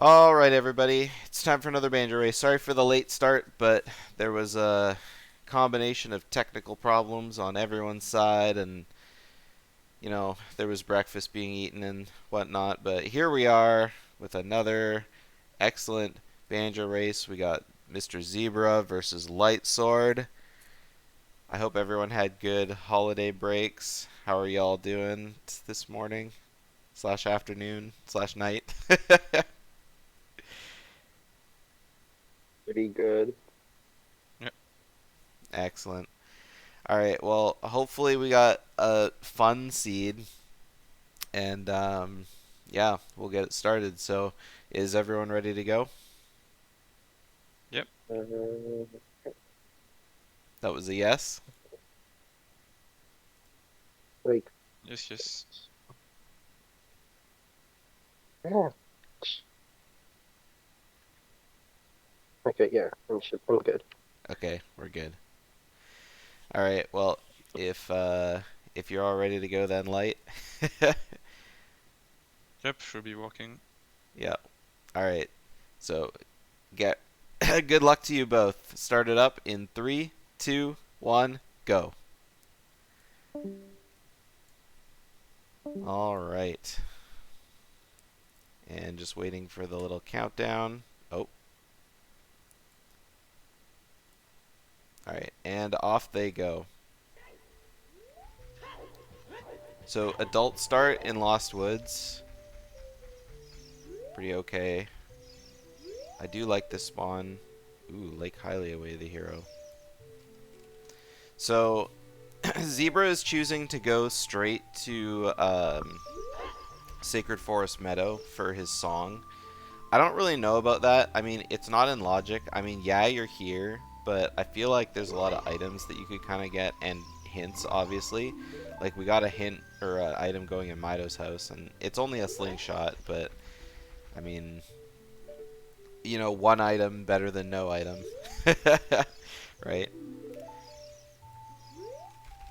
Alright everybody, it's time for another banjo race. Sorry for the late start, but there was a combination of technical problems on everyone's side and, there was breakfast being eaten and whatnot. But here we are with another excellent banjo race. We got Mr. Zebra versus Lightsword. I hope everyone had good holiday breaks. How are y'all doing this morning slash afternoon slash night? Pretty good. Yep. Excellent. All right. Well, hopefully we got a fun seed, and yeah, we'll get it started. So, is everyone ready to go? Yep. That was a yes. Like, Yes, yes. yeah. Okay, yeah, I'm good. Okay, we're good. All right. Well, if you're all ready to go, then light. Yep, should be working. Yeah. All right. So get good luck to you both. Start it up in three, two, one, go. All right. And just waiting for the little countdown. Oh, alright, and off they go. So, adult start in Lost Woods. Pretty okay. I do like this spawn. Ooh, Lake Hyliaway, the hero. So, Zebra is choosing to go straight to Sacred Forest Meadow for his song. I don't really know about that. I mean, it's not in logic. I mean, yeah, you're here, but I feel like there's a lot of items that you could kind of get, and hints, obviously. Like, we got a hint or an item going in Mido's house, and it's only a slingshot, but, I mean, one item better than no item. Right?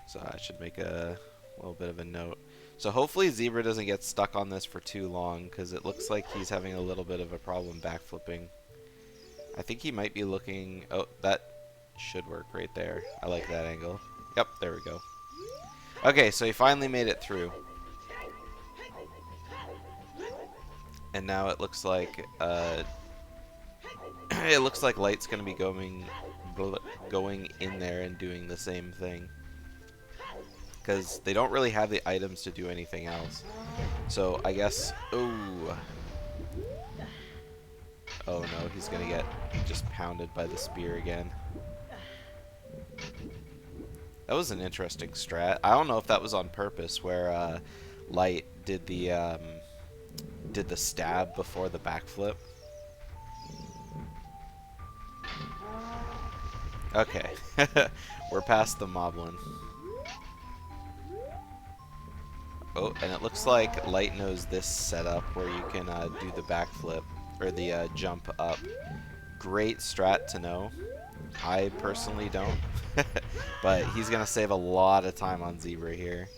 So I should make a little bit of a note. So hopefully Zebra doesn't get stuck on this for too long, because it looks like he's having a little bit of a problem backflipping. I think he might be looking... Oh, that should work right there. I like that angle. Yep, there we go. Okay, so he finally made it through. And now it looks like... it looks like Light's going to be going in there and doing the same thing. Because they don't really have the items to do anything else. So I guess... Ooh. Oh no, he's gonna get just pounded by the spear again. That was an interesting strat. I don't know if that was on purpose, where Light did the stab before the backflip. Okay, we're past the moblin. Oh, and it looks like Light knows this setup where you can do the backflip or the jump up. Great strat to know. I personally don't. But he's going to save a lot of time on Zebra here.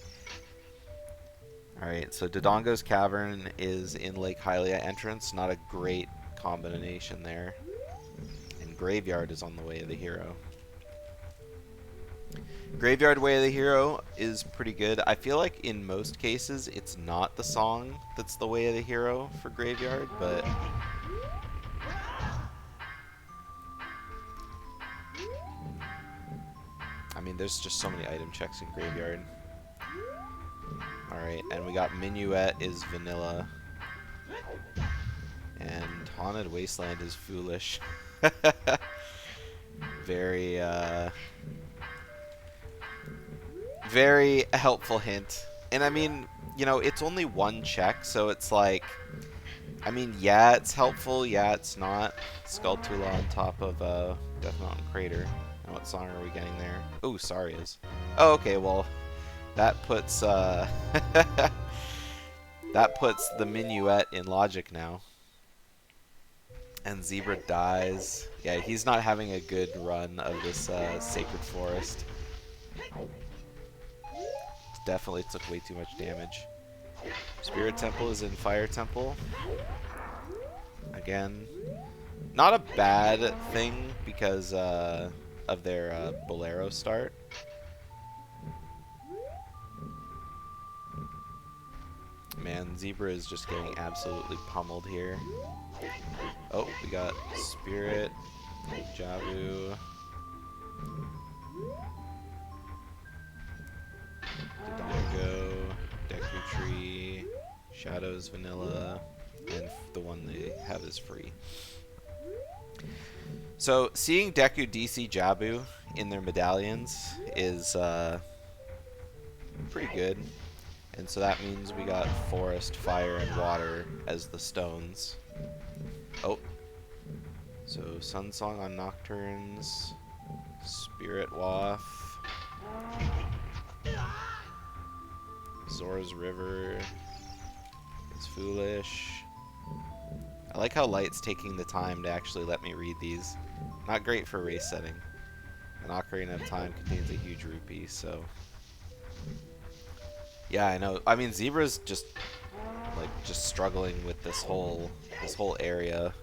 Alright, so Dodongo's Cavern is in Lake Hylia entrance. Not a great combination there. And Graveyard is on the way of the hero. Graveyard Way of the Hero is pretty good. I feel like in most cases it's not the song that's the way of the hero for Graveyard, but... I mean, there's just so many item checks in Graveyard. Alright, and we got Minuet is vanilla. And Haunted Wasteland is foolish. Very, very helpful hint. And I mean, it's only one check, so it's like... I mean, yeah, it's helpful, yeah, it's not. Skulltula on top of Death Mountain Crater. And what song are we getting there? Ooh, sorry is. Oh, okay, well, that puts that puts the Minuet in logic now. And Zebra dies. Yeah, he's not having a good run of this Sacred Forest. Definitely took way too much damage. Spirit Temple is in Fire Temple. again. Not a bad thing because of their Bolero start. Man, Zebra is just getting absolutely pummeled here. Oh, we got Spirit, Jabu, Dodongo, Deku Tree, Shadows Vanilla, and the one they have is free. So, seeing Deku DC Jabu in their medallions is pretty good. And so that means we got Forest, Fire, and Water as the stones. Oh. So, Sun Song on Nocturnes, Spirit Waff, Zora's River is Foolish. I like how Light's taking the time to actually let me read these. Not great for race setting. An Ocarina of Time contains a huge rupee, so... Yeah, I know. I mean, Zebra's just struggling with this whole area.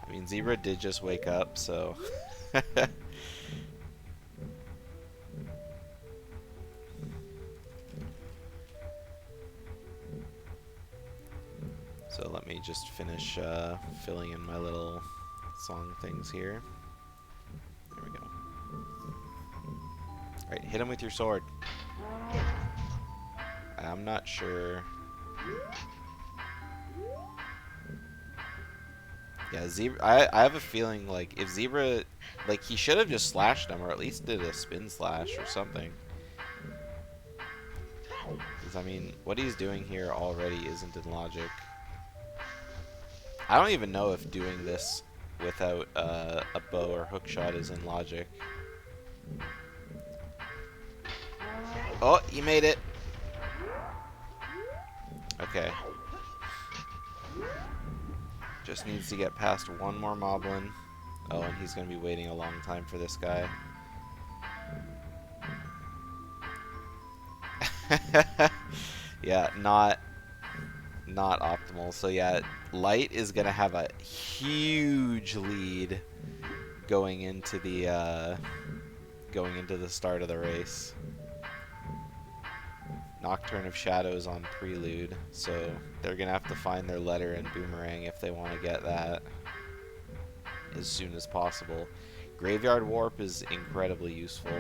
I mean, Zebra did just wake up, so... So let me just finish filling in my little song things here. There we go. Alright, hit him with your sword. I'm not sure. Yeah, Zebra. I have a feeling like if Zebra, like he should have just slashed him or at least did a spin slash or something. Because I mean, what he's doing here already isn't in logic. I don't even know if doing this without a bow or hook shot is in logic. Oh, he made it. Okay. Just needs to get past one more Moblin. Oh, and he's going to be waiting a long time for this guy. Yeah, not optimal. So yeah, Light is going to have a huge lead going into the start of the race. Nocturne of Shadows on Prelude, so they're gonna have to find their letter in Boomerang if they want to get that as soon as possible. Graveyard Warp is incredibly useful.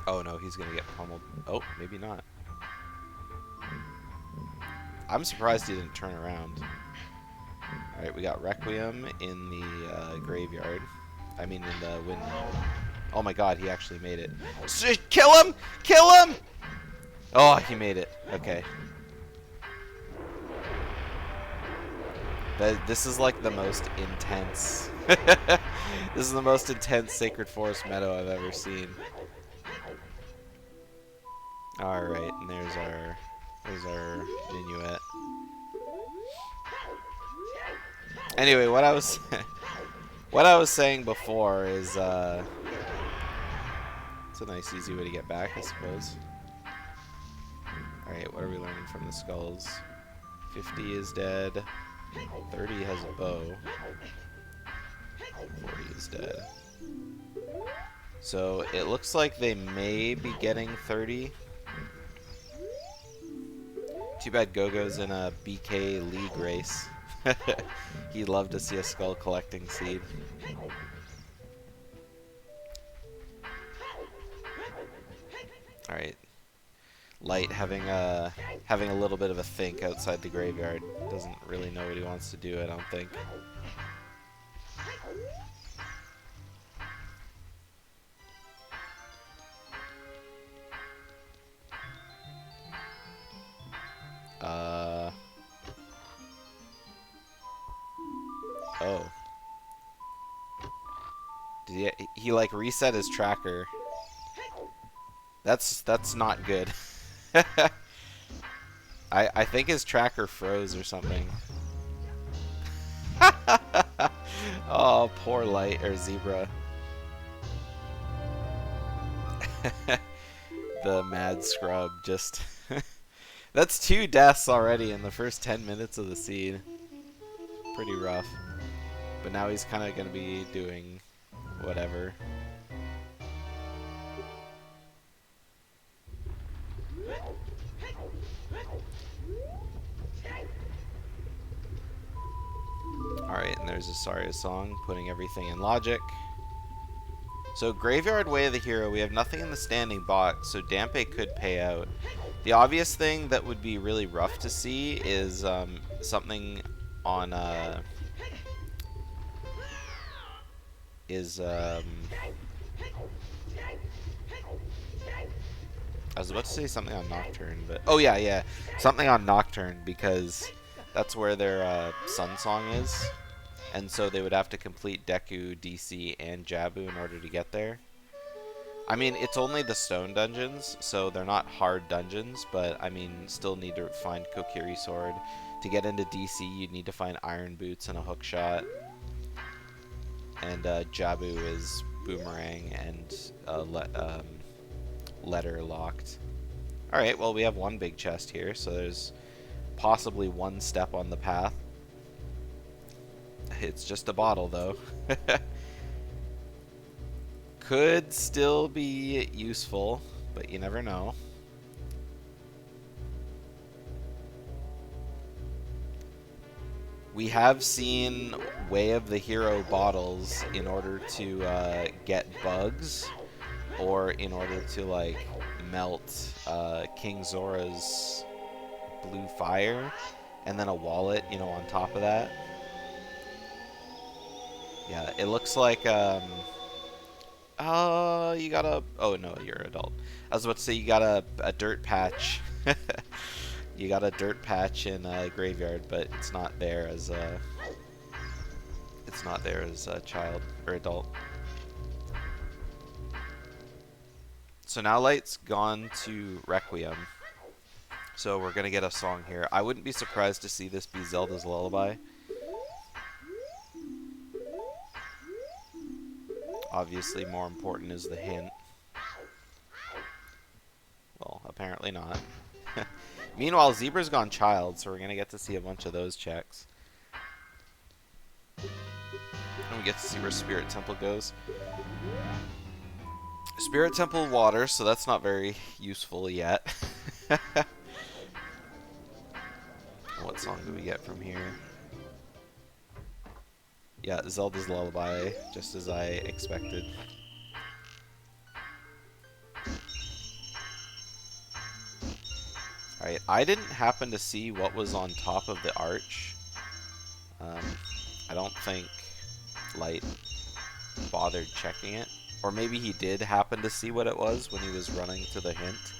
Oh no, he's gonna get pummeled. Oh, maybe not. I'm surprised he didn't turn around. Alright, we got Requiem in the graveyard. I mean in the windmill. Oh my god, he actually made it. Kill him! Kill him! Oh, he made it. Okay. This is like the most intense... This is the most intense Sacred Forest Meadow I've ever seen. Alright, and there's our Minuet. Anyway, what I was... what I was saying before is, it's a nice, easy way to get back, I suppose. Alright, what are we learning from the skulls? 50 is dead. 30 has a bow. 40 is dead. So, it looks like they may be getting 30. Too bad Gogo's in a BK League race. He'd love to see a skull collecting seed. Alright. Light having a little bit of a think outside the graveyard. Doesn't really know what he wants to do, I don't think. Oh. Did he like reset his tracker? That's not good. I think his tracker froze or something. Oh, poor Light or Zebra. The mad scrub just That's 2 deaths already in the first 10 minutes of the seed. Pretty rough. But now he's kind of going to be doing whatever. Alright, and there's Asaria's song, putting everything in logic. So Graveyard Way of the Hero, we have nothing in the standing box, so Dampe could pay out. The obvious thing that would be really rough to see is something on I was about to say something on Nocturne, but oh yeah, something on Nocturne, because that's where their Sun Song is, and so they would have to complete Deku, DC, and Jabu in order to get there. I mean, it's only the stone dungeons, so they're not hard dungeons, but I mean, still need to find Kokiri Sword. To get into DC, you'd need to find Iron Boots and a hook shot. And Jabu is Boomerang and Letter locked. Alright, well, we have one big chest here, so there's possibly one step on the path. It's just a bottle, though. Could still be useful, but you never know. We have seen Way of the Hero bottles in order to get bugs, or in order to like melt King Zora's blue fire, and then a wallet, you know, on top of that. Yeah, it looks like you got a... Oh, no, you're an adult. I was about to say you got a dirt patch. You got a dirt patch in Graveyard, but it's not there as a... It's not there as a child or adult. So now Light's gone to Requiem. So we're going to get a song here. I wouldn't be surprised to see this be Zelda's Lullaby. Obviously, more important is the hint. Well, apparently not. Meanwhile, Zebra's gone child, so we're going to get to see a bunch of those checks. And we get to see where Spirit Temple goes. Spirit Temple water, so that's not very useful yet. What song do we get from here? Yeah, Zelda's Lullaby, just as I expected. Alright, I didn't happen to see what was on top of the arch. I don't think Light bothered checking it. Or maybe he did happen to see what it was when he was running to the hint.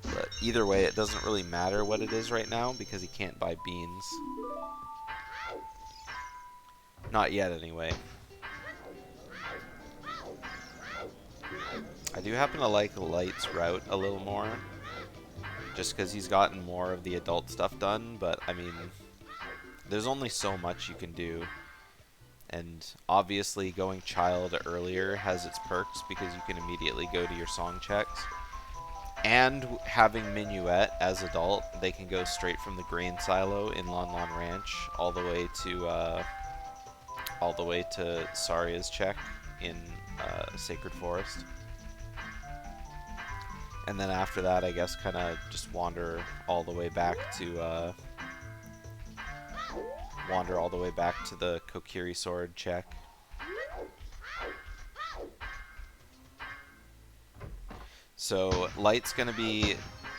But either way, it doesn't really matter what it is right now because he can't buy beans. Not yet, anyway. I do happen to like Light's route a little more. Just because he's gotten more of the adult stuff done, but I mean, there's only so much you can do. And obviously going child earlier has its perks because you can immediately go to your song checks. And having Minuet as adult, they can go straight from the grain silo in Lon Lon Ranch all the way to Saria's check in Sacred Forest. And then after that, I guess, kind of just wander all the way back to the Kokiri Sword check. So Light's gonna be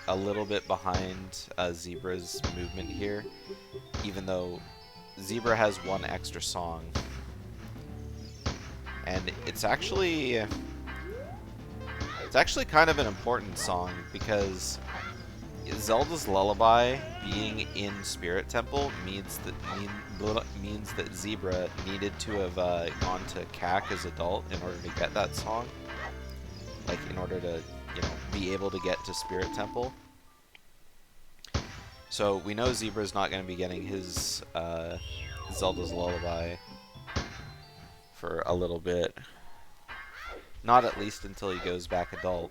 a little bit behind Zebra's movement here, even though Zebra has one extra song, and it's actually kind of an important song because Zelda's Lullaby being in Spirit Temple means that Zebra needed to have gone to CAC as adult in order to get that song, like in order to, you know, be able to get to Spirit Temple. So we know Zebra's not going to be getting his Zelda's Lullaby for a little bit. Not at least until he goes back adult.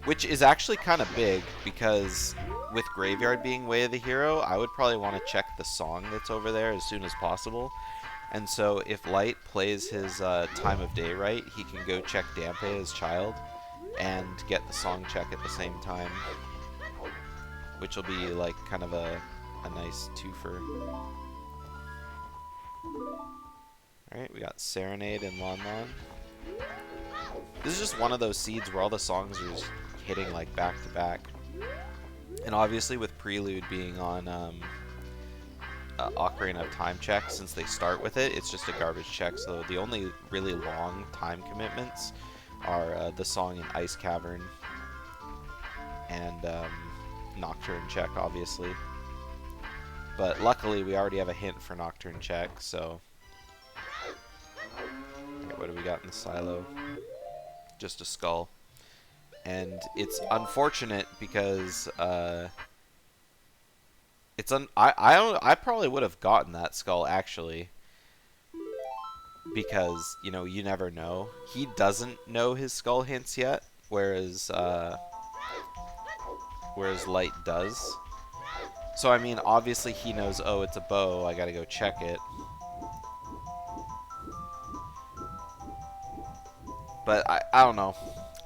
which is actually kind of big because with Graveyard being Way of the Hero, I would probably want to check the song that's over there as soon as possible. And so if Light plays his time of day right, he can go check Dampe as Child and get the song check at the same time, which will be like kind of a nice twofer. Alright, we got Serenade and Lon Lon. This is just one of those seeds where all the songs are just hitting like back to back. And obviously with Prelude being on Ocarina of Time check, since they start with it, it's just a garbage check. So the only really long time commitments are the song in Ice Cavern and Nocturne check, obviously. But luckily we already have a hint for Nocturne check, so... Alright, what do we got in the silo? Just a skull. And it's unfortunate because I probably would have gotten that skull actually, because you know, you never know. He doesn't know his skull hints yet, whereas Light does. So I mean, obviously he knows, oh, it's a bow, I gotta go check it. But I don't know.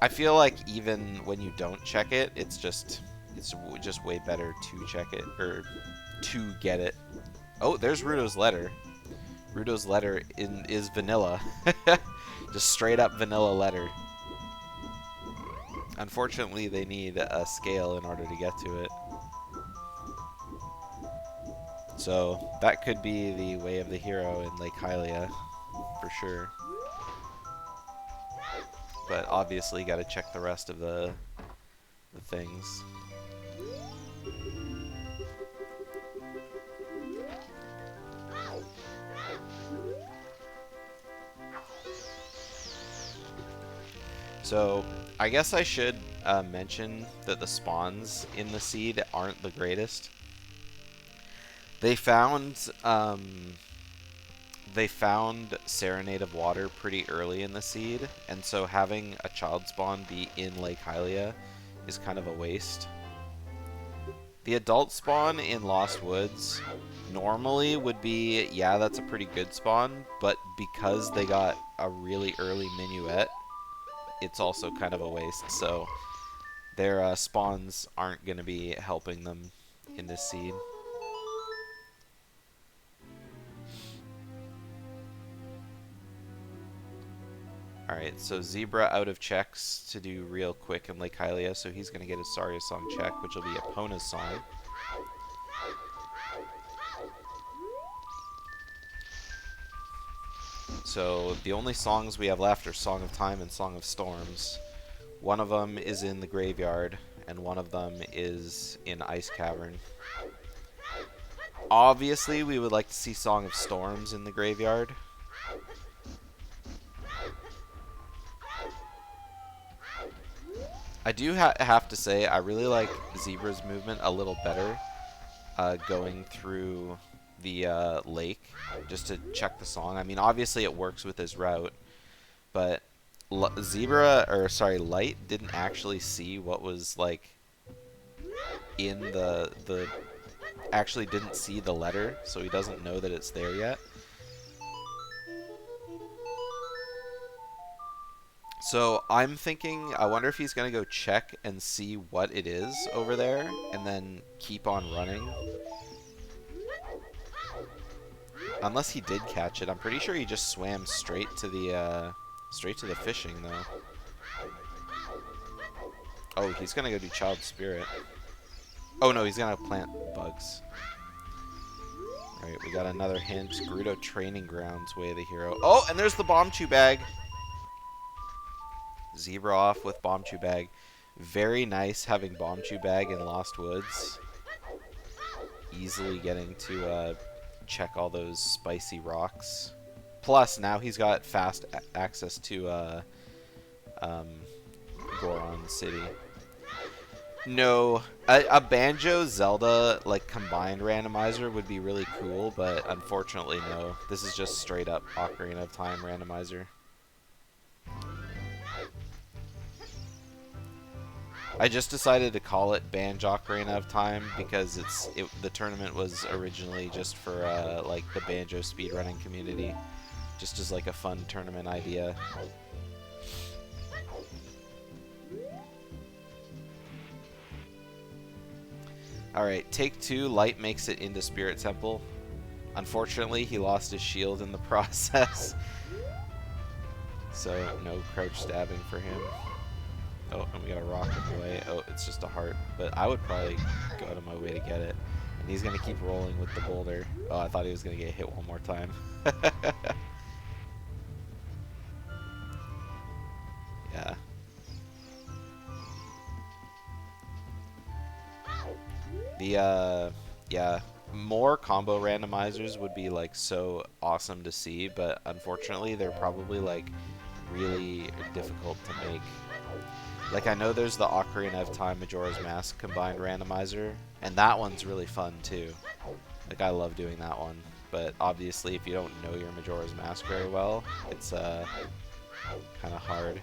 I feel like even when you don't check it, it's just way better to check it, or to get it. Oh, there's Ruto's letter. Ruto's letter is vanilla. Just straight up vanilla letter. Unfortunately, they need a scale in order to get to it. So that could be the Way of the Hero in Lake Hylia, for sure. But obviously, got to check the rest of the things. So, I guess I should mention that the spawns in the seed aren't the greatest. They found Serenade of Water pretty early in the seed, and so having a child spawn be in Lake Hylia is kind of a waste. The adult spawn in Lost Woods normally would be, yeah, that's a pretty good spawn, but because they got a really early minuet, it's also kind of a waste, so their spawns aren't going to be helping them in this seed. Alright, so Zebra out of checks to do real quick in Lake Hylia, so he's going to get his Saria song check, which will be Epona's song. So the only songs we have left are Song of Time and Song of Storms. One of them is in the graveyard, and one of them is in Ice Cavern. Obviously, we would like to see Song of Storms in the graveyard. I do have to say, I really like Zebra's movement a little better going through the lake, just to check the song. I mean, obviously it works with his route, but Light didn't actually see what was like in the actually didn't see the letter, so he doesn't know that it's there yet. So I'm thinking, I wonder if he's gonna go check and see what it is over there, and then keep on running. Unless he did catch it, I'm pretty sure he just swam straight to the fishing though. Oh, he's gonna go do Child Spirit. Oh no, he's gonna plant bugs. Alright, we got another hint. Gerudo Training Grounds, Way of the Hero. Oh, and there's the Bomb Chew Bag. Zebra off with Bomb Chew Bag. Very nice having Bomb Chew Bag in Lost Woods. Easily getting to check all those spicy rocks. Plus, now he's got fast access to Goron City. No, a Banjo Zelda like combined randomizer would be really cool, but unfortunately no. This is just straight up Ocarina of Time randomizer. I just decided to call it BanjOcarina of Time because the tournament was originally just for like the banjo speedrunning community, just as like a fun tournament idea. Alright, take 2, Light makes it into Spirit Temple. Unfortunately, he lost his shield in the process. So, no crouch stabbing for him. Oh, and we got a rock in the way. Oh, it's just a heart. But I would probably go out of my way to get it. And he's going to keep rolling with the boulder. Oh, I thought he was going to get hit one more time. Yeah. Yeah, more combo randomizers would be like so awesome to see, but unfortunately they're probably like really difficult to make. Like I know there's the Ocarina of Time Majora's Mask combined randomizer, and that one's really fun too. Like I love doing that one, but obviously if you don't know your Majora's Mask very well, it's kind of hard.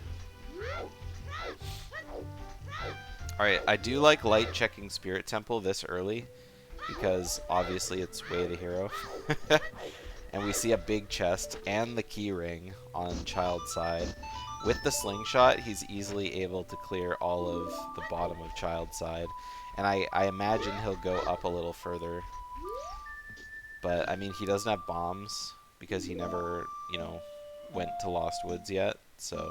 Alright, I do like Light checking Spirit Temple this early, because obviously it's way the hero. And we see a big chest and the key ring on Child's side. With the slingshot, he's easily able to clear all of the bottom of Child's side. And I imagine he'll go up a little further. But, I mean, he doesn't have bombs, because he never, you know, went to Lost Woods yet, so...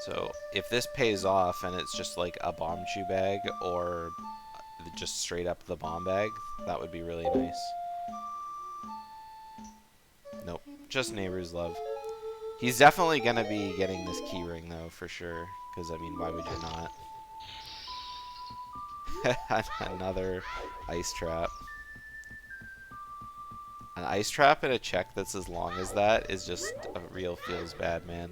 So, if this pays off and it's just like a bomb chew bag or just straight up the bomb bag, that would be really nice. Nope, just Neighbor's Love. He's definitely gonna be getting this key ring though, for sure. Because, I mean, why would you not? Another ice trap. An ice trap and a check that's as long as that is just a real feels bad, man.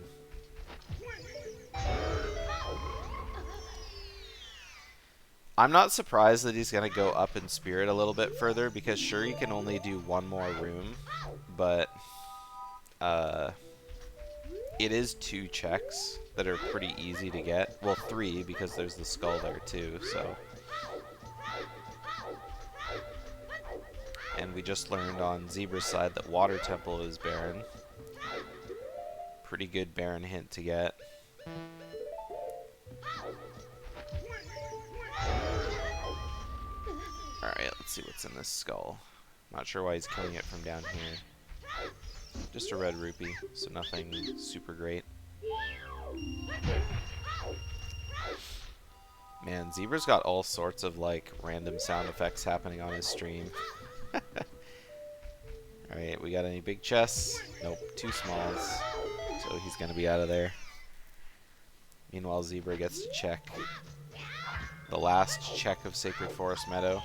I'm not surprised that he's going to go up in spirit a little bit further, because sure, he can only do one more room, but it is 2 checks that are pretty easy to get. Well, 3, because there's the skull there too, so. And we just learned on Zebra's side that Water Temple is barren. Pretty good barren hint to get. Alright, let's see what's in this skull. Not sure why he's killing it from down here. Just a red rupee, so nothing super great. Man, Zebra's got all sorts of like random sound effects happening on his stream. Alright, we got any big chests? Nope, 2 smalls. So he's gonna be out of there. Meanwhile, Zebra gets to check the last check of Sacred Forest Meadow.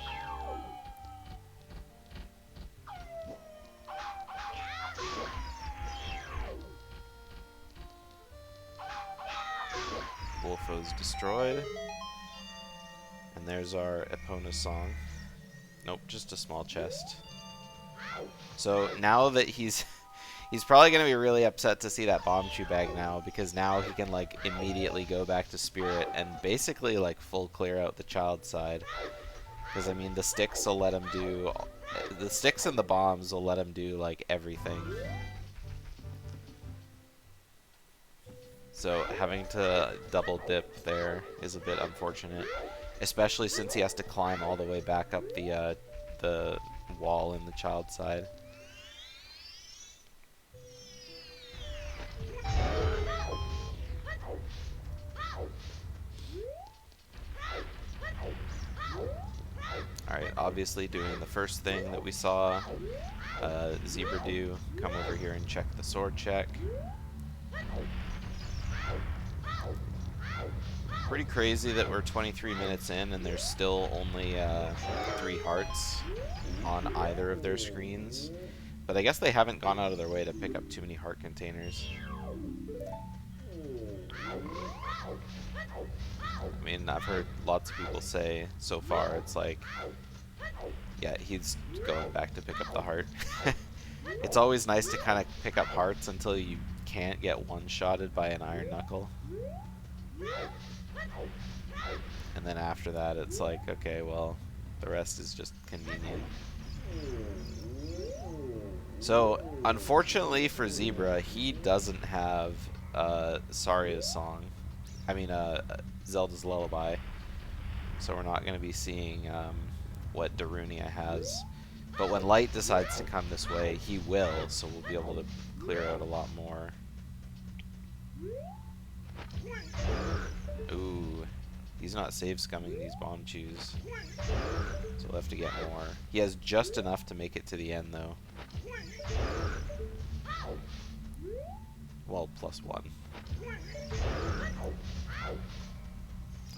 Wolfo's destroyed. And there's our Epona song. Nope, just a small chest. So now that he's probably going to be really upset to see that bomb chew bag now, because now he can like immediately go back to spirit and basically like full clear out the child side. Because I mean the sticks will let him do, the sticks and the bombs will let him do like everything. So having to double dip there is a bit unfortunate, especially since he has to climb all the way back up the wall in the child side. Alright, obviously doing the first thing that we saw Zebra do, come over here and check the sword check. Pretty crazy that we're 23 minutes in and there's still only 3 hearts on either of their screens. But I guess they haven't gone out of their way to pick up too many heart containers. I mean, I've heard lots of people say so far it's like, yeah, he's going back to pick up the heart. It's always nice to kind of pick up hearts until you can't get one-shotted by an iron knuckle. And then after that, it's like, okay, well, the rest is just convenient. So, unfortunately for Zebra, he doesn't have Saria's song. I mean, Zelda's Lullaby. So we're not going to be seeing what Darunia has. But when Light decides to come this way, he will, so we'll be able to clear out a lot more. Ooh, he's not save scumming these bomb chews. So we'll have to get more. He has just enough to make it to the end, though. Well, +1.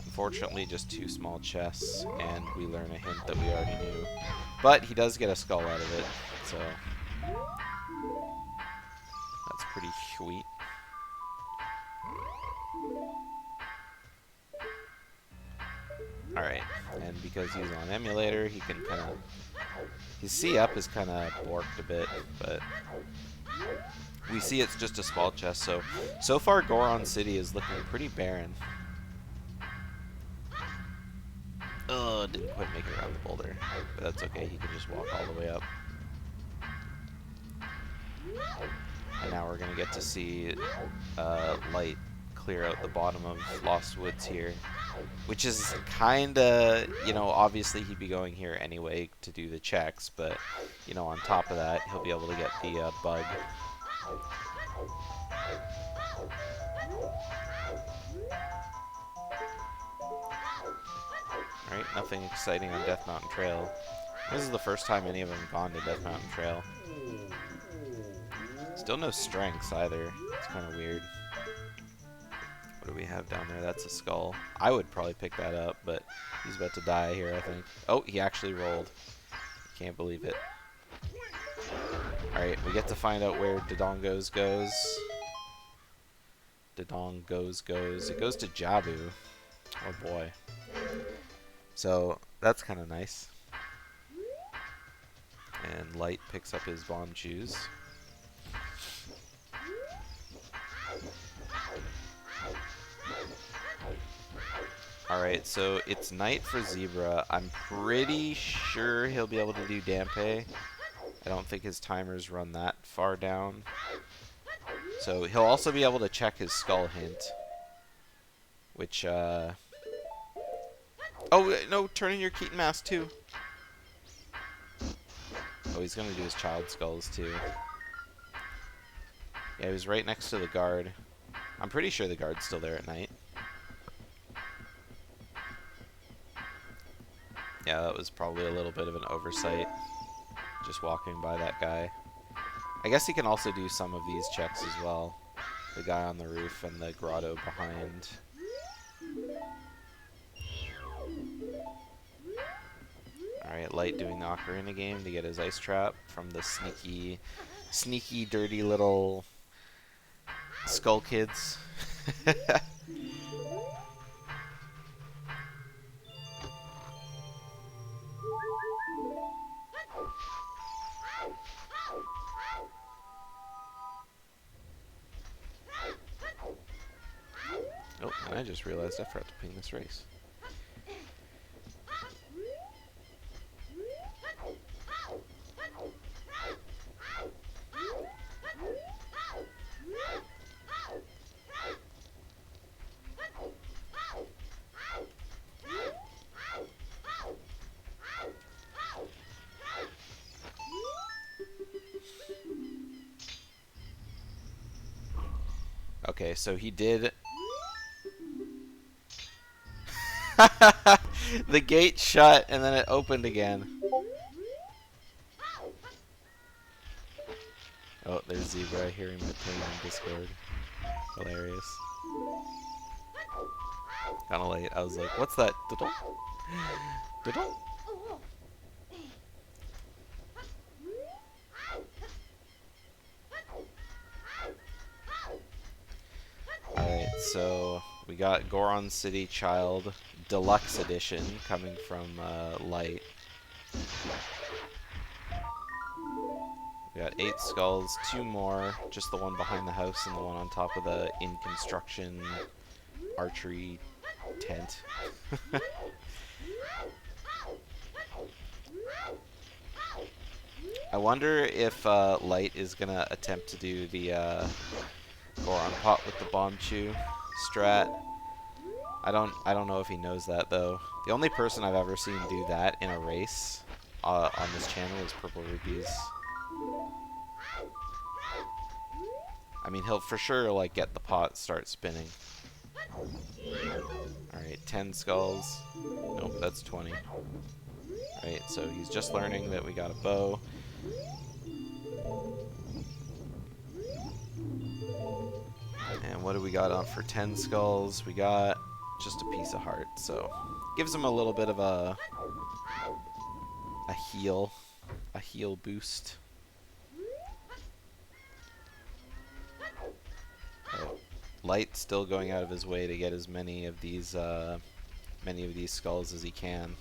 Unfortunately, just 2 small chests, and we learn a hint that we already knew. But he does get a skull out of it, so that's pretty sweet. Alright, and because he's on emulator, he can kind of... His C up is kind of borked a bit, but we see it's just a small chest, so far Goron City is looking pretty barren. Oh, didn't quite make it around the boulder, but that's okay, he can just walk all the way up. And now we're gonna get to see Light clear out the bottom of Lost Woods here, which is kinda, you know, obviously he'd be going here anyway to do the checks, but, you know, on top of that, he'll be able to get the bug. Alright, nothing exciting on Death Mountain Trail. This is the first time any of them have gone to Death Mountain Trail. Still no strengths either. It's kind of weird. What do we have down there? That's a skull. I would probably pick that up, but he's about to die here, I think. Oh, he actually rolled. Can't believe it. Alright, we get to find out where Dodongos goes. Dodongos goes. It goes to Jabu. Oh boy. So, that's kind of nice. And Light picks up his bomb shoes. Alright, so it's night for Zebra. I'm pretty sure he'll be able to do Dampe. I don't think his timers run that far down. So he'll also be able to check his skull hint. Which, oh, no, turn in your Keaton mask too. Oh, he's gonna do his child skulls too. Yeah, he was right next to the guard. I'm pretty sure the guard's still there at night. Yeah, that was probably a little bit of an oversight. Just walking by that guy. I guess he can also do some of these checks as well. The guy on the roof and the grotto behind. Alright, Light doing the Ocarina game to get his ice trap from the sneaky, dirty little skull kids. Oh, and I just realized I forgot to ping this race. Okay, so he did... The gate shut and then it opened again. Oh, there's Zebra. I hear him ping on Discord. Hilarious. Kinda late. I was like, what's that? Dudum? Dudum? Alright, so We got Goron City Child Deluxe Edition coming from Light. We got 8 skulls, 2 more, just the one behind the house and the one on top of the in construction archery tent. I wonder if Light is gonna attempt to do the Goron pot with the bomb chew strat. I don't know if he knows that though. The only person I've ever seen do that in a race on this channel is Purple Rubies. I mean, he'll for sure like get the pot start spinning. Alright, 10 skulls. Nope, that's 20. Alright, so he's just learning that we got a bow. And what do we got on for 10 skulls? We got just a piece of heart, so gives him a little bit of a heal boost. Light still going out of his way to get as many of these skulls as he can.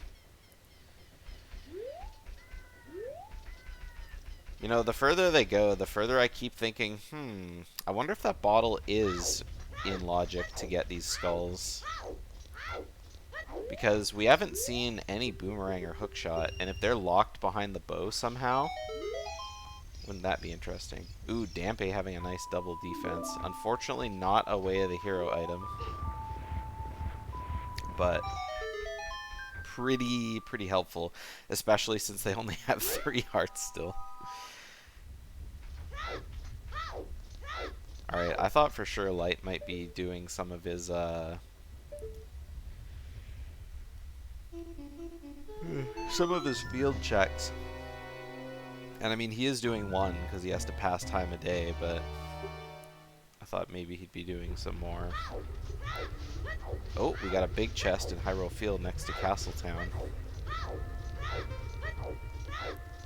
You know, the further they go, the further I keep thinking, I wonder if that bottle is in logic to get these skulls. Because we haven't seen any boomerang or hookshot, and if they're locked behind the bow somehow, wouldn't that be interesting? Ooh, Dampe having a nice double defense. Unfortunately, not a Way of the Hero item. But pretty helpful, especially since they only have 3 hearts still. Alright, I thought for sure Light might be doing some of his, field checks. And I mean, he is doing one because he has to pass time of day, but I thought maybe he'd be doing some more. Oh, we got a big chest in Hyrule Field next to Castletown.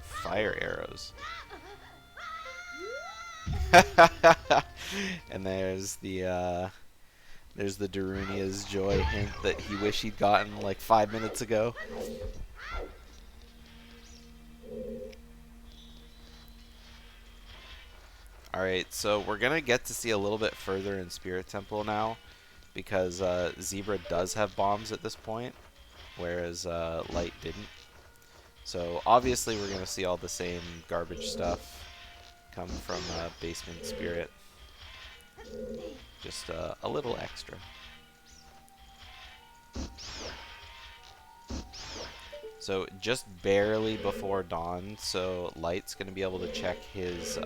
Fire arrows. And there's the Darunia's joy hint that he wished he'd gotten like 5 minutes ago. Alright, so we're gonna get to see a little bit further in Spirit Temple now, because Zebra does have bombs at this point, whereas Light didn't. So obviously we're gonna see all the same garbage stuff come from Basement Spirit. Just a little extra. So just barely before dawn, so Light's gonna be able to check his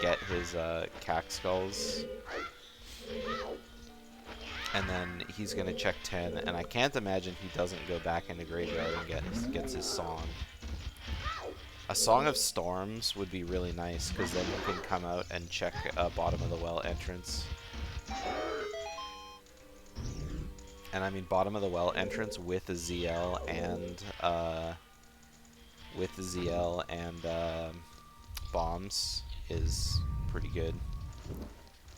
get his cack skulls, and then he's gonna check 10, and I can't imagine he doesn't go back into Graveyard and gets his song. A Song of Storms would be really nice, because then he can come out and check Bottom of the Well entrance. And I mean Bottom of the Well entrance with a ZL and bombs is pretty good.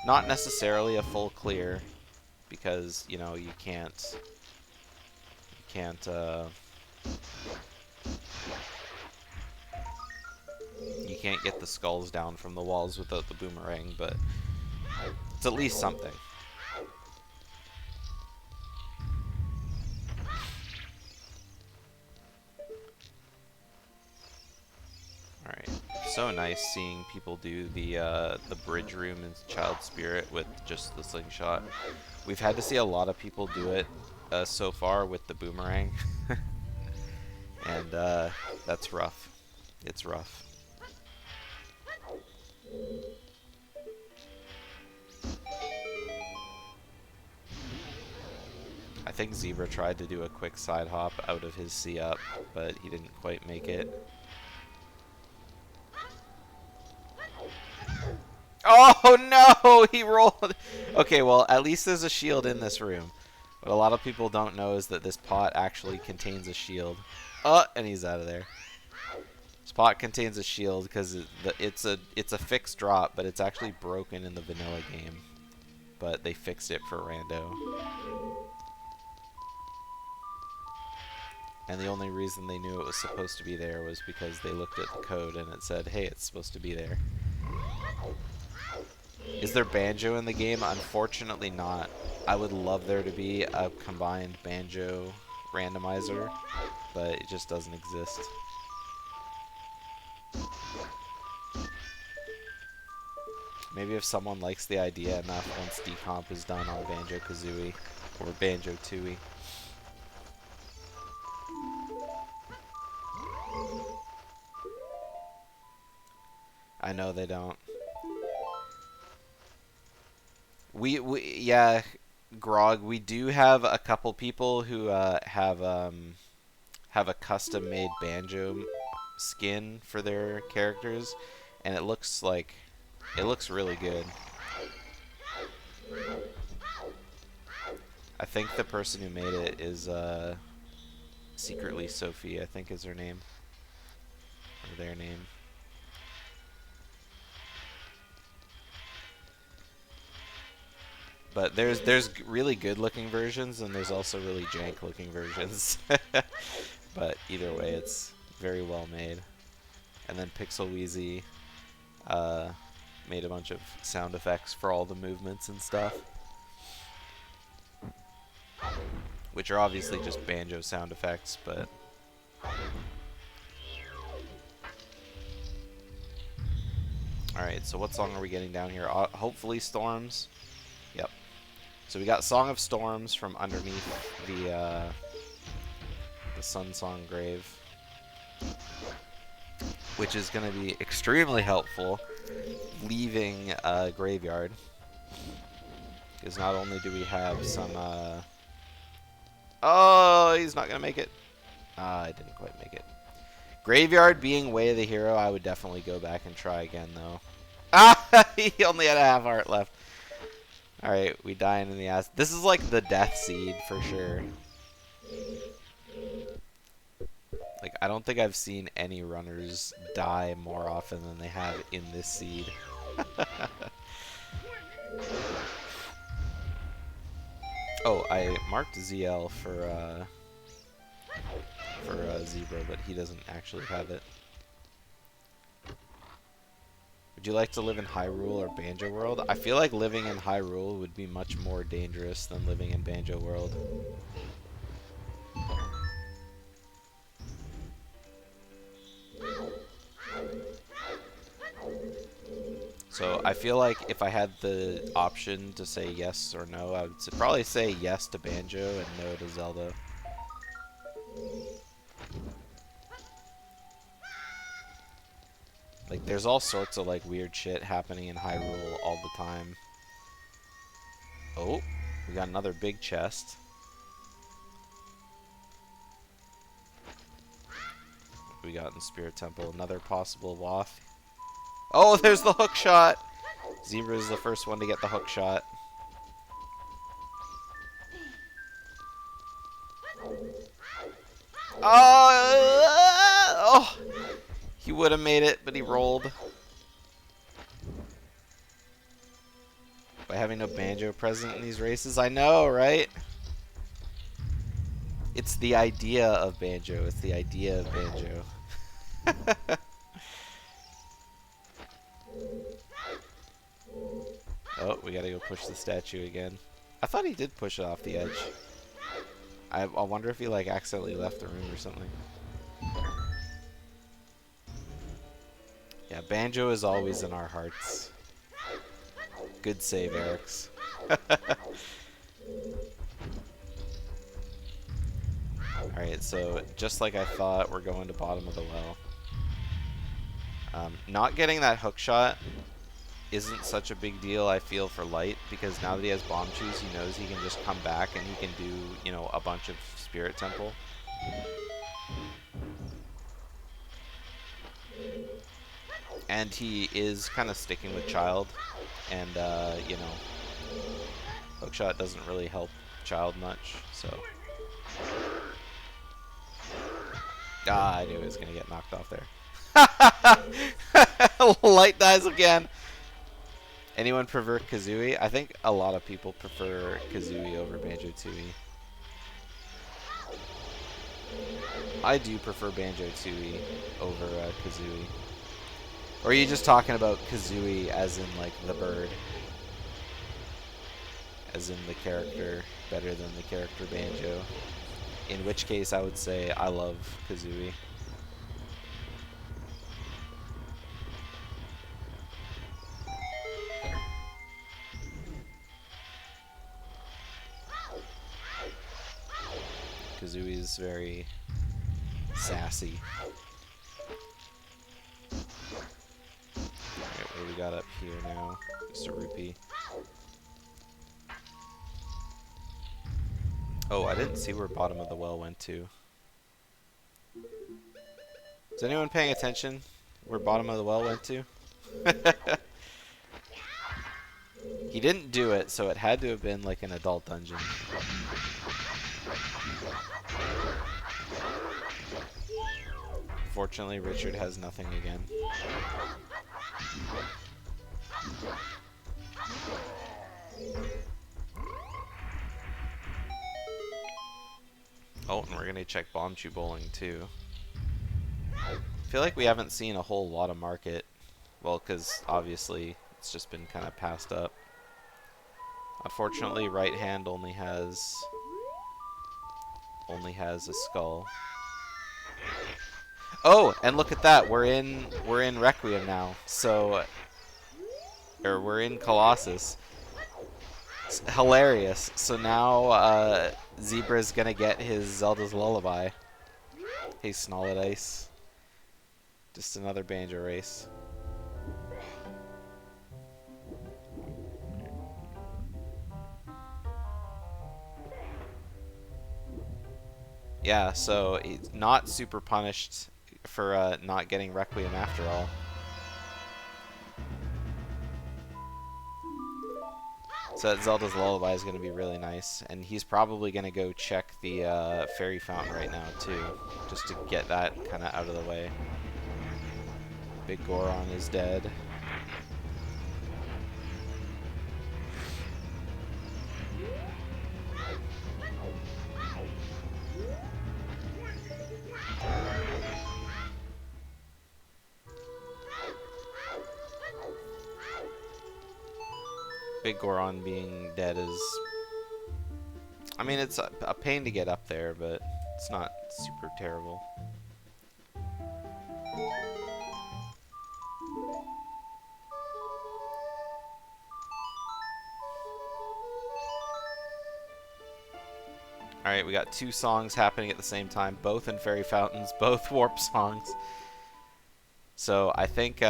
Not necessarily a full clear, because you know you can't get the skulls down from the walls without the boomerang, but it's at least something. Alright, so nice seeing people do the bridge room in Child Spirit with just the slingshot. We've had to see a lot of people do it so far with the boomerang, and that's rough. It's rough. I think Zebra tried to do a quick side hop out of his C-up, but he didn't quite make it. Oh no! He rolled! Okay, well, at least there's a shield in this room. What a lot of people don't know is that this pot actually contains a shield. And he's out of there. This pot contains a shield because it's a fixed drop, but it's actually broken in the vanilla game. but they fixed it for Rando. And the only reason they knew it was supposed to be there was because they looked at the code and it said, hey, it's supposed to be there. Is there banjo in the game? Unfortunately not. I would love there to be a combined banjo randomizer, but it just doesn't exist. Maybe if someone likes the idea enough once decomp is done on Banjo-Kazooie or Banjo-Tooie. I know they don't. Yeah, Grog, we do have a couple people who have a custom-made banjo skin for their characters, and it looks really good. I think the person who made it is secretly Sophie, I think is her name, or their name. But there's really good looking versions and there's also really jank looking versions. But either way, it's very well made. And then Pixel Wheezy made a bunch of sound effects for all the movements and stuff, which are obviously just banjo sound effects, but alright, so what song are we getting down here? Hopefully Storms. Yep. So we got Song of Storms from underneath the Sun Song Grave, which is going to be extremely helpful leaving Graveyard, because not only do we have some oh, he's not going to make it. I didn't quite make it. Graveyard being Way of the Hero, I would definitely go back and try again, though. Ah! He only had a half heart left. Alright, we dying in the ass. This is like the death seed for sure. Like, I don't think I've seen any runners die more often than they have in this seed. Oh, I marked ZL for Zebra, but he doesn't actually have it. Would you like to live in Hyrule or Banjo World? I feel like living in Hyrule would be much more dangerous than living in Banjo World. So I feel like if I had the option to say yes or no, I would probably say yes to Banjo and no to Zelda. Like, there's all sorts of, like, weird shit happening in Hyrule all the time. Oh, we got another big chest. What we got in Spirit Temple? Another possible waft. Oh, there's the hook shot! Zebra is the first one to get the hook shot. Oh! He would have made it, but he rolled. By having no banjo present in these races, I know, right? It's the idea of banjo. It's the idea of banjo. Oh, we gotta go push the statue again. I thought he did push it off the edge. I wonder if he, like, accidentally left the room or something. Yeah, banjo is always in our hearts. Good save, Eric's. Alright, so just like I thought, we're going to bottom of the well. Not getting that hook shot isn't such a big deal, I feel, for Light, because now that he has Bomb Shoes, he knows he can just come back and he can do, you know, a bunch of Spirit Temple. And he is kind of sticking with Child, and, you know, hookshot doesn't really help Child much, so. Ah, I knew he was going to get knocked off there. Light dies again. Anyone prefer Kazooie? I think a lot of people prefer Kazooie over Banjo-Tooie. I do prefer Banjo-Tooie over Kazooie. Or are you just talking about Kazooie as in, like, the bird? As in the character better than the character Banjo? In which case, I would say I love Kazooie. Kazooie is very sassy. Alright, what do we got up here now? Just a rupee. Oh, I didn't see where bottom of the well went to. Is anyone paying attention where bottom of the well went to? He didn't do it, so it had to have been like an adult dungeon. Fortunately, Richard has nothing again. Oh, and we're gonna check Bomb Chew Bowling too. I feel like we haven't seen a whole lot of market. Well, because obviously it's just been kind of passed up. Unfortunately, right hand only has a skull. Oh, and look at that. We're in Requiem now. So, or we're in Colossus. It's hilarious. So now Zebra's gonna get his Zelda's Lullaby. Hey, Snollet Ice. Just another Banjo race. Yeah, so he's not super punished for not getting Requiem after all. So that Zelda's Lullaby is going to be really nice. And he's probably going to go check the Fairy Fountain right now, too. Just to get that kind of out of the way. Big Goron is dead. Big Goron being dead is... I mean, it's a pain to get up there, but it's not super terrible. Alright, we got two songs happening at the same time, both in Fairy Fountains, both warp songs. So I think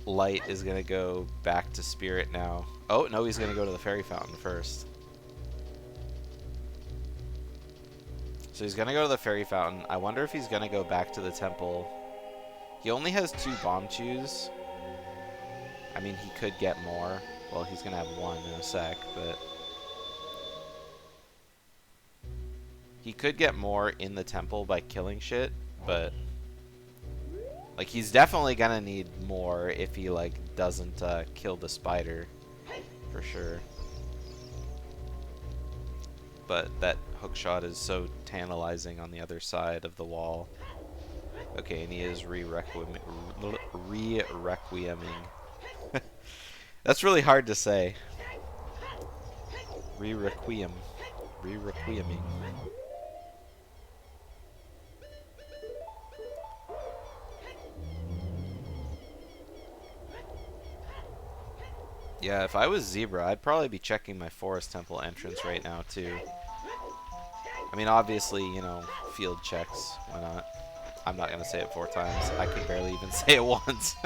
Light is going to go back to Spirit now. Oh, no, he's going to go to the Fairy Fountain first. So he's going to go to the Fairy Fountain. I wonder if he's going to go back to the temple. He only has 2 Bomb Chews. I mean, he could get more. Well, he's going to have 1 in a sec, but... He could get more in the temple by killing shit, but... Like, he's definitely going to need more if he, like, doesn't kill the spider. For sure. But that hook shot is so tantalizing on the other side of the wall. Okay, and he is re-requieming. That's really hard to say. Re-requiem. Re-requieming. Yeah, if I was Zebra, I'd probably be checking my Forest Temple entrance right now, too. I mean, obviously, you know, field checks. Why not? I'm not going to say it 4 times. I can barely even say it once.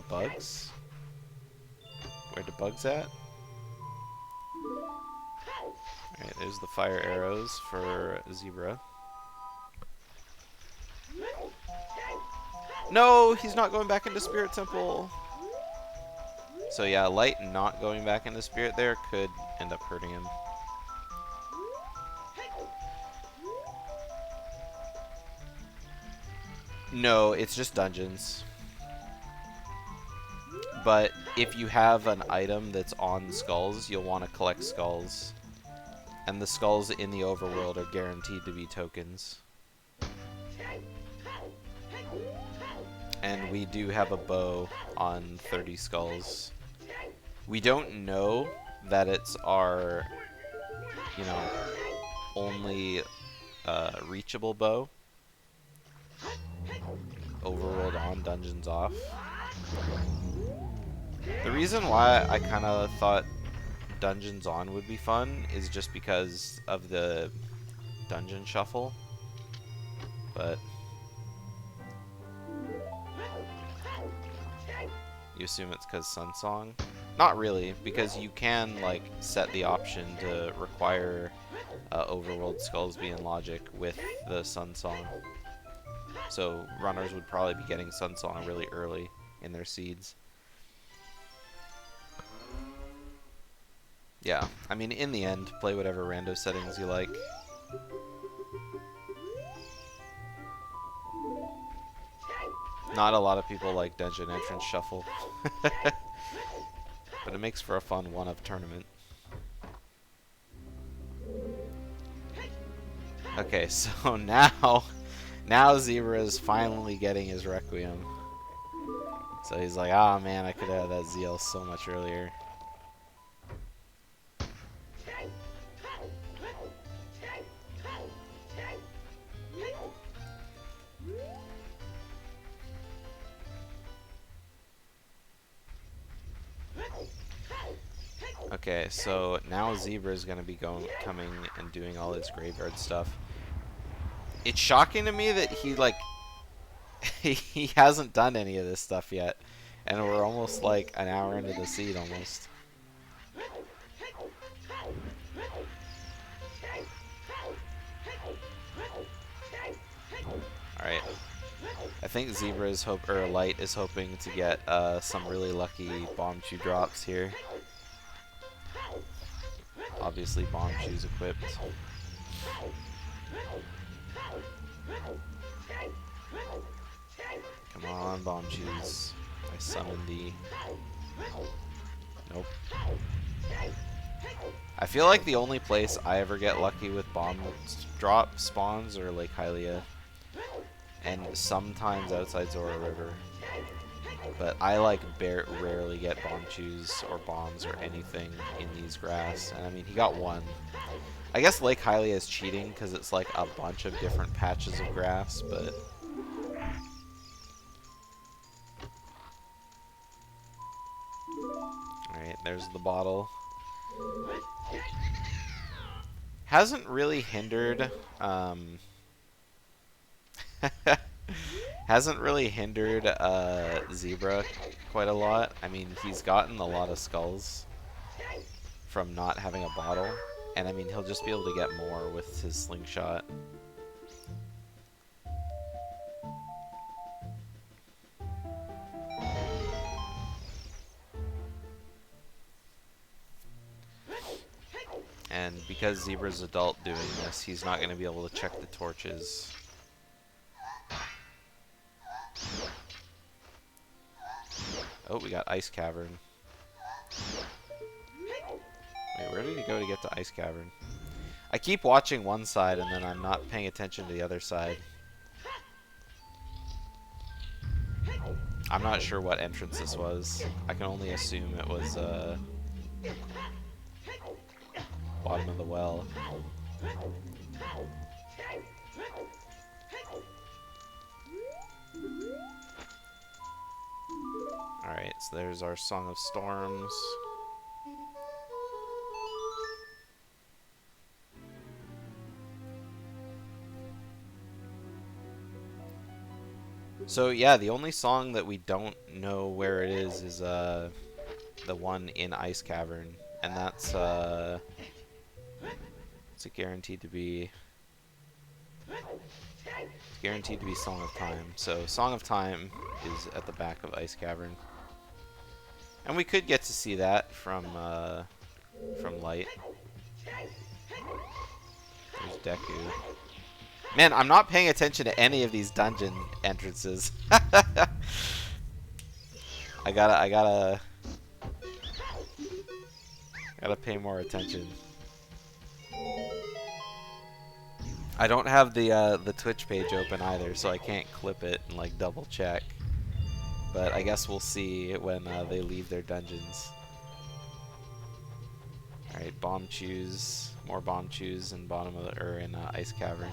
Bugs? Where the bugs at? Alright, there's the fire arrows for Zebra. No, he's not going back into Spirit Temple. So yeah, Light not going back into Spirit there could end up hurting him. No, it's just dungeons. But if you have an item that's on skulls, you'll want to collect skulls. And the skulls in the overworld are guaranteed to be tokens. And we do have a bow on 30 skulls. We don't know that it's our, you know, only reachable bow. Overworld on, dungeons off. The reason why I kind of thought dungeons on would be fun is just because of the dungeon shuffle. But you assume it's because Sun Song? Not really, because you can like set the option to require overworld skulls be in logic with the Sun Song. So runners would probably be getting Sun Song really early in their seeds. Yeah, I mean, in the end, play whatever rando settings you like. Not a lot of people like Dungeon Entrance Shuffle. But it makes for a fun one-of tournament. Okay, so now Zebra is finally getting his Requiem. So he's like, ah man, I could have that ZL so much earlier. Okay, so now Zebra is gonna be coming and doing all his graveyard stuff. It's shocking to me that he like he hasn't done any of this stuff yet, and we're almost like an hour into the seed almost. All right, I think Zebra is Light is hoping to get some really lucky bomb chew drops here. Obviously, bomb chews equipped. Come on, bomb chews. I summon thee. Nope. I feel like the only place I ever get lucky with bomb drop spawns are Lake Hylia. And sometimes outside Zora River. But I like rarely get bomb chews or bombs or anything in these grass. And I mean, he got one. I guess Lake Hylia is cheating because it's like a bunch of different patches of grass, but... Alright, there's the bottle. Hasn't really hindered, hasn't really hindered Zebra quite a lot. I mean, he's gotten a lot of skulls from not having a bottle, and I mean, he'll just be able to get more with his slingshot. And because Zebra's adult doing this, he's not going to be able to check the torches. Oh, we got Ice Cavern. Wait, where did he go to get to Ice Cavern? I keep watching one side and then I'm not paying attention to the other side. I'm not sure what entrance this was. I can only assume it was bottom of the well. Alright, so there's our Song of Storms. So yeah, the only song that we don't know where it is the one in Ice Cavern, and that's it's guaranteed to be Song of Time. So Song of Time is at the back of Ice Cavern, and we could get to see that from Light. There's Deku. Man, I'm not paying attention to any of these dungeon entrances. I gotta pay more attention. I don't have the Twitch page open either, so I can't clip it and like double check. But I guess we'll see when they leave their dungeons. All right, bomb chews, more bomb chews in bottom of the in ice cavern.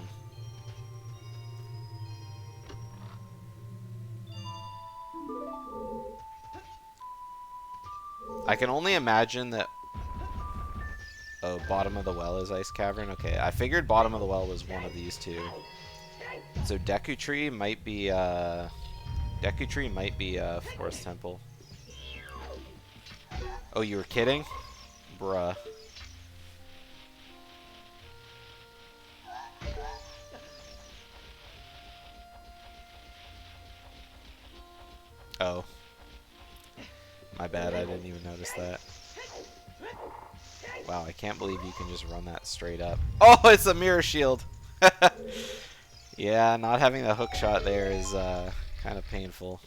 I can only imagine that. Oh, bottom of the well is ice cavern. Okay, I figured bottom of the well was one of these two. So Deku Tree might be Forest Temple. Oh, you were kidding? Bruh. Oh. My bad, I didn't even notice that. Wow, I can't believe you can just run that straight up. Oh, it's a mirror shield! Yeah, not having the hook shot there is kind of painful.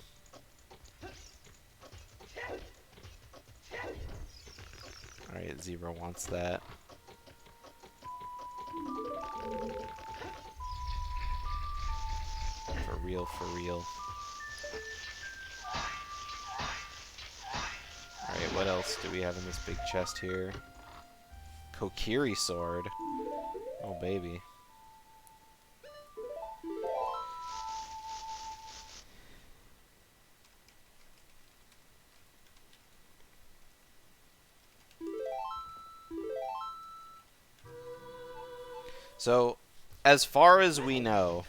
Alright, Zebra wants that. For real, for real. Alright, what else do we have in this big chest here? Kokiri sword. Oh, baby. So, as far as we know,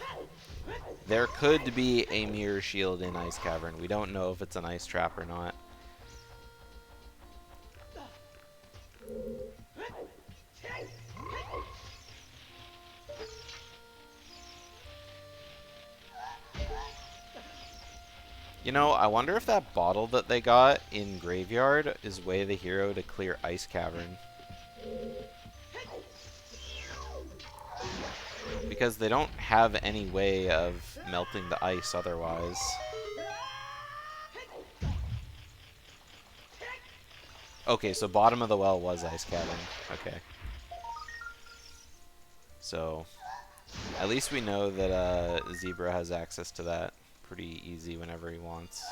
there could be a mirror shield in Ice Cavern. We don't know if it's an ice trap or not. You know, I wonder if that bottle that they got in Graveyard is Way the Hero to clear Ice Cavern. Because they don't have any way of melting the ice otherwise. Okay, so bottom of the well was Ice Cavern. Okay. So, at least we know that Zebra has access to that pretty easy whenever he wants.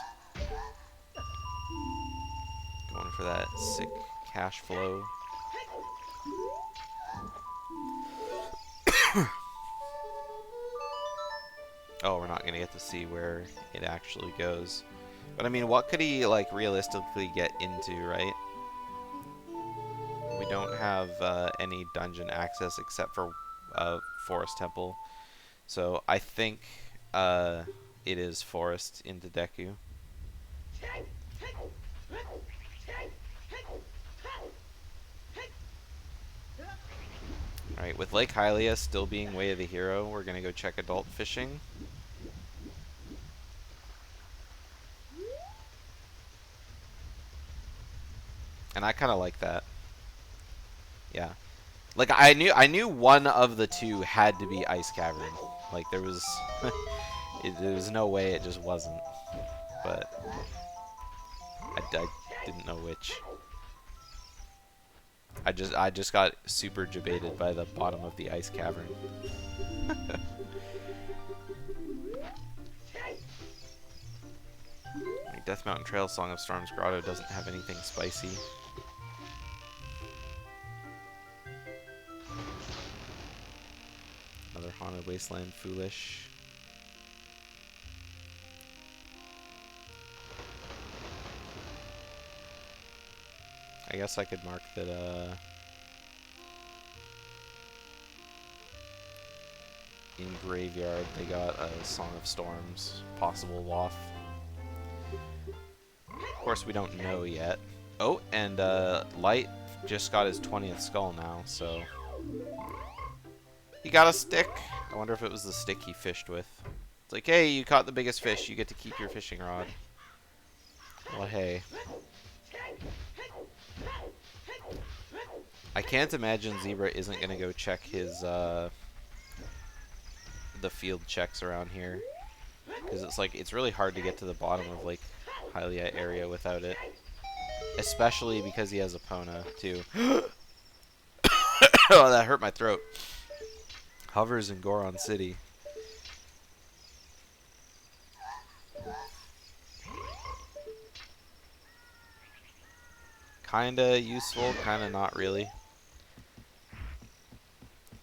Going for that sick cash flow. Oh, we're not going to get to see where it actually goes. But I mean, what could he, like, realistically get into, right? We don't have any dungeon access except for Forest Temple. So I think it is Forest into Deku. Alright, with Lake Hylia still being Way of the Hero, we're going to go check adult fishing. And I kind of like that. Yeah. Like, I knew one of the two had to be Ice Cavern. Like, there was there was no way it just wasn't. But I didn't know which. I just got super debated by the bottom of the Ice Cavern. Death Mountain Trail Song of Storms Grotto doesn't have anything spicy. Another Haunted Wasteland Foolish. I guess I could mark that in Graveyard they got a Song of Storms, possible Waff. Of course we don't know yet. Oh, and Light just got his 20th skull now, so he got a stick. I wonder if it was the stick he fished with. It's like, hey, you caught the biggest fish, you get to keep your fishing rod. Well, hey. I can't imagine Zebra isn't gonna go check his the field checks around here. Because it's like, it's really hard to get to the bottom of like Hylia area without it. Especially because he has Epona too. Oh, that hurt my throat. Hovers in Goron City. Kinda useful, kinda not really.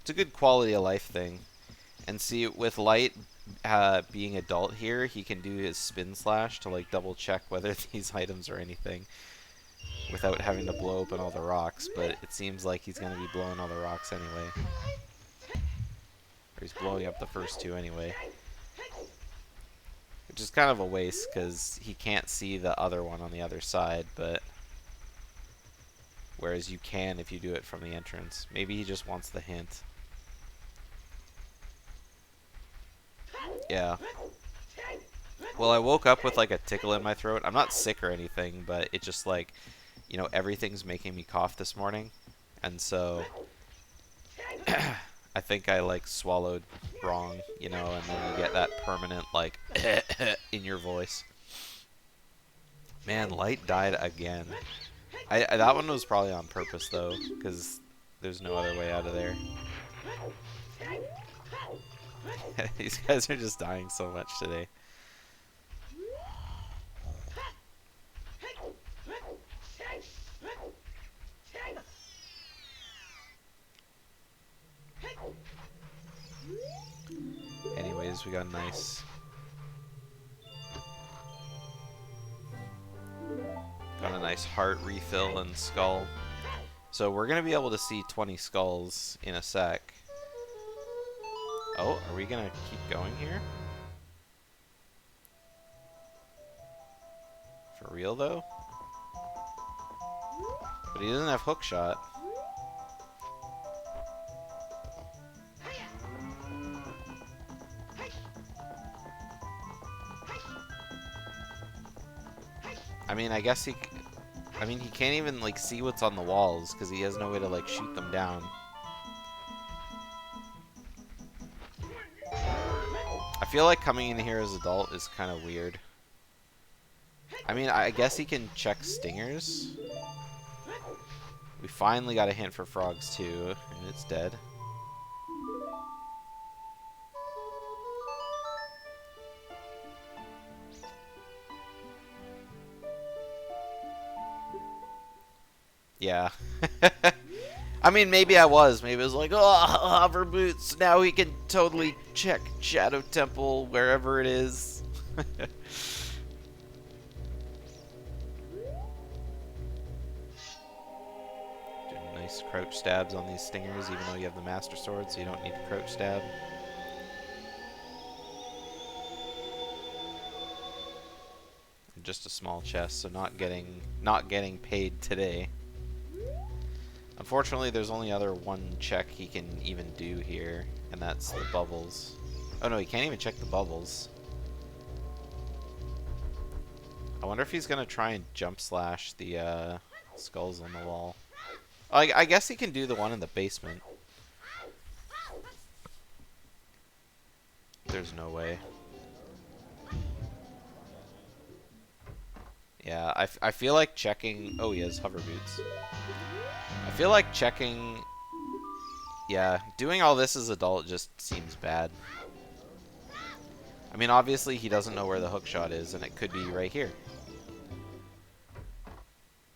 It's a good quality of life thing. And see, with Light being adult here, he can do his spin slash to like double check whether these items are anything without having to blow open all the rocks, but it seems like he's going to be blowing all the rocks anyway. Or he's blowing up the first two anyway. Which is kind of a waste because he can't see the other one on the other side, but whereas you can if you do it from the entrance. Maybe he just wants the hint. Yeah. Well, I woke up with like a tickle in my throat. I'm not sick or anything, but it just like, you know, everything's making me cough this morning. And so I think I like swallowed wrong, you know, and then you get that permanent like in your voice. Man, Light died again. That one was probably on purpose though, because there's no other way out of there. These guys are just dying so much today. Anyways, we got a nice... Got a nice heart refill and skull. So we're going to be able to see 20 skulls in a sec. Oh, are we going to keep going here? For real, though? But he doesn't have hookshot. I mean, I guess he... I mean, he can't even, like, see what's on the walls, because he has no way to, like, shoot them down. I feel like coming in here as adult is kind of weird. I mean, I guess he can check stingers. We finally got a hint for frogs, too, and it's dead. Yeah. I mean, maybe I was. Maybe it was like, oh, hover boots. Now we can totally check Shadow Temple wherever it is. Doing nice crouch stabs on these stingers, even though you have the Master Sword, so you don't need to crouch stab. Just a small chest, so not getting paid today. Unfortunately, there's only one check he can even do here, and that's the bubbles. Oh no, he can't even check the bubbles. I wonder if he's gonna try and jump slash the skulls on the wall. I guess he can do the one in the basement. There's no way. Yeah, I feel like checking... Oh, he has hover boots. I feel like checking... Yeah, doing all this as adult just seems bad. I mean, obviously he doesn't know where the hookshot is, and it could be right here.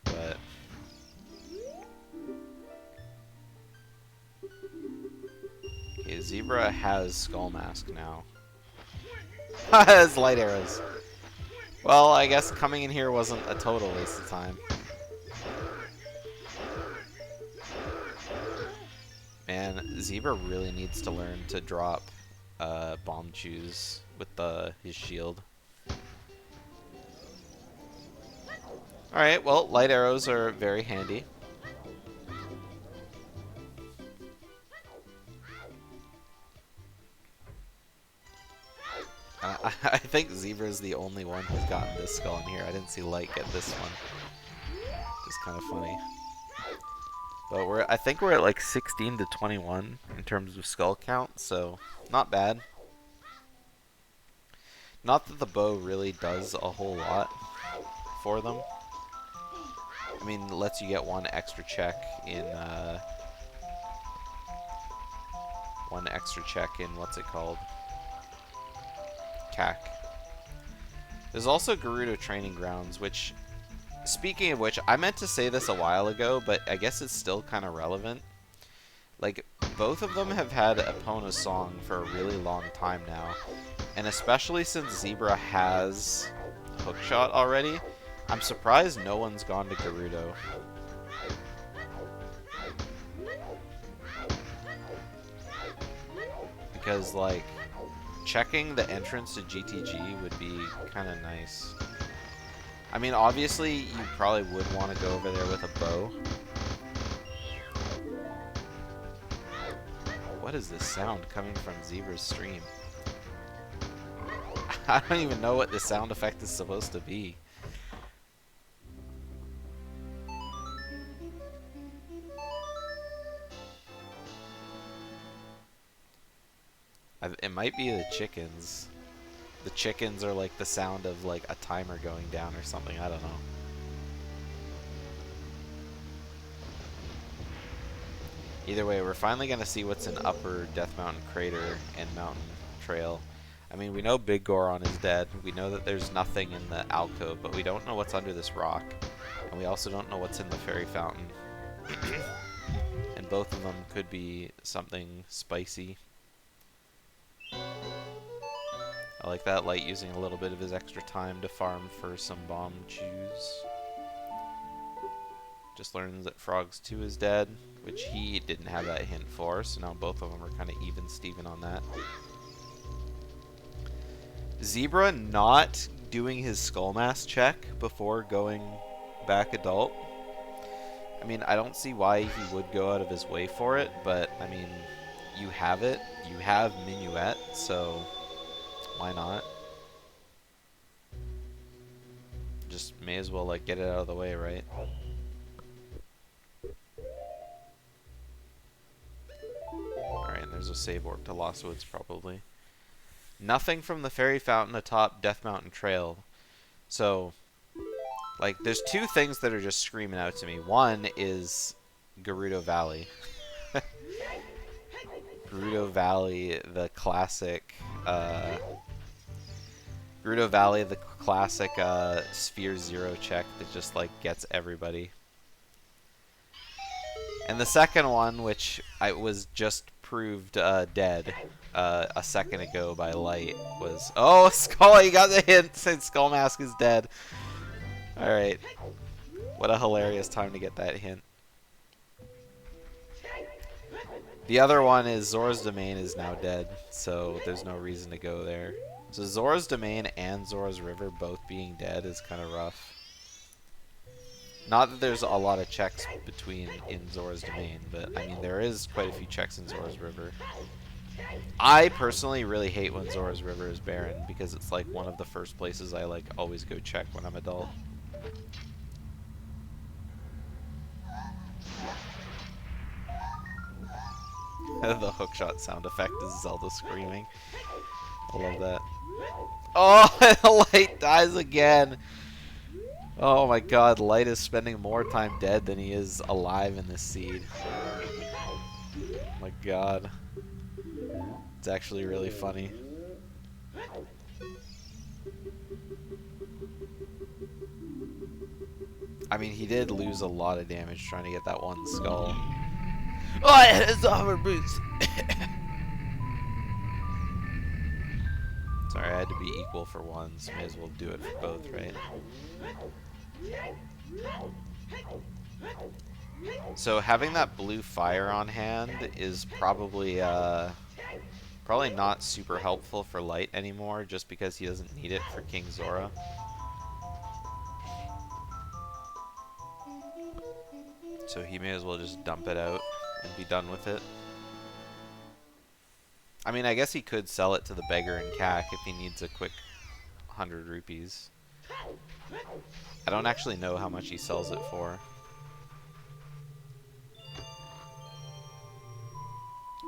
But... Okay, Zebra has Skull Mask now. Has light arrows. Well, I guess coming in here wasn't a total waste of time. Man, Zebra really needs to learn to drop bomb chews with his shield. Alright, well, light arrows are very handy. I think Zebra's the only one who's gotten this skull in here. I didn't see Light get this one. Which is kind of funny. But I think we're at like 16 to 21 in terms of skull count, so not bad. Not that the bow really does a whole lot for them. I mean, it lets you get one extra check in, what's it called? CAC. There's also Gerudo Training Grounds, which, speaking of which, I meant to say this a while ago, but I guess it's still kind of relevant. Like, both of them have had Epona's song for a really long time now, and especially since Zebra has Hookshot already, I'm surprised no one's gone to Gerudo. Because, like, checking the entrance to GTG would be kind of nice. I mean, obviously, you probably would want to go over there with a bow. What is this sound coming from Zebra's stream? I don't even know what this sound effect is supposed to be. It might be the chickens. The chickens are like the sound of like a timer going down or something, I don't know. Either way, we're finally going to see what's in Upper Death Mountain Crater and Mountain Trail. I mean, we know Big Goron is dead. We know that there's nothing in the alcove, but we don't know what's under this rock. And we also don't know what's in the fairy fountain. And both of them could be something spicy. I like that Light using a little bit of his extra time to farm for some bomb juice. Just learns that Frogs 2 is dead, which he didn't have that hint for, so now both of them are kind of even Steven on that. Zebra not doing his Skullmask check before going back adult. I mean, I don't see why he would go out of his way for it, but I mean, you have it. You have Minuet, so why not? Just may as well like get it out of the way, right? Alright, and there's a save orb to Lost Woods probably. Nothing from the fairy fountain atop Death Mountain Trail. So, like, there's two things that are just screaming out to me. One is Gerudo Valley. Gerudo Valley, the classic, Gerudo Valley, the classic, Sphere Zero check that just, like, gets everybody. And the second one, which I was just proved, dead, a second ago by Light, was... Oh, Skull! You got the hint since Skullmask is dead. Alright. What a hilarious time to get that hint. The other one is Zora's Domain is now dead, so there's no reason to go there. So Zora's Domain and Zora's River both being dead is kind of rough. Not that there's a lot of checks between in Zora's Domain, but I mean there is quite a few checks in Zora's River. I personally really hate when Zora's River is barren because it's like one of the first places I like always go check when I'm adult. The hookshot sound effect is Zelda screaming. I love that. Oh, Light dies again. Oh my god, Light is spending more time dead than he is alive in this seed. Oh my god. It's actually really funny. I mean, he did lose a lot of damage trying to get that one skull. Oh, it's the hover boots! Sorry, I had to be equal for one, so may as well do it for both, right? So having that blue fire on hand is probably probably not super helpful for Light anymore, just because he doesn't need it for King Zora. So he may as well just dump it out and be done with it. I mean, I guess he could sell it to the beggar in CAC if he needs a quick 100 rupees. I don't actually know how much he sells it for.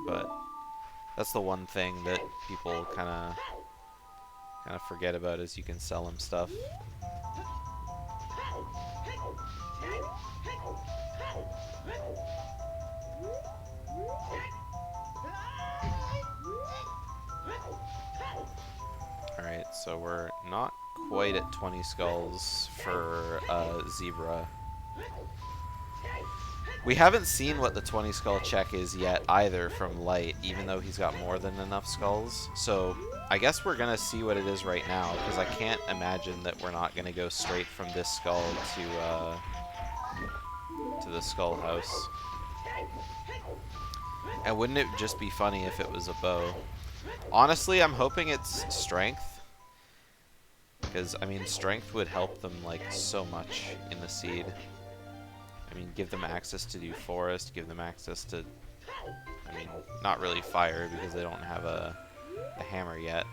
But that's the one thing that people kind of kind of forget about is you can sell him stuff. Alright, so we're not quite at 20 skulls for Zebra. We haven't seen what the 20 skull check is yet either from Light, even though he's got more than enough skulls. So I guess we're gonna see what it is right now, because I can't imagine that we're not gonna go straight from this skull to the skull house. And wouldn't it just be funny if it was a bow? Honestly, I'm hoping it's strength, because I mean strength would help them like so much in the seed. I mean, give them access to do forest, give them access to, I mean, not really fire because they don't have a hammer yet.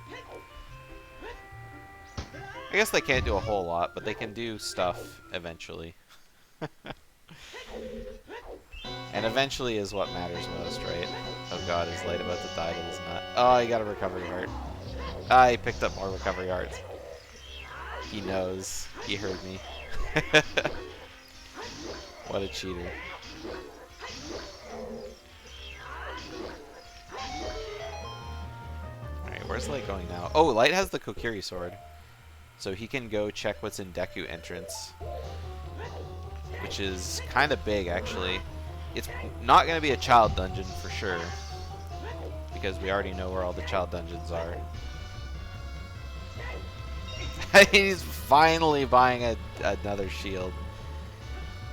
I guess they can't do a whole lot, but they can do stuff eventually. And eventually is what matters most, right? Oh god, is Light about to die to this nut? Oh, he got a recovery heart. Ah, he picked up more recovery hearts. He knows. He heard me. What a cheater. Alright, where's Light going now? Oh, Light has the Kokiri sword. So he can go check what's in Deku entrance. Which is kind of big, actually. It's not going to be a child dungeon for sure. Because we already know where all the child dungeons are. He's finally buying another shield.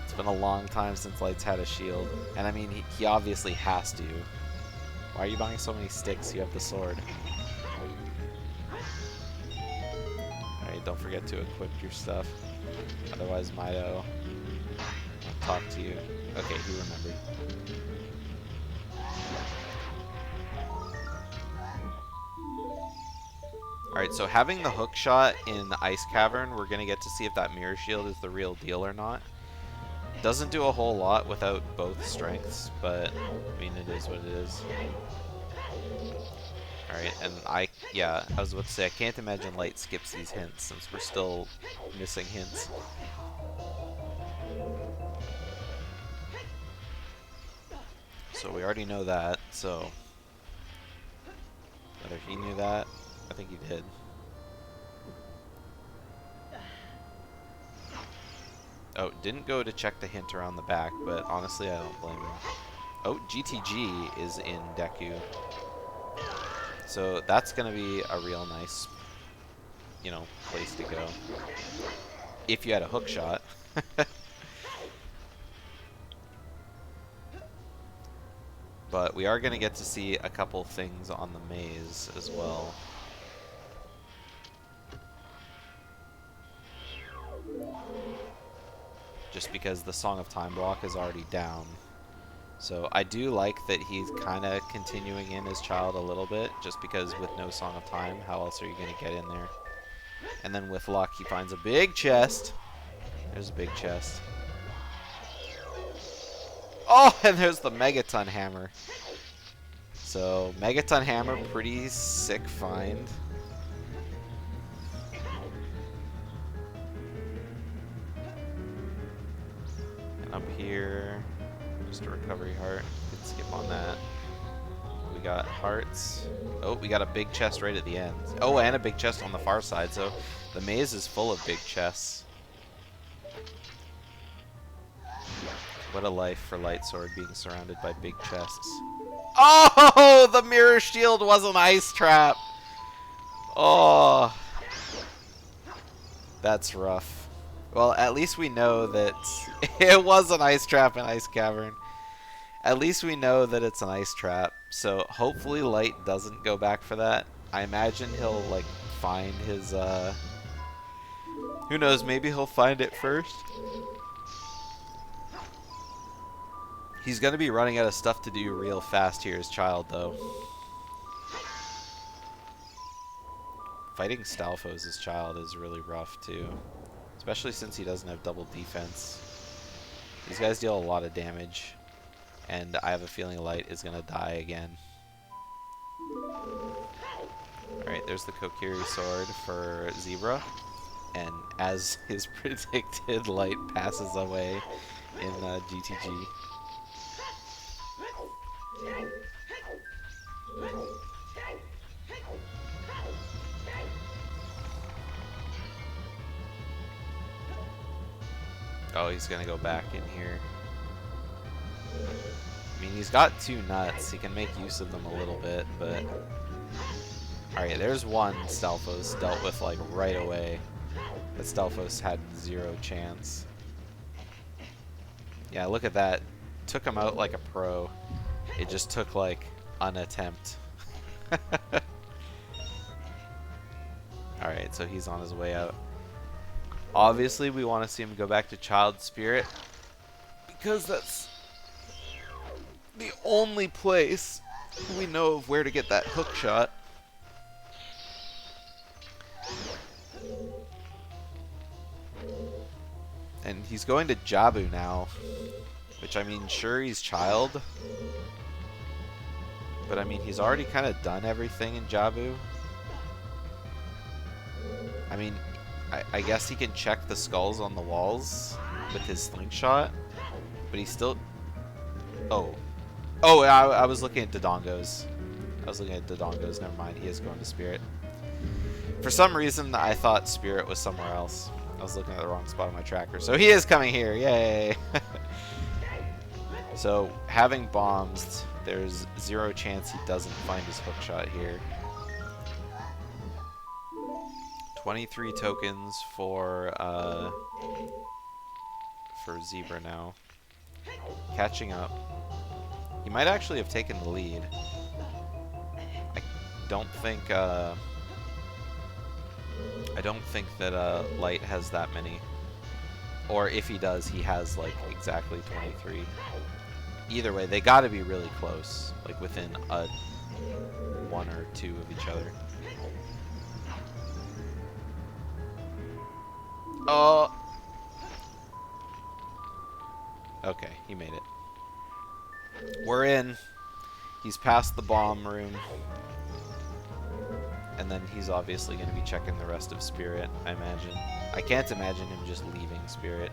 It's been a long time since Light's had a shield. And I mean, he obviously has to. Why are you buying so many sticks? You have the sword. Alright, don't forget to equip your stuff. Otherwise, Mido won't talk to you. Okay, he remembered. Alright, so having the hook shot in the ice cavern, we're going to get to see if that mirror shield is the real deal or not. Doesn't do a whole lot without both strengths, but I mean, it is what it is. Alright, and I was about to say, I can't imagine Light skips these hints since we're still missing hints. So we already know that, so whether he knew that, I think he did. Oh, didn't go to check the hint around the back, but honestly I don't blame him. Oh, GTG is in Deku. So that's gonna be a real nice, you know, place to go. If you had a hook shot. But we are going to get to see a couple things on the maze as well. Just because the Song of Time block is already down. So I do like that he's kind of continuing in his child a little bit, just because with no Song of Time, how else are you going to get in there? And then with luck, he finds a big chest. There's a big chest. Oh, and there's the Megaton Hammer. So, Megaton Hammer, pretty sick find. And up here, just a recovery heart. Could skip on that. We got hearts. Oh, we got a big chest right at the end. Oh, and a big chest on the far side. So, the maze is full of big chests. What a life for Lightsword being surrounded by big chests. Oh, the mirror shield was an ice trap. Oh, that's rough. Well, at least we know that it was an ice trap in Ice Cavern. At least we know that it's an ice trap. So hopefully Light doesn't go back for that. I imagine he'll like find his who knows, maybe he'll find it first. He's going to be running out of stuff to do real fast here as child, though. Fighting Stalfos as child is really rough, too. Especially since he doesn't have double defense. These guys deal a lot of damage. And I have a feeling Light is going to die again. Alright, there's the Kokiri sword for Zebra. And as is predicted, Light passes away in GTG. Oh, he's gonna go back in here. I mean, he's got 2 nuts. He can make use of them a little bit, but... Alright, there's one Stalfos dealt with, like, right away. But Stalfos had 0 chance. Yeah, look at that. Took him out like a pro. It just took, like, an attempt. Alright, so he's on his way out. Obviously, we want to see him go back to Child Spirit, because that's the only place we know of where to get that hook shot. And he's going to Jabu now, which, I mean, sure, he's Child, but I mean, he's already kind of done everything in Jabu. I mean, I guess he can check the skulls on the walls with his slingshot, but he's still... Oh. Oh, I was looking at Dodongo's. Never mind, he is going to Spirit. For some reason, I thought Spirit was somewhere else. I was looking at the wrong spot on my tracker. So he is coming here, yay! So, having bombs, there's 0 chance he doesn't find his hookshot here. 23 tokens for Zebra now. Catching up. He might actually have taken the lead. I don't think that Light has that many. Or if he does, he has like exactly 23. Either way, they gotta be really close. Like within 1 or 2 of each other. Oh. Okay, he made it. We're in. He's past the bomb room. And then he's obviously going to be checking the rest of Spirit, I imagine. I can't imagine him just leaving Spirit.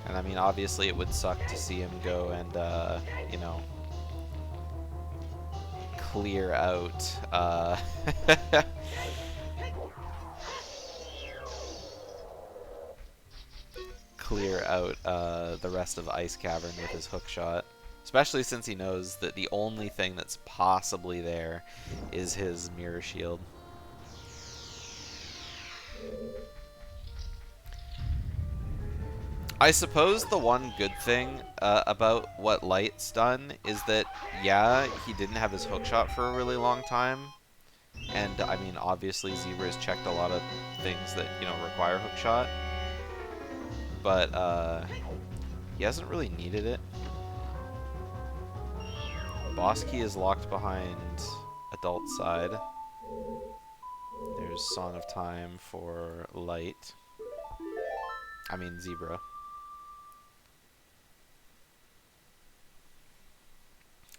And I mean, obviously it would suck to see him go and, you know, clear out, the rest of Ice Cavern with his hook shot. Especially since he knows that the only thing that's possibly there is his mirror shield. I suppose the one good thing about what Light's done is that, yeah, he didn't have his hookshot for a really long time. And, I mean, obviously Zebra has checked a lot of things that, you know, require hookshot. But, he hasn't really needed it. Boss key is locked behind adult side. There's Song of Time for Light. I mean, Zebra.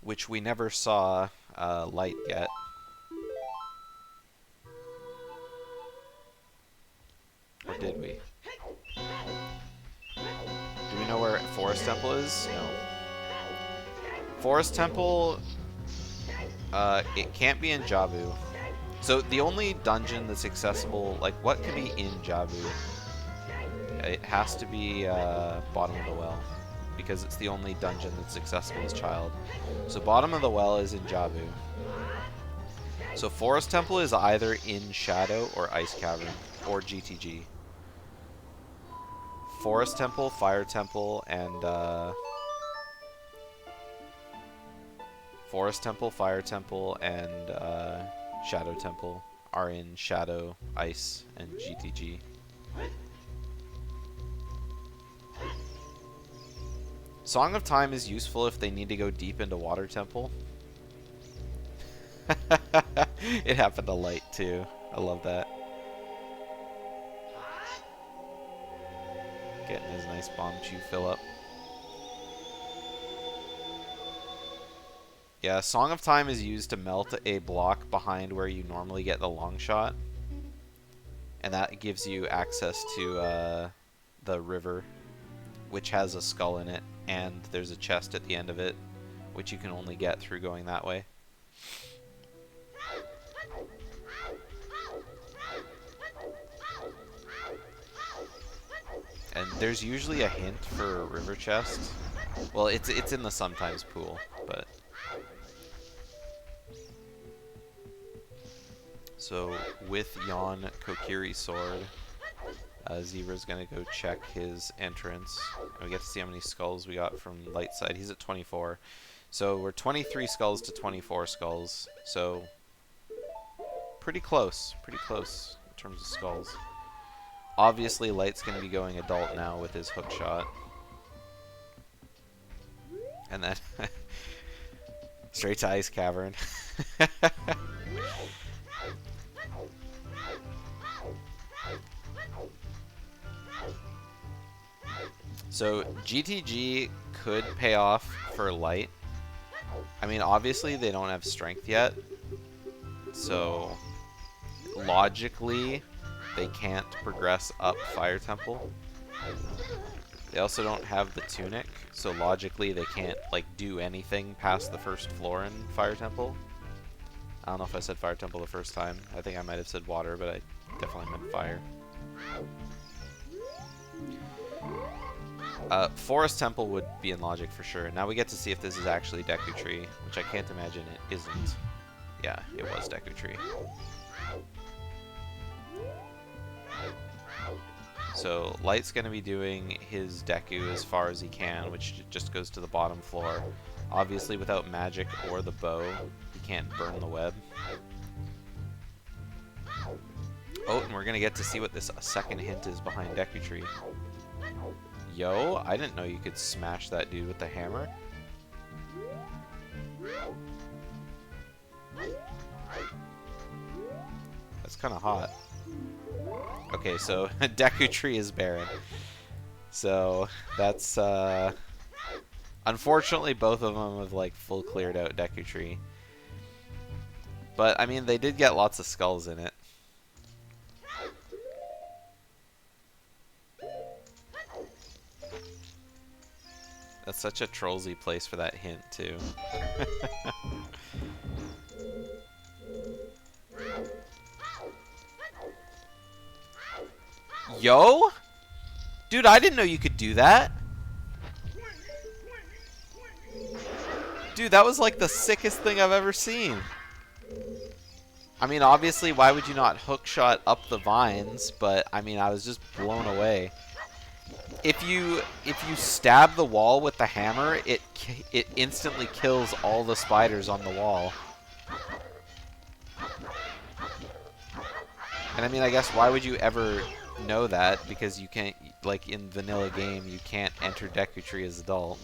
Which we never saw Light get. Or did we? Do we know where Forest Temple is? No. Forest Temple, it can't be in Jabu. So the only dungeon that's accessible, like what could be in Jabu? It has to be Bottom of the Well, because it's the only dungeon that's accessible as Child. So Bottom of the Well is in Jabu. So Forest Temple is either in Shadow or Ice Cavern, or GTG. Forest Temple, Fire Temple, and Forest Temple, Fire Temple, and Shadow Temple are in Shadow, Ice, and GTG. Song of Time is useful if they need to go deep into Water Temple. It happened to Light too. I love that. Getting his nice bomb chew fill up. Yeah, Song of Time is used to melt a block behind where you normally get the long shot. And that gives you access to the river, which has a skull in it, and there's a chest at the end of it, which you can only get through going that way. And there's usually a hint for a river chest. Well, it's in the sometimes pool, but... So, with Yon Kokiri's sword, Zebra's gonna go check his entrance. And we get to see how many skulls we got from light side. He's at 24. So, we're 23 skulls to 24 skulls. So, pretty close in terms of skulls. Obviously, Light's going to be going adult now with his hook shot. And then straight to Ice Cavern. So, GTG could pay off for Light. I mean, obviously, they don't have strength yet. So, logically, they can't progress up Fire Temple. They also don't have the tunic, so logically they can't like do anything past the first floor in Fire Temple. I don't know if I said Fire Temple the first time. I think I might have said water, but I definitely meant fire. Forest Temple would be in logic for sure. Now we get to see if this is actually Deku Tree, which I can't imagine it isn't. Yeah, it was Deku Tree. So, Light's going to be doing his Deku as far as he can, which just goes to the bottom floor. Obviously, without magic or the bow, he can't burn the web. Oh, and we're going to get to see what this second hint is behind Deku Tree. Yo, I didn't know you could smash that dude with the hammer. That's kind of hot. Okay, so Deku Tree is barren. So that's unfortunately both of them have like full cleared out Deku Tree. But I mean, they did get lots of skulls in it. That's such a trollsy place for that hint too. Yo? Dude, I didn't know you could do that. Dude, that was like the sickest thing I've ever seen. I mean, obviously, why would you not hook shot up the vines? But, I mean, I was just blown away. If you stab the wall with the hammer, it instantly kills all the spiders on the wall. And I mean, I guess why would you ever know that? Because you can't, like in vanilla game, you can't enter Deku Tree as adult.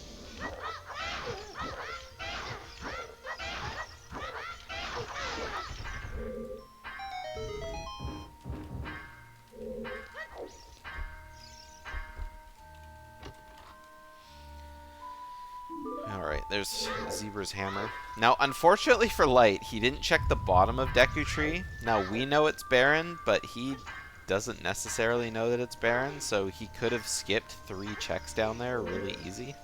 Alright, there's Zebra's hammer. Now, unfortunately for Light, he didn't check the bottom of Deku Tree. Now, we know it's barren, but he doesn't necessarily know that it's barren, so he could have skipped 3 checks down there really easy.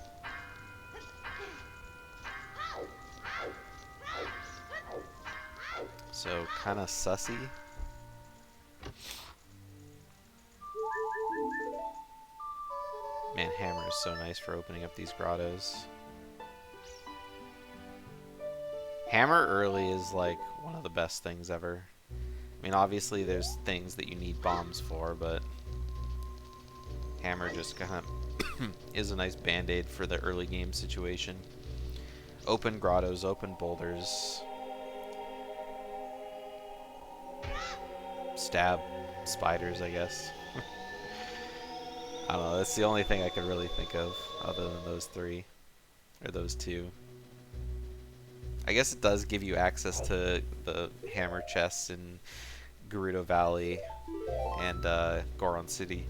So, kind of sussy. Man, hammer is so nice for opening up these grottos. Hammer early is like one of the best things ever. I mean, obviously there's things that you need bombs for, but hammer just kind of is a nice band-aid for the early game situation. Open grottos, open boulders. Stab spiders, I guess. I don't know, that's the only thing I could really think of other than those 3. Or those 2. I guess it does give you access to the hammer chests in Gerudo Valley and Goron City.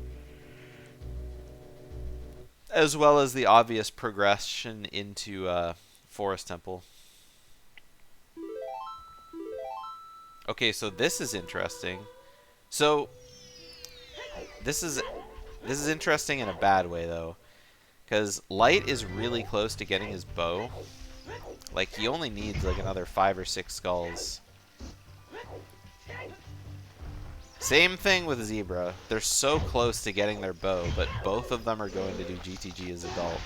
As well as the obvious progression into Forest Temple. Okay, so this is interesting. So this is interesting in a bad way though, because Light is really close to getting his bow. Like he only needs like another 5 or 6 skulls. Same thing with Zebra. They're so close to getting their bow, but both of them are going to do GTG as adult.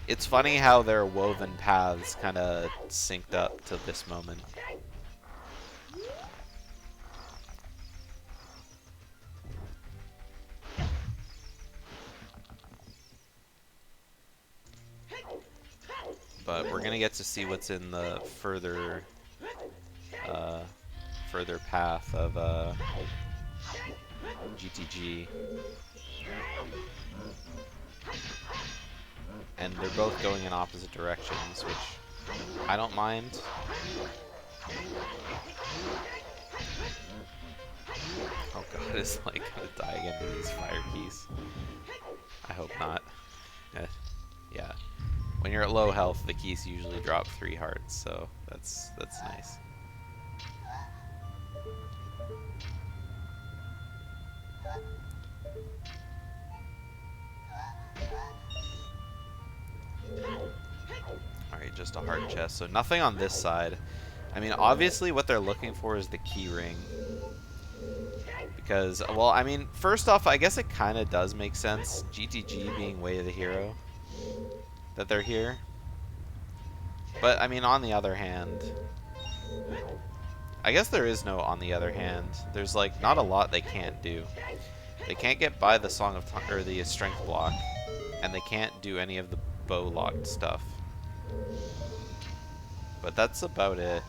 It's funny how their woven paths kind of synced up to this moment. But we're gonna get to see what's in the further path of GTG. And they're both going in opposite directions, which I don't mind. Oh god, it's like gonna die again to these fire keys. I hope not. Yeah. When you're at low health, the keys usually drop 3 hearts, so that's nice. Alright, just a heart chest. So nothing on this side. I mean, obviously what they're looking for is the key ring. Because, well, I mean, first off, I guess it kind of does make sense, GTG being Way of the Hero, that they're here. But, I mean, on the other hand, I guess there is no on the other hand. There's, like, not a lot they can't do. They can't get by the Song of or the Strength block, and they can't do any of the bow-locked stuff. But that's about it.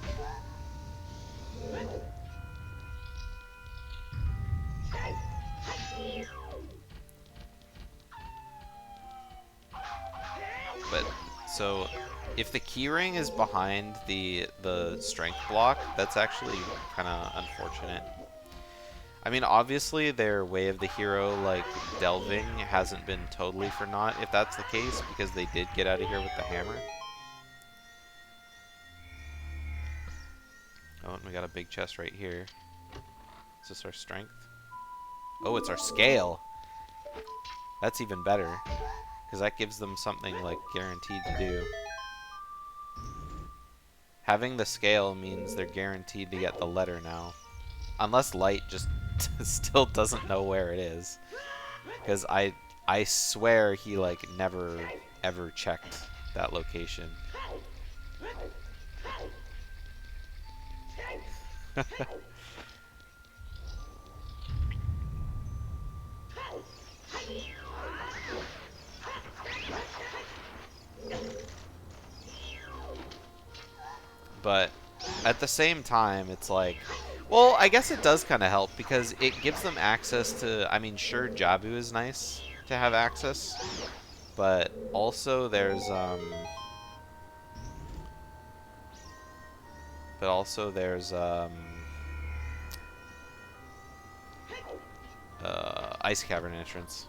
But so if the keyring is behind the strength block, that's actually kind of unfortunate. I mean, obviously their Way of the Hero like delving hasn't been totally for naught if that's the case, because they did get out of here with the hammer. Oh, and we got a big chest right here. Is this our strength? Oh, it's our scale. That's even better, because that gives them something like guaranteed to do. Having the scale means they're guaranteed to get the letter now. Unless Light just still doesn't know where it is. Because I swear he like never ever checked that location. But at the same time, it's like, well, I guess it does kind of help because it gives them access to, I mean, sure, Jabu is nice to have access, but also there's Ice Cavern entrance.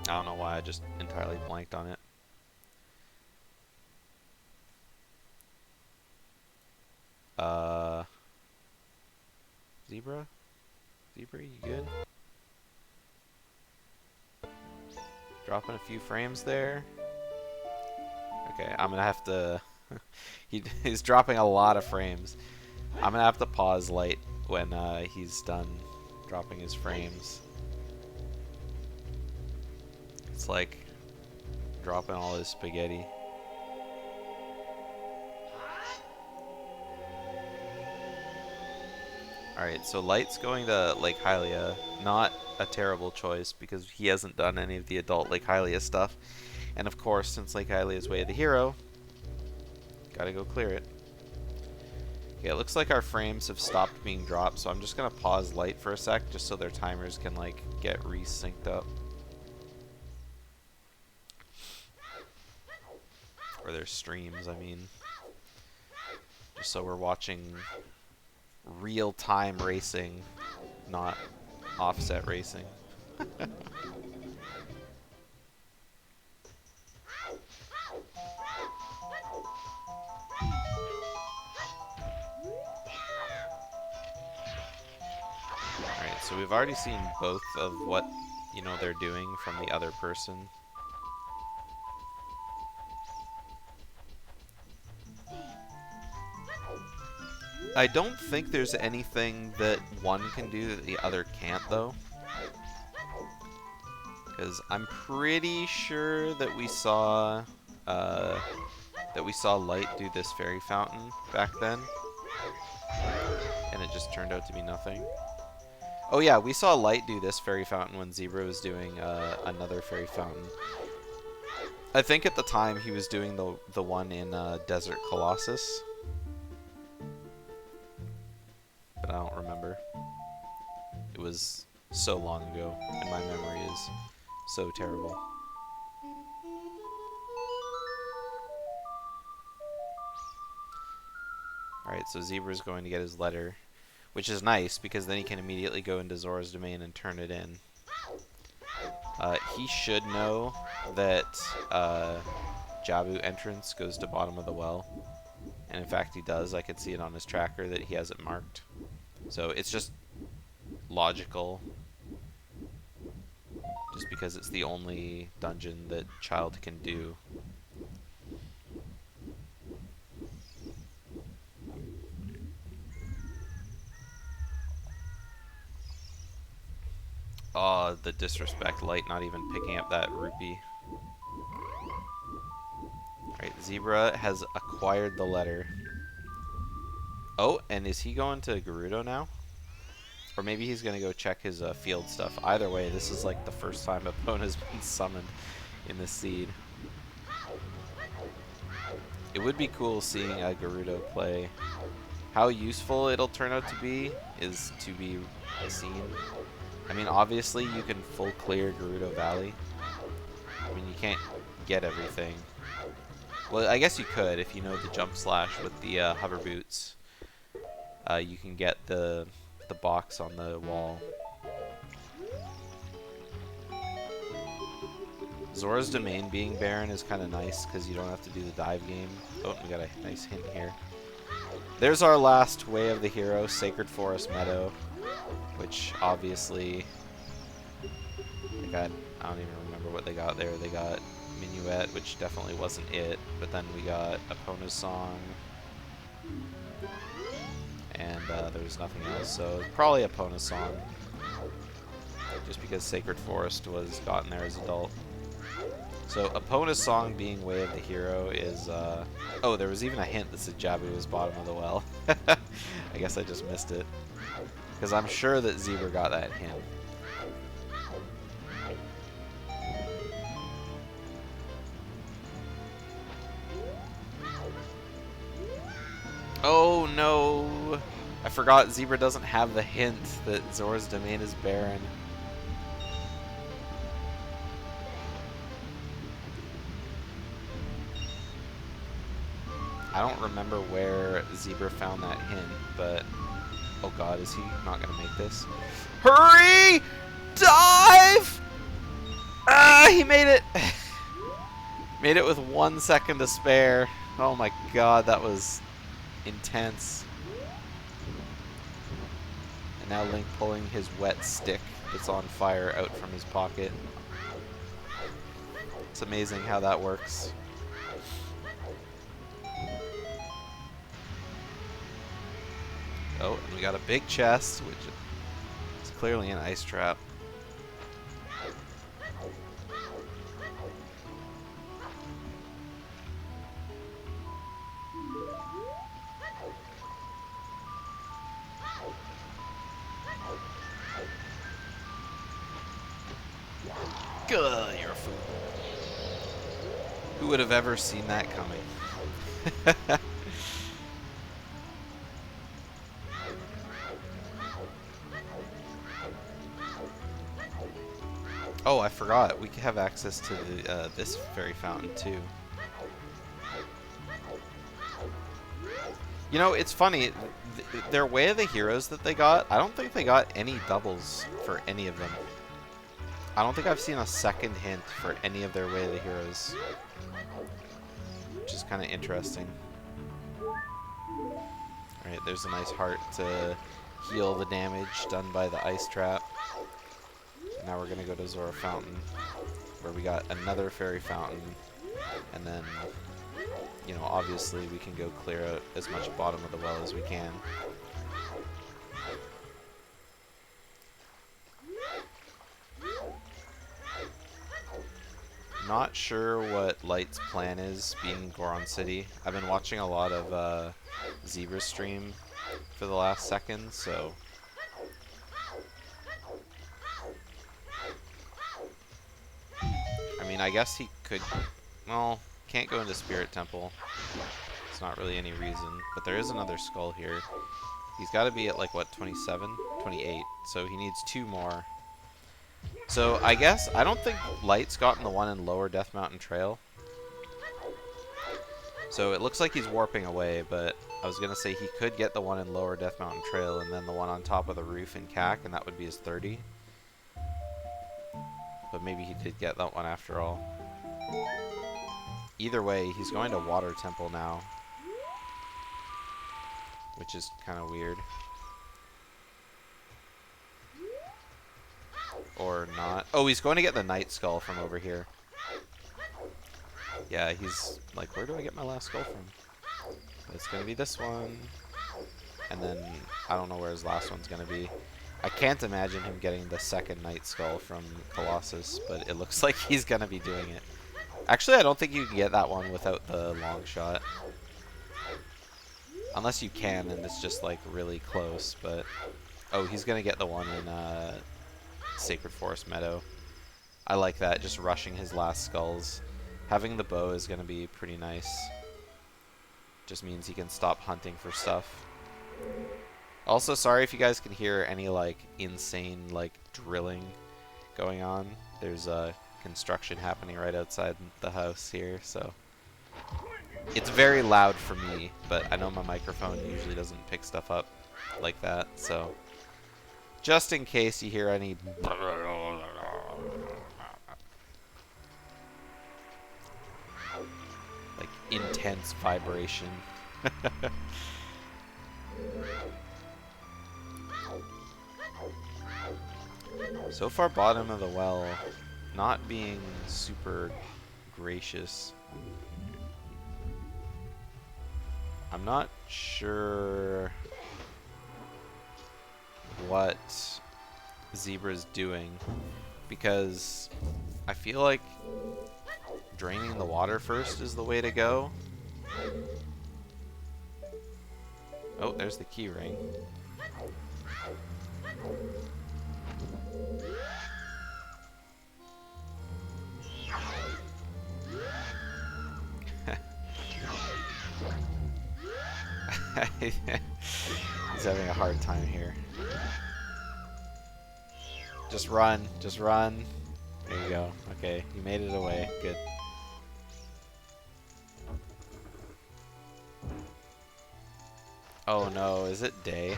I don't know why I just entirely blanked on it. Zebra? Zebra, you good? Dropping a few frames there. Okay, I'm gonna have to... he's dropping a lot of frames. I'm gonna have to pause Light when he's done dropping his frames. It's like dropping all his spaghetti. Alright, so Light's going to Lake Hylia. Not a terrible choice because he hasn't done any of the adult Lake Hylia stuff. And of course, since Lake Hylia is Way of the Hero, gotta go clear it. Okay, it looks like our frames have stopped being dropped, so I'm just gonna pause Light for a sec just so their timers can like get resynced up. Or their streams, I mean. Just so we're watching real-time racing, not offset racing. so we've already seen both of what, you know, they're doing from the other person. I don't think there's anything that one can do that the other can't, though. Because I'm pretty sure that we saw Light do this fairy fountain back then, and it just turned out to be nothing. Oh yeah, we saw Light do this fairy fountain when Zebra was doing another fairy fountain. I think at the time he was doing the one in Desert Colossus, but I don't remember. It was so long ago, and my memory is so terrible. Alright, so Zebra's going to get his letter, which is nice because then he can immediately go into Zora's domain and turn it in. He should know that Jabu entrance goes to bottom of the well. And in fact he does. I could see it on his tracker that he has it marked. So it's just logical. Just because it's the only dungeon that Child can do. Oh, the disrespect. Light not even picking up that rupee. Alright, Zebra has acquired the letter. Oh, and is he going to Gerudo now? Or maybe he's going to go check his field stuff. Either way, this is like the first time Epona's been summoned in this seed. It would be cool seeing Gerudo play. How useful it'll turn out to be is to be seen. I mean, obviously you can full clear Gerudo Valley. I mean, you can't get everything. Well, I guess you could if you know the jump slash with the hover boots. You can get the box on the wall. Zora's domain being barren is kind of nice because you don't have to do the dive game. Oh, we got a nice hint here. There's our last Way of the Hero, Sacred Forest Meadow, which obviously they got, I don't even remember what they got there. They got Minuet, which definitely wasn't it, but then we got Epona's Song, and there was nothing else, so probably Epona's Song, just because Sacred Forest was gotten there as adult. So Epona's Song being Way of the Hero is, oh, there was even a hint that said Jabu was bottom of the well. I guess I just missed it, because I'm sure that Zebra got that hint. Oh no! I forgot Zebra doesn't have the hint that Zora's domain is barren. I don't remember where Zebra found that hint, but... Oh god, is he not gonna make this? Hurry! Dive! Ah, he made it! Made it with 1 second to spare. Oh my god, that was intense. And now Link pulling his wet stick that's on fire out from his pocket. It's amazing how that works. Oh, and we got a big chest, which is clearly an ice trap. Good, you're a fool. Who would have ever seen that coming? Oh, I forgot. We have access to the, this fairy fountain too. You know, it's funny. Their Way of the Heroes that they got, I don't think they got any doubles for any of them. I don't think I've seen a second hint for any of their Way of the Heroes, which is kind of interesting. Alright, there's a nice heart to heal the damage done by the ice trap. And now we're gonna go to Zora Fountain, where we got another fairy fountain, and then, you know, obviously we can go clear out as much bottom of the well as we can. Not sure what Light's plan is being Goron City. I've been watching a lot of Zebra stream for the last second, so I mean, I guess he could, well, can't go into Spirit Temple. It's not really any reason, but there is another skull here. He's got to be at like, what, 27? 28, so he needs 2 more. So I guess, I don't think Light's gotten the one in Lower Death Mountain Trail. So it looks like he's warping away, but I was going to say he could get the one in Lower Death Mountain Trail and then the one on top of the roof in CAC, and that would be his 30. But maybe he did get that one after all. Either way, he's going to Water Temple now, which is kind of weird. Or not. Oh, he's going to get the Night Skull from over here. Yeah, he's like, where do I get my last skull from? It's going to be this one. And then, I don't know where his last one's going to be. I can't imagine him getting the second Night Skull from Colossus, but it looks like he's going to be doing it. Actually, I don't think you can get that one without the long shot. Unless you can, and it's just, like, really close, but... Oh, he's going to get the one in, Sacred Forest Meadow. I like that, just rushing his last skulls. Having the bow is going to be pretty nice. Just means he can stop hunting for stuff. Also, sorry if you guys can hear any, like, insane, like, drilling going on. There's, construction happening right outside the house here, so... It's very loud for me, but I know my microphone usually doesn't pick stuff up like that, so... Just in case you hear any... like, intense vibration. So far, bottom of the well, not being super gracious. I'm not sure what Zebra's doing, because I feel like draining the water first is the way to go. Oh, there's the key ring. He's having a hard time here. Just run, just run. There you go. Okay, you made it away. Good. Oh no, is it day?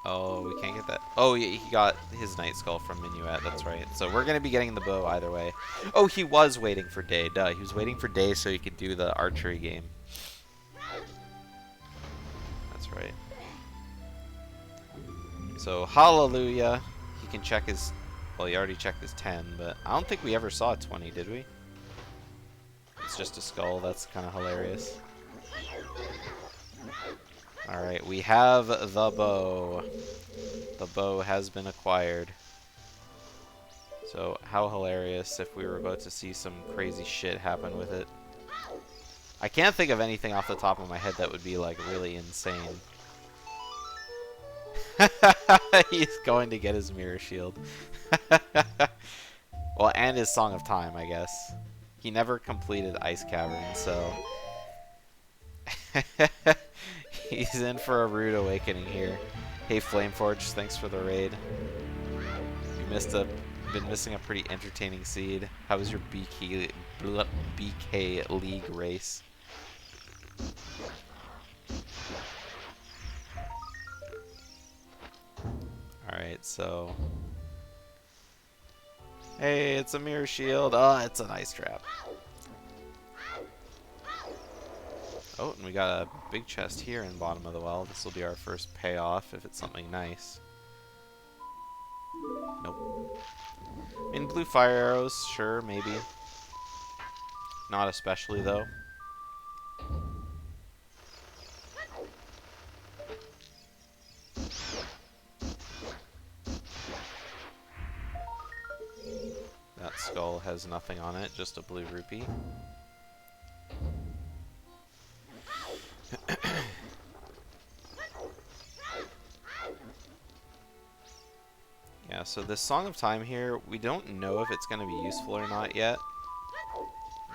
Oh, we can't get that. Oh, yeah, he got his Night Skull from Minuet, that's right. So we're going to be getting the bow either way. Oh, he was waiting for day. Duh, he was waiting for day so he could do the archery game. That's right. So, hallelujah. He can check his... Well, he already checked his 10, but I don't think we ever saw a 20, did we? It's just a skull. That's kind of hilarious. Alright, we have the bow. The bow has been acquired. So, how hilarious if we were about to see some crazy shit happen with it. I can't think of anything off the top of my head that would be, like, really insane. He's going to get his mirror shield. Well, and his Song of Time, I guess. He never completed Ice Cavern, so... He's in for a rude awakening here. Hey Flameforge, thanks for the raid. You been missing a pretty entertaining seed. How was your BK League race? Alright, so... Hey, it's a mirror shield. Oh, it's an ice trap. Oh, and we got a big chest here in the bottom of the well. This will be our first payoff if it's something nice. Nope. I mean, blue fire arrows, sure, maybe. Not especially, though. That skull has nothing on it, just a blue rupee. Yeah, so this Song of Time here, we don't know if it's going to be useful or not yet.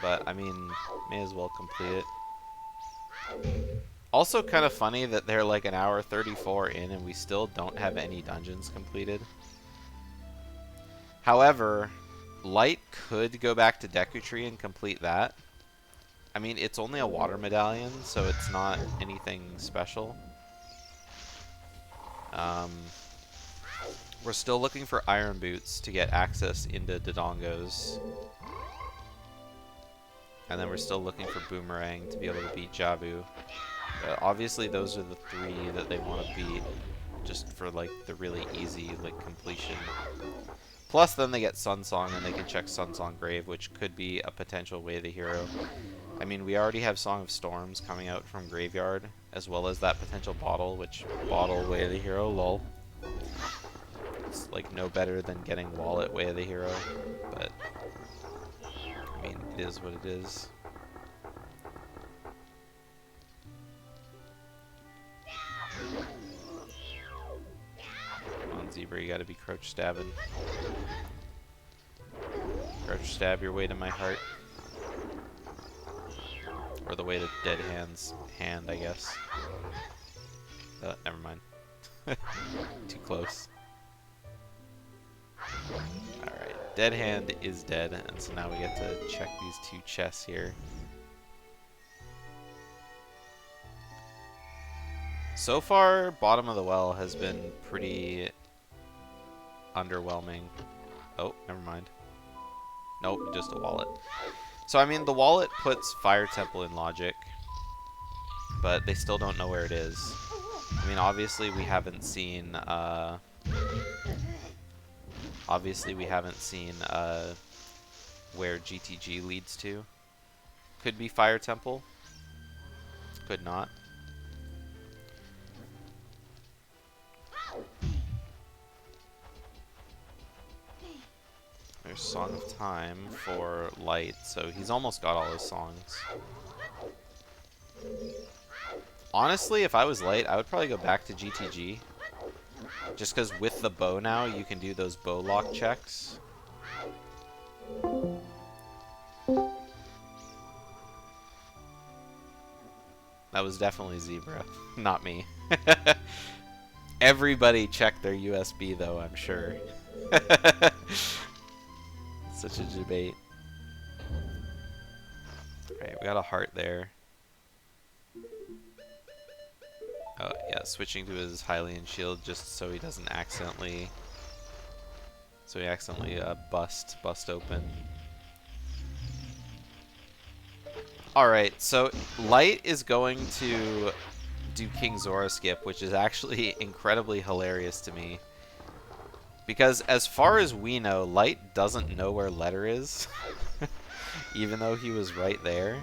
But, I mean, may as well complete it. Also kind of funny that they're like an hour 34 in and we still don't have any dungeons completed. However, Light could go back to Deku Tree and complete that. I mean, it's only a water medallion, so it's not anything special. We're still looking for Iron Boots to get access into Dodongos. And then we're still looking for Boomerang to be able to beat Jabu. Obviously, those are the three that they want to beat, just for like the really easy like completion. Plus, then they get Sunsong, and they can check Sunsong Grave, which could be a potential Way of the Hero. I mean, we already have Song of Storms coming out from Graveyard, as well as that potential bottle, which bottle Way of the Hero, lol. It's like no better than getting Wallet Way of the Hero, but I mean, it is what it is. Come on, Zebra, you gotta be crouch stabbing. Crouch stab your way to my heart. Or the way to Dead Hand's hand, I guess. Never mind. Too close. Alright, Dead Hand is dead, and so now we get to check these two chests here. So far, bottom of the well has been pretty underwhelming. Oh, never mind. Nope, just a wallet. So, I mean, the wallet puts Fire Temple in logic, but they still don't know where it is. I mean, obviously we haven't seen, where GTG leads to. Could be Fire Temple. Could not. There's Song of Time for Light, so he's almost got all his songs. Honestly, if I was Light, I would probably go back to GTG. Just because with the bow now, you can do those bow lock checks. That was definitely Zebra, not me. Everybody checked their USB though, I'm sure. Such a debate. Alright, we got a heart there. Oh, yeah, switching to his Hylian shield just so he doesn't accidentally... So he accidentally bust open. Alright, so Light is going to do King Zora skip, which is actually incredibly hilarious to me. Because as far as we know, Light doesn't know where Letter is. Even though he was right there.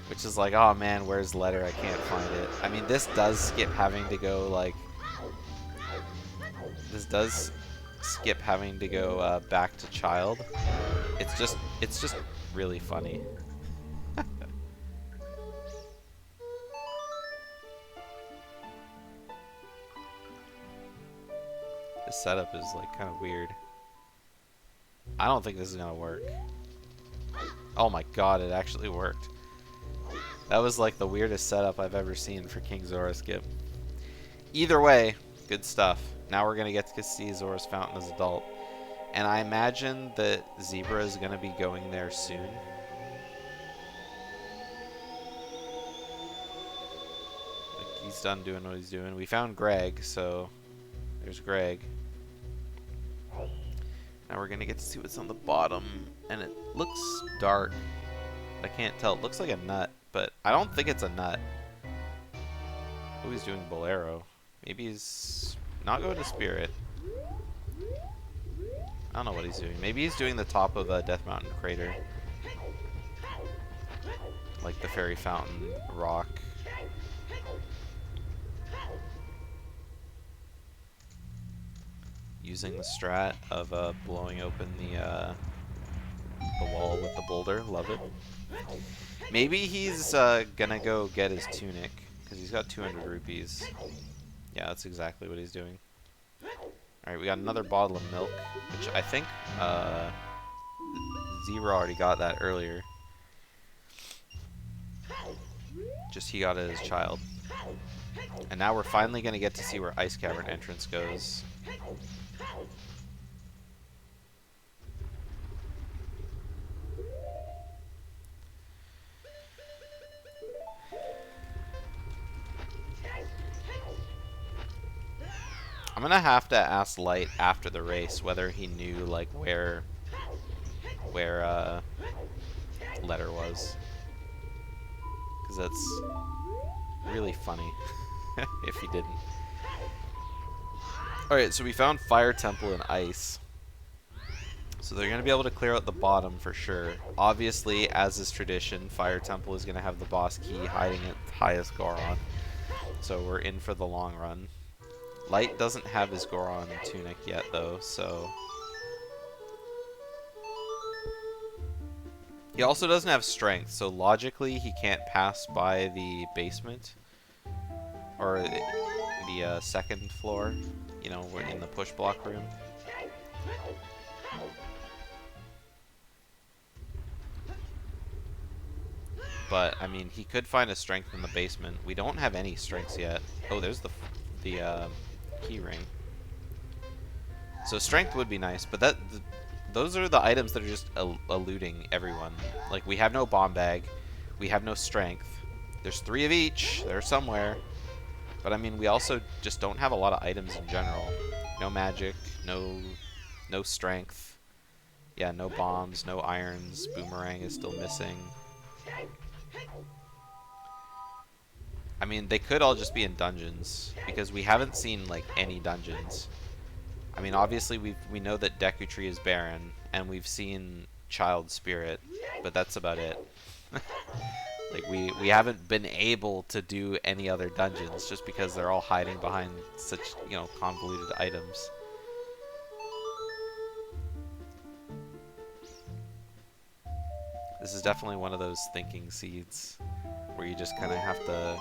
Which is like, oh man, where's Letter? I can't find it. I mean, this does skip having to go, like... This does skip having to go back to Child. It's just really funny. This setup is like kind of weird. I don't think this is gonna work. Oh my god, it actually worked. That was like the weirdest setup I've ever seen for King Zora skip. Either way, good stuff. Now we're gonna get to see Zora's Fountain as adult. And I imagine that Zebra is gonna be going there soon. Like, he's done doing what he's doing. We found Greg, so there's Greg. Now we're gonna get to see what's on the bottom, and it looks dark. I can't tell. It looks like a nut. but I don't think it's a nut. Oh, he's doing Bolero. Maybe he's not going to Spirit. I don't know what he's doing. Maybe he's doing the top of a Death Mountain crater. Like the Fairy Fountain rock. Using the strat of blowing open the wall with the boulder. Love it. Maybe he's gonna go get his tunic, because he's got 200 rupees. Yeah, that's exactly what he's doing. Alright, we got another bottle of milk, which I think Zebra already got that earlier. Just he got it as a child. And now we're finally gonna get to see where Ice Cavern entrance goes. I'm gonna have to ask Light after the race whether he knew like where Letter was, because that's really funny if he didn't. All right, so we found Fire Temple and Ice, so they're gonna be able to clear out the bottom for sure. Obviously, as is tradition, Fire Temple is gonna have the boss key hiding at highest Goron, so we're in for the long run. Light doesn't have his Goron tunic yet, though, so... He also doesn't have strength, so logically he can't pass by the basement. Or the second floor. You know, we're in the push block room. But, I mean, he could find a strength in the basement. We don't have any strengths yet. Oh, there's the key ring. So strength would be nice, but those are the items that are just eluding everyone. Like, we have no bomb bag, we have no strength. There's 3 of each. They're somewhere. But I mean, we also just don't have a lot of items in general. No magic, no strength. Yeah, no bombs, no irons. Boomerang is still missing. I mean, they could all just be in dungeons, because we haven't seen, like, any dungeons. I mean, obviously, we know that Deku Tree is barren, and we've seen Child Spirit, but that's about it. Like, we haven't been able to do any other dungeons, just because they're all hiding behind such, you know, convoluted items. This is definitely one of those thinking seeds, where you just kind of have to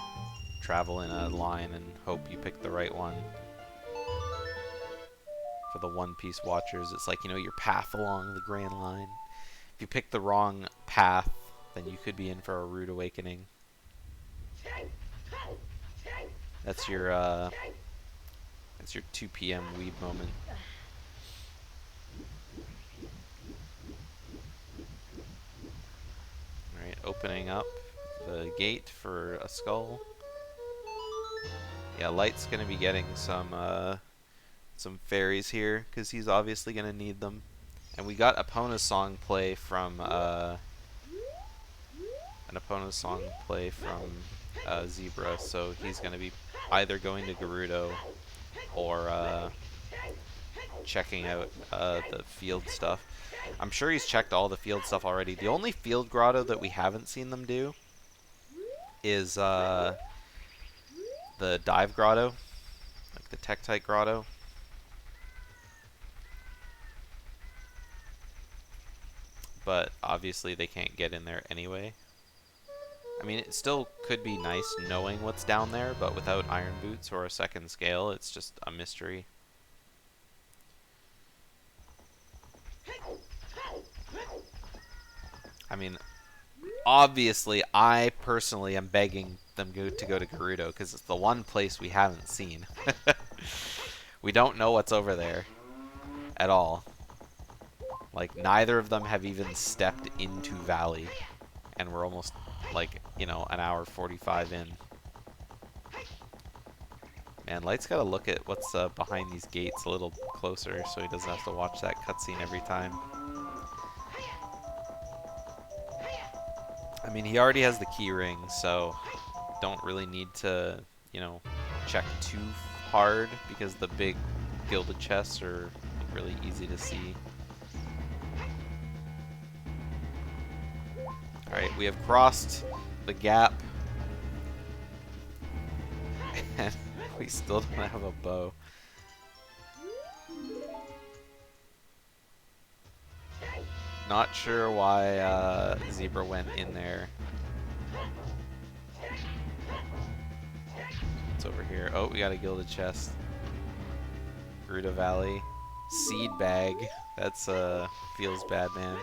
travel in a line and hope you pick the right one. For the One Piece watchers, it's like, you know, your path along the Grand Line. If you pick the wrong path, then you could be in for a rude awakening. That's your 2 p.m. weeb moment. Alright, opening up the gate for a skull. Yeah, Light's gonna be getting some fairies here, because he's obviously gonna need them. And we got Epona's song play from Zebra, so he's gonna be either going to Gerudo or checking out the field stuff. I'm sure he's checked all the field stuff already. The only field grotto that we haven't seen them do is the dive grotto, like the Tektite grotto. But obviously they can't get in there anyway. I mean, it still could be nice knowing what's down there, but without iron boots or a second scale, it's just a mystery. I mean, obviously, I personally am begging them to go to Gerudo, because it's the one place we haven't seen. We don't know what's over there at all. Like, neither of them have even stepped into Valley, and we're almost, like, you know, an hour 45 in. Man, Light's gotta look at what's behind these gates a little closer, so he doesn't have to watch that cutscene every time. I mean, he already has the key ring, so don't really need to, you know, check too hard because the big gilded chests are really easy to see. Alright, we have crossed the gap. And we still don't have a bow. Not sure why Zebra went in there. It's over here. Oh, we got a gilded chest. Gruta Valley. Seed bag. That's feels bad, man.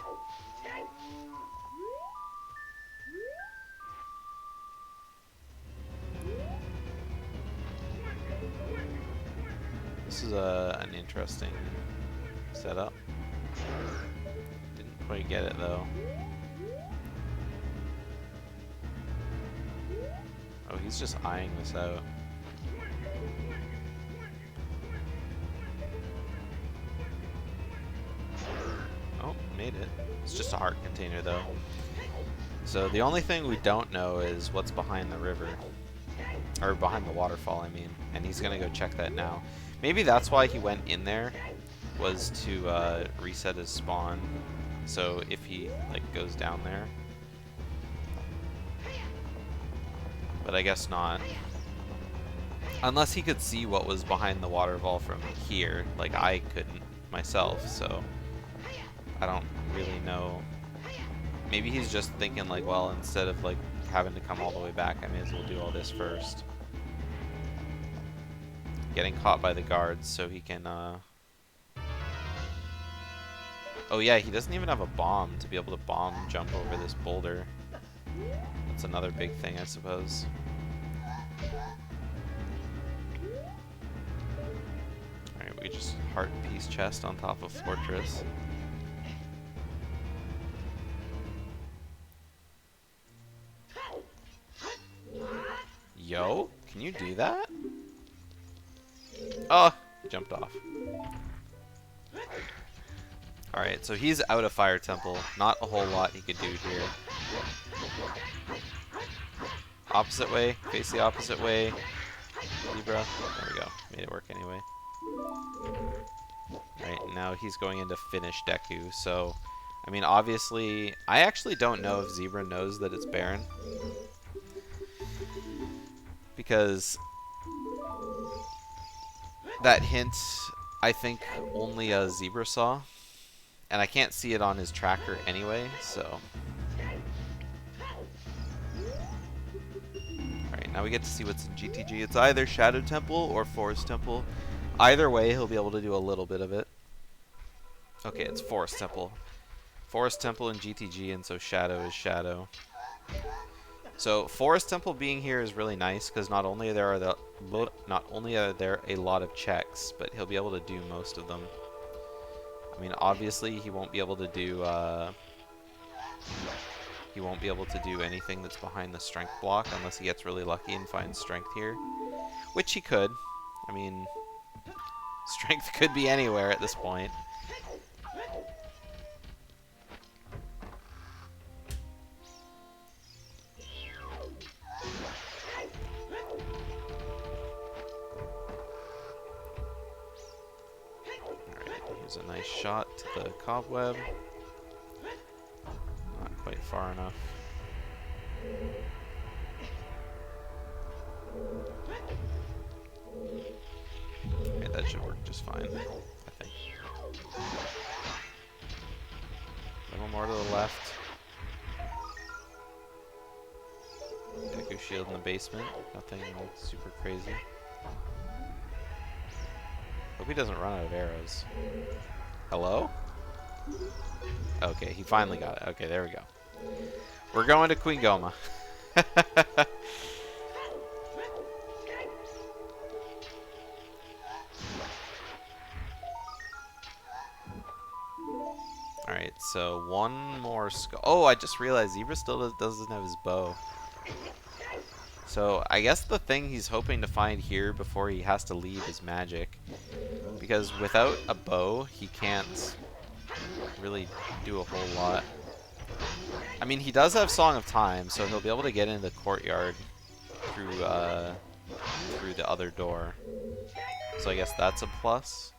This is an interesting setup. Didn't quite get it though. Oh, he's just eyeing this out. Oh, made it. It's just a heart container though. So the only thing we don't know is what's behind the river. Or behind the waterfall, I mean. And he's gonna go check that now. Maybe that's why he went in there, was to reset his spawn. So if he like goes down there. But I guess not. Unless he could see what was behind the waterfall from here. Like I couldn't myself, so I don't really know. Maybe he's just thinking like, well, instead of like having to come all the way back, I may as well do all this first. Getting caught by the guards so he can oh yeah, he doesn't even have a bomb to be able to bomb jump over this boulder. That's another big thing, I suppose. Alright, we just heart piece chest on top of fortress. Yo, can you do that? Oh, he jumped off. Alright, so he's out of Fire Temple. Not a whole lot he could do here. Opposite way, face the opposite way. Zebra. There we go. Made it work anyway. Alright, now he's going in to finish Deku, so I mean obviously I actually don't know if Zebra knows that it's Baron. Because that hint I think only a Zebra saw. And I can't see it on his tracker anyway, so. Alright, now we get to see what's in GTG. It's either Shadow Temple or Forest Temple. Either way, he'll be able to do a little bit of it. Okay, it's Forest Temple. Forest Temple in GTG, and so Shadow is Shadow. So Forest Temple being here is really nice, because not only are there a lot of checks, but he'll be able to do most of them. I mean, obviously, he won't be able to do anything that's behind the strength block unless he gets really lucky and finds strength here, which he could. I mean, strength could be anywhere at this point. Here's a nice shot to the cobweb. Not quite far enough. Okay, that should work just fine, I think. A little more to the left. Deku shield in the basement. Nothing super crazy. Hope he doesn't run out of arrows. Hello? Okay, he finally got it. Okay, there we go. We're going to Queen Goma. Alright, so one more skull. Oh, I just realized Zebra still doesn't have his bow. So I guess the thing he's hoping to find here before he has to leave is magic. Because without a bow, he can't really do a whole lot. I mean, he does have Song of Time, so he'll be able to get into the courtyard through the other door. So I guess that's a plus.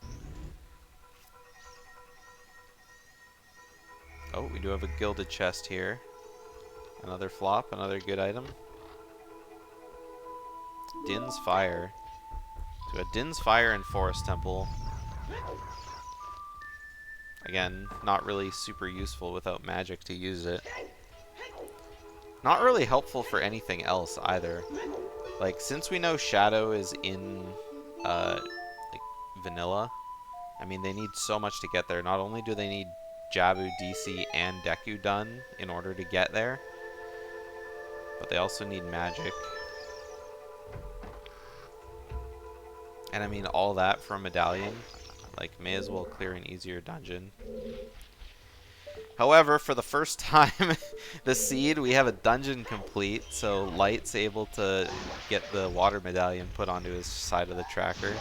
Oh, we do have a gilded chest here. Another flop, another good item. Din's Fire. So a Din's Fire and Forest Temple. Again, not really super useful without magic to use it. Not really helpful for anything else either. Like, since we know Shadow is in like vanilla, I mean, they need so much to get there. Not only do they need Jabu, DC, and Deku done in order to get there, but they also need magic. And I mean, all that for a medallion, like, may as well clear an easier dungeon. However, for the first time this seed, we have a dungeon complete, so Light's able to get the water medallion put onto his side of the tracker.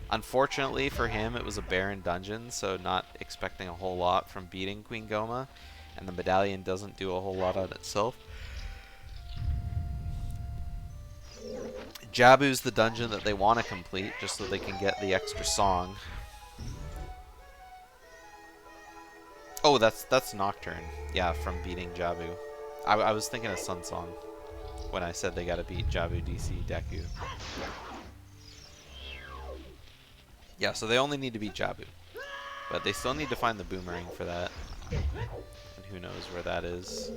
Unfortunately for him, it was a barren dungeon, so not expecting a whole lot from beating Queen Goma, and the medallion doesn't do a whole lot on itself. Jabu's the dungeon that they want to complete, just so they can get the extra song. Oh, that's Nocturne. Yeah, from beating Jabu. I was thinking of Sun Song when I said they gotta beat Jabu, DC, Deku. Yeah, so they only need to beat Jabu. But they still need to find the boomerang for that. And who knows where that is.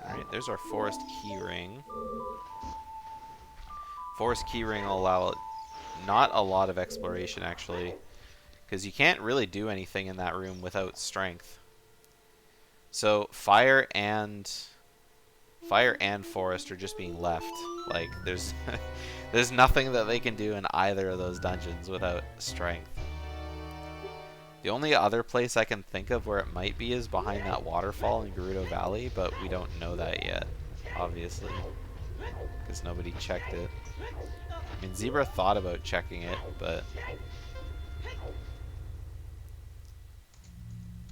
Alright, there's our Forest Keyring. Forest Keyring will allow not a lot of exploration, actually. Because you can't really do anything in that room without strength. So, fire and forest are just being left. Like, there's there's nothing that they can do in either of those dungeons without strength. The only other place I can think of where it might be is behind that waterfall in Gerudo Valley, but we don't know that yet, obviously, because nobody checked it. I mean, Zebra thought about checking it, but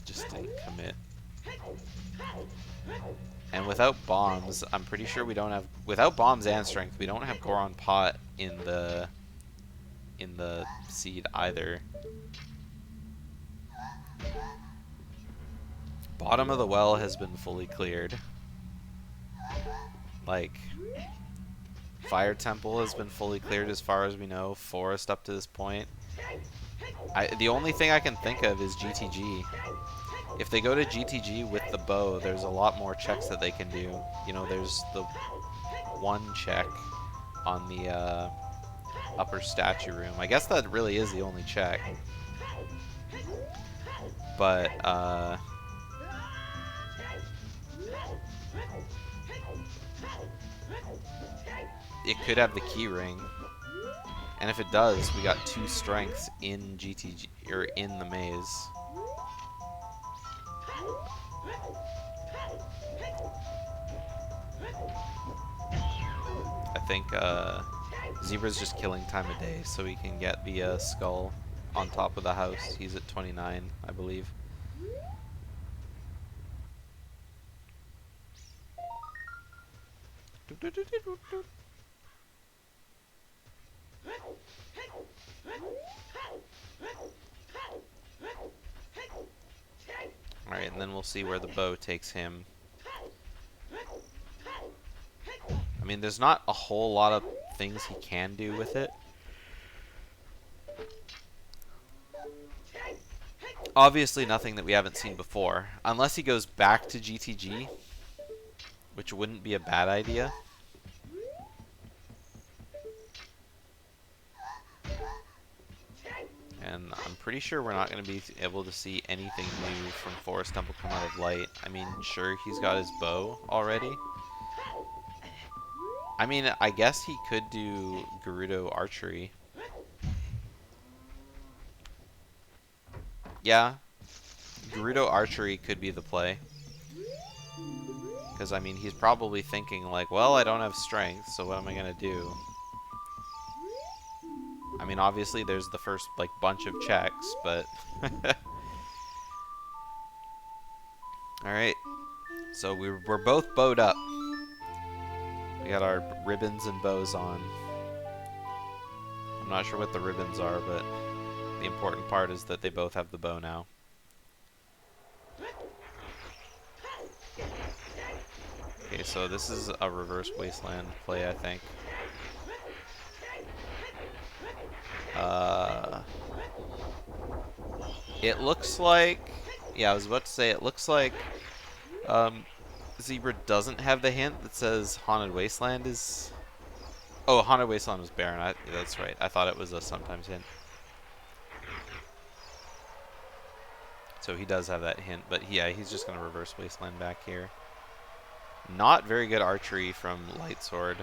just didn't commit. And without bombs, I'm pretty sure we don't have, without bombs and strength, we don't have Goron Pot in the seed either. Bottom of the well has been fully cleared. Like, Fire Temple has been fully cleared as far as we know. Forest up to this point. The only thing I can think of is GTG. If they go to GTG with the bow, there's a lot more checks that they can do. You know, there's the one check on the upper statue room. I guess that really is the only check. But, it could have the key ring. And if it does, we got 2 strengths in GTG, or in the maze. I think Zebra's just killing time of day so he can get the skull on top of the house. He's at 29, I believe. Alright, and then we'll see where the bow takes him. I mean, there's not a whole lot of things he can do with it. Obviously nothing that we haven't seen before. Unless he goes back to GTG, which wouldn't be a bad idea. And I'm pretty sure we're not going to be able to see anything new from Forest Temple come out of Light. I mean, sure, he's got his bow already. I mean, I guess he could do Gerudo Archery. Yeah, Gerudo Archery could be the play. Because, I mean, he's probably thinking like, well, I don't have strength, so what am I going to do? I mean, obviously there's the first like bunch of checks, but all right. So we're both bowed up. We got our ribbons and bows on. I'm not sure what the ribbons are, but the important part is that they both have the bow now. Okay, so this is a reverse wasteland play, I think. It looks like... Yeah, I was about to say, it looks like Zebra doesn't have the hint that says Haunted Wasteland is... Oh, Haunted Wasteland was barren. That's right. I thought it was a sometimes hint. So he does have that hint, but yeah, he's just going to reverse Wasteland back here. Not very good archery from Lightsword.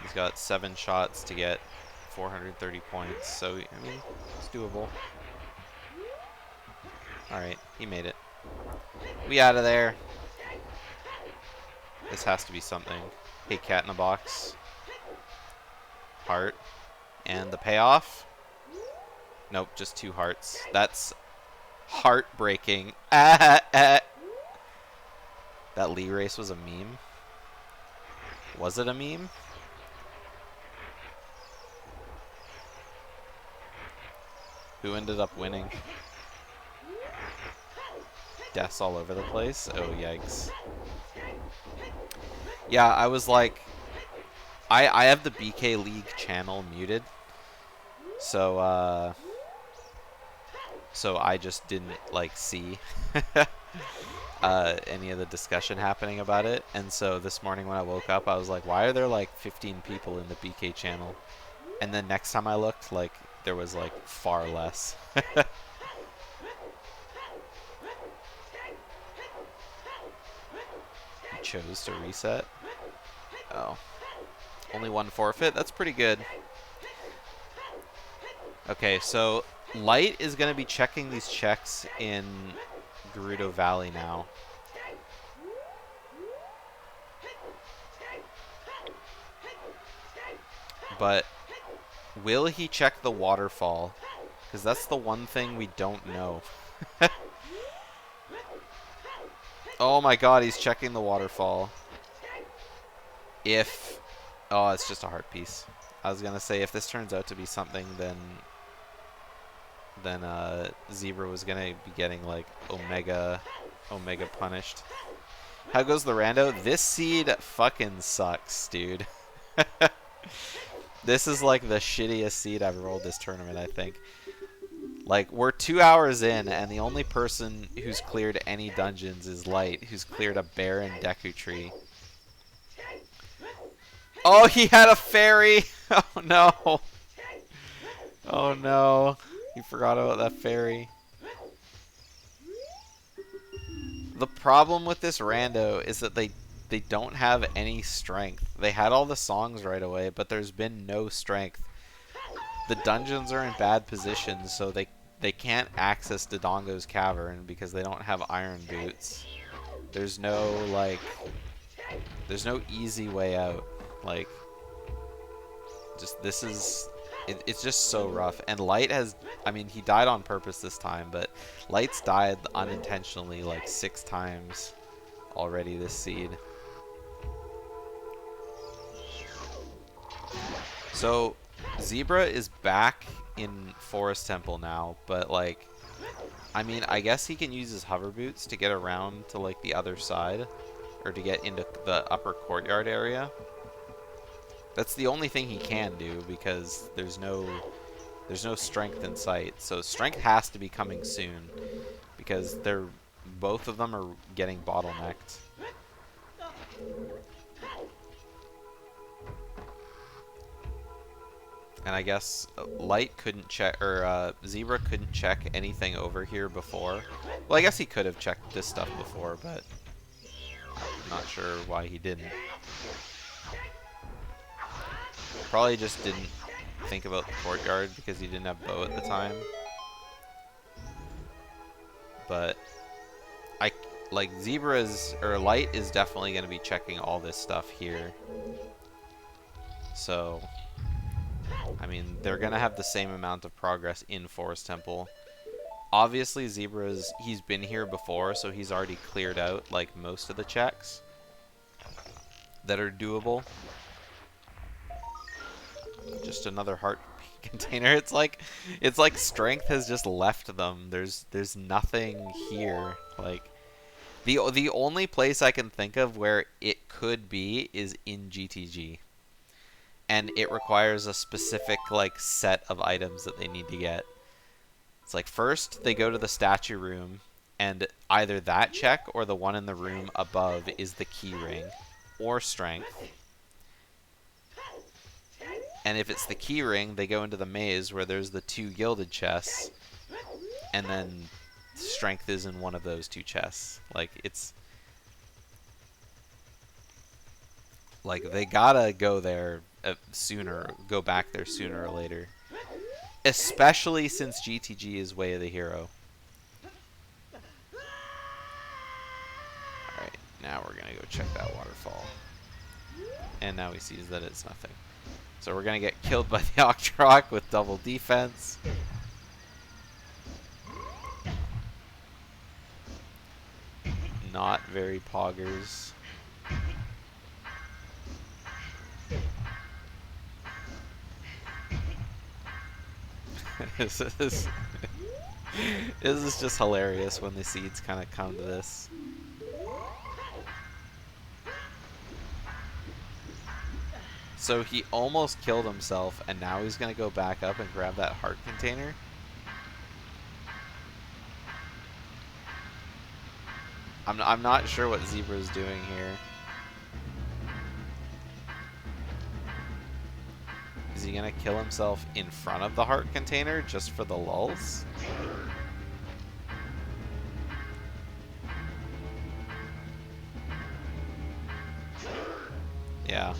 He's got 7 shots to get 430 points, so, I mean, it's doable. Alright, he made it. We out of there. This has to be something. Hey, cat in a box. Heart. And the payoff? Nope, just 2 hearts. That's heartbreaking. That Lee race was a meme? Was it a meme? Who ended up winning? Deaths all over the place? Oh, yikes. Yeah, I was like... I have the BK League channel muted. So, so I just didn't, like, see any of the discussion happening about it. And so this morning when I woke up, I was like, why are there, like, 15 people in the BK channel? And then next time I looked, like, there was, like, far less. He chose to reset. Oh. Only 1 forfeit? That's pretty good. Okay, so Light is going to be checking these checks in Gerudo Valley now. But will he check the waterfall? Because that's the one thing we don't know. Oh my god, he's checking the waterfall. If... Oh, it's just a heart piece. I was going to say, if this turns out to be something, then Zebra was going to be getting, like, Omega punished. How goes the rando? This seed fucking sucks, dude. This is, like, the shittiest seed I've rolled this tournament, I think. Like, we're 2 hours in, and the only person who's cleared any dungeons is Light, who's cleared a barren Deku Tree. Oh, he had a fairy! Oh, no. Oh, no. He forgot about that fairy. The problem with this rando is that they don't have any strength. They had all the songs right away, but there's been no strength. The dungeons are in bad positions, so they can't access Dodongo's cavern because they don't have iron boots. There's no, like... There's no easy way out. Like... Just, this is... It's just so rough. And Light has... I mean, he died on purpose this time, but Light's died unintentionally like 6 times already this seed. So, Zebra is back in Forest Temple now, but, like... I mean, I guess he can use his hover boots to get around to, like, the other side. Or to get into the upper courtyard area. That's the only thing he can do, because there's no strength in sight. So strength has to be coming soon, because both of them are getting bottlenecked. And I guess Light couldn't check, or Zebra couldn't check anything over here before. Well, I guess he could have checked this stuff before, but I'm not sure why he didn't. Probably just didn't think about the courtyard because he didn't have bow at the time. But like Light is definitely going to be checking all this stuff here. So I mean, they're gonna have the same amount of progress in Forest Temple. Obviously, he's been here before, so he's already cleared out, like, most of the checks that are doable. Just another heart container. It's like strength has just left them. There's nothing here. Like, the only place I can think of where it could be is in GTG. And it requires a specific, like, set of items that they need to get. It's like, first they go to the statue room, and either that check or the one in the room above is the key ring or strength. And if it's the key ring, they go into the maze where there's the 2 gilded chests, and then strength is in one of those 2 chests. Like, it's like they gotta go there go back there sooner or later. Especially since GTG is Way of the Hero. Alright, now we're gonna go check that waterfall. And now he sees that it's nothing. So we're gonna get killed by the Octrock with double defense. Not very poggers. this is just hilarious when the seeds kind of come to this. So he almost killed himself, and now he's gonna go back up and grab that heart container. I'm not sure what Zebra's doing here. Is he gonna kill himself in front of the heart container just for the lulz? Yeah.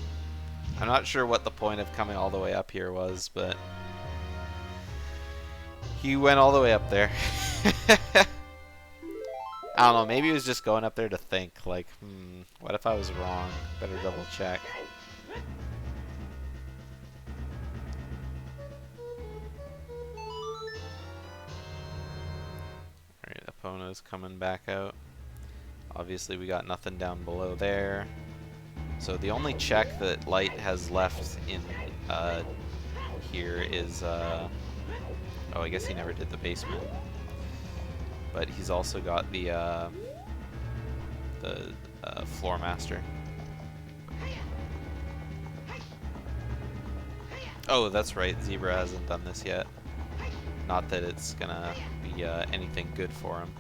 I'm not sure what the point of coming all the way up here was, but he went all the way up there. I don't know, maybe he was just going up there to think, like, what if I was wrong? Better double check. Alright, Epona's coming back out. Obviously we got nothing down below there. So the only check that Light has left in here is, oh, I guess he never did the basement. But he's also got the Floor Master. Oh, that's right, Zebra hasn't done this yet. Not that it's gonna be anything good for him.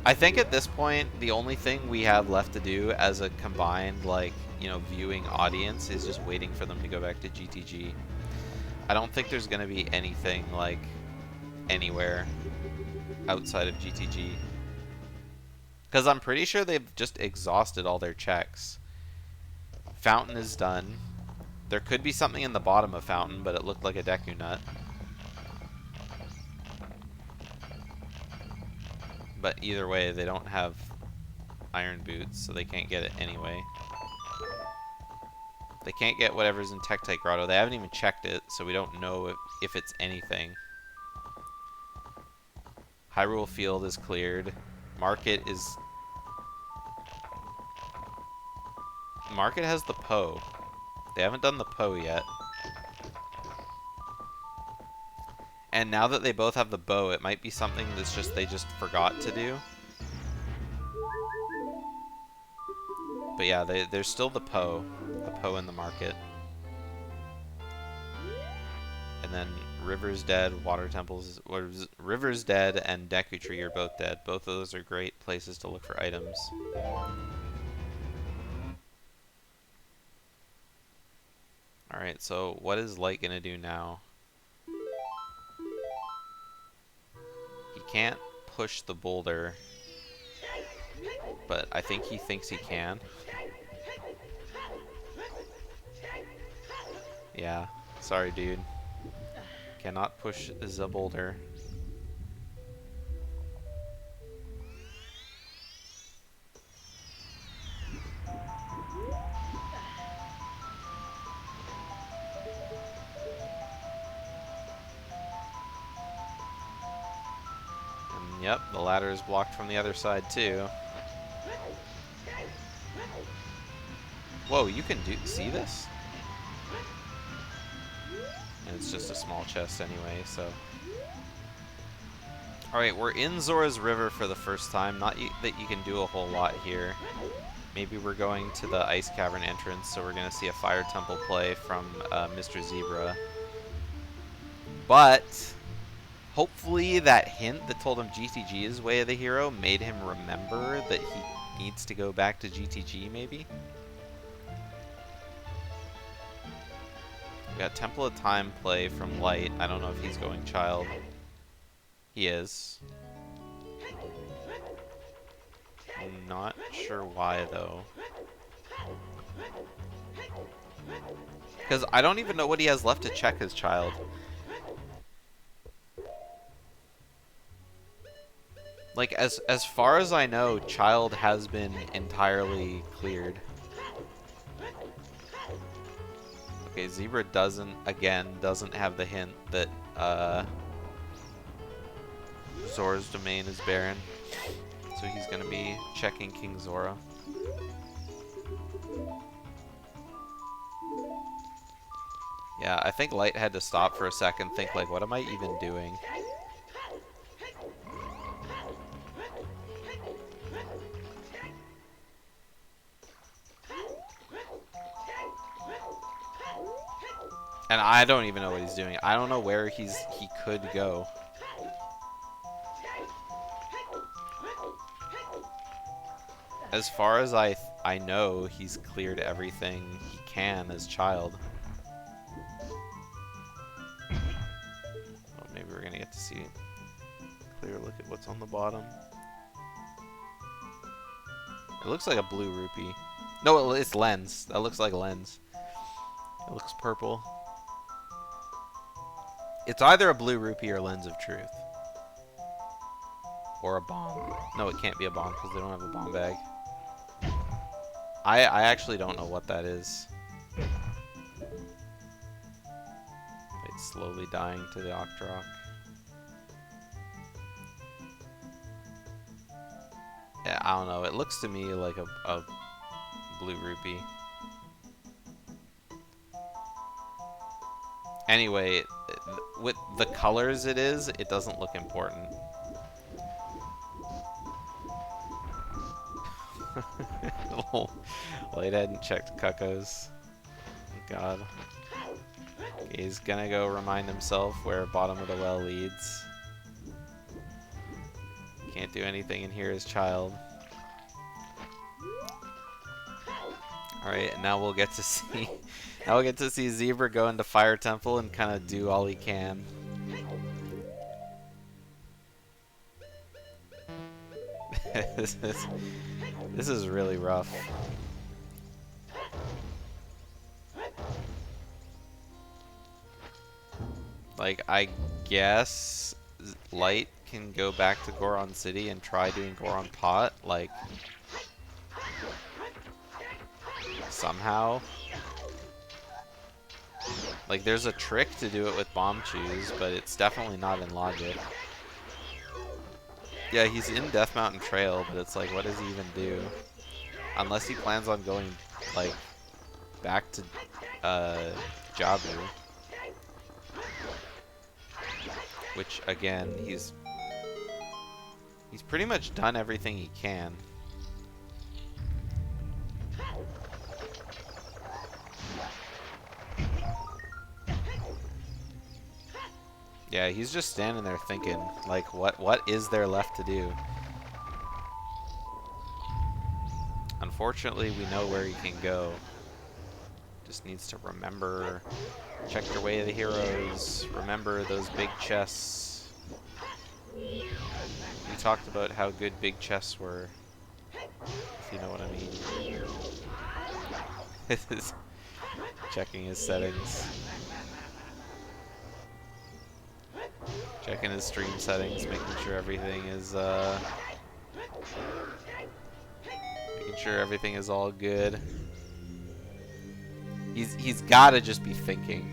I think at this point, the only thing we have left to do as a combined, like, you know, viewing audience is just waiting for them to go back to GTG. I don't think there's gonna be anything, like, anywhere outside of GTG. Because I'm pretty sure they've just exhausted all their checks. Fountain is done. There could be something in the bottom of Fountain, but it looked like a Deku Nut. But either way, they don't have iron boots, so they can't get it anyway. They can't get whatever's in Tektite Grotto. They haven't even checked it, so we don't know if it's anything. Hyrule Field is cleared. Market is... Market has the Poe. They haven't done the Poe yet. And now that they both have the bow, it might be something that's just they just forgot to do. But yeah, there's still the Poe in the market. And then River's dead, Water Temples, River's dead, and Deku Tree are both dead. Both of those are great places to look for items. Alright, so what is Light gonna do now? He can't push the boulder, but I think he thinks he can. Yeah, sorry dude. Cannot push the boulder. Yep, the ladder is blocked from the other side too. Whoa, you can see this? And it's just a small chest anyway, so. Alright, we're in Zora's River for the first time. Not that you can do a whole lot here. Maybe we're going to the Ice Cavern entrance, so we're going to see a Fire Temple play from Mr. Zebra. But hopefully that hint that told him GTG is Way of the Hero made him remember that he needs to go back to GTG, maybe? We got Temple of Time play from Light. I don't know if he's going Child. He is. I'm not sure why, though. Because I don't even know what he has left to check as Child. Like, as far as I know, Child has been entirely cleared. Okay, Zebra doesn't have the hint that, Zora's domain is barren. So he's gonna be checking King Zora. Yeah, I think Light had to stop for a second, think like, what am I even doing? And I don't even know what he's doing. I don't know where he could go. As far as I know, he's cleared everything he can as Child. Well, maybe we're gonna get to see a clear look at what's on the bottom. It looks like a blue rupee. No, it's lens. That looks like lens. It looks purple. It's either a blue rupee or lens of truth. Or a bomb. No, it can't be a bomb because they don't have a bomb bag. I actually don't know what that is. It's slowly dying to the Octrock. Yeah, I don't know. It looks to me like a blue rupee. Anyway, with the colors it doesn't look important. Light hadn't checked Cuckoos. God. Okay, he's gonna go remind himself where bottom of the well leads. Can't do anything in here as Child. Alright, and now we'll get to see now we'll get to see Zebra go into Fire Temple and kinda do all he can. This is really rough. Like, I guess Light can go back to Goron City and try doing Goron Pot, like, somehow. Like, there's a trick to do it with Bomb Choose, but it's definitely not in logic. Yeah, he's in Death Mountain Trail, but it's like, what does he even do? Unless he plans on going, like, back to, Jabu. Which, again, he's pretty much done everything he can. Yeah, he's just standing there thinking, like, what is there left to do? Unfortunately, we know where he can go. Just needs to remember, check your Way of the Heroes, remember those big chests. We talked about how good big chests were, if you know what I mean. This is checking his settings. Checking his stream settings, making sure everything is all good. He's gotta just be thinking.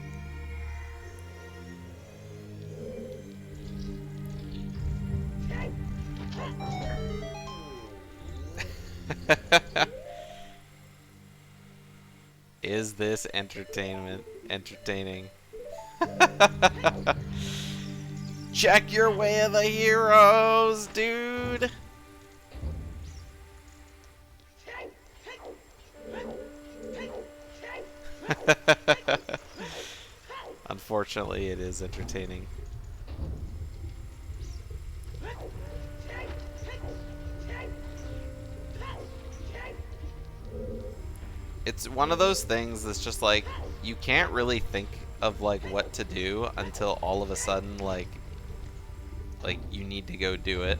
Is this entertaining? Check your way of the heroes, dude! Unfortunately, it is entertaining. It's one of those things that's just like, you can't really think of like what to do until all of a sudden like you need to go do it.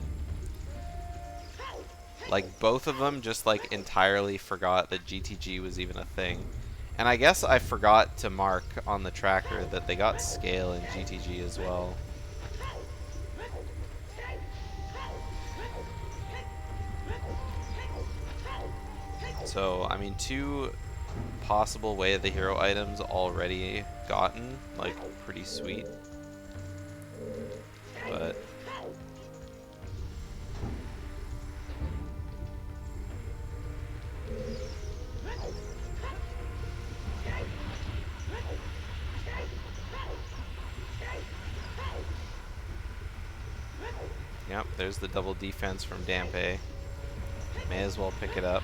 Like both of them just like entirely forgot that GTG was even a thing. And I guess I forgot to mark on the tracker that they got scale in GTG as well. So, I mean, 2 possible way of the hero items already gotten, like, pretty sweet. But yep, there's the double defense from Dampe. May as well pick it up.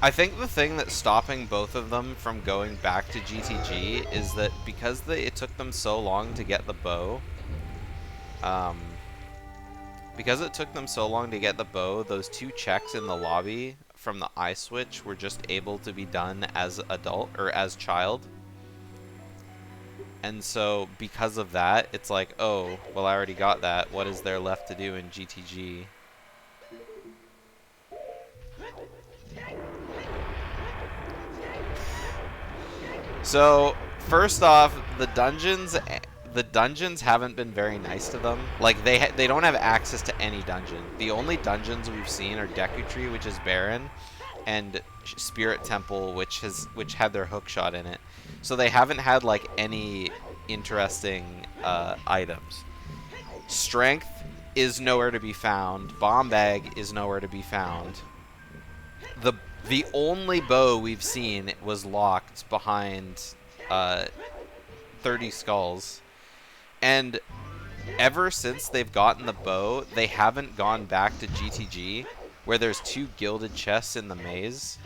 I think the thing that's stopping both of them from going back to GTG is that because it took them so long to get the bow, those 2 checks in the lobby from the eye switch were just able to be done as adult or as child. And so because of that, it's like, oh, well, I already got that. What is there left to do in GTG? So, first off, the dungeons haven't been very nice to them. Like they don't have access to any dungeon. The only dungeons we've seen are Deku Tree, which is barren, and Spirit Temple, which had their hook shot in it. So they haven't had like any interesting items. Strength is nowhere to be found. Bomb Bag is nowhere to be found. The only bow we've seen was locked behind 30 skulls. And ever since they've gotten the bow, they haven't gone back to GTG, where there's 2 gilded chests in the maze.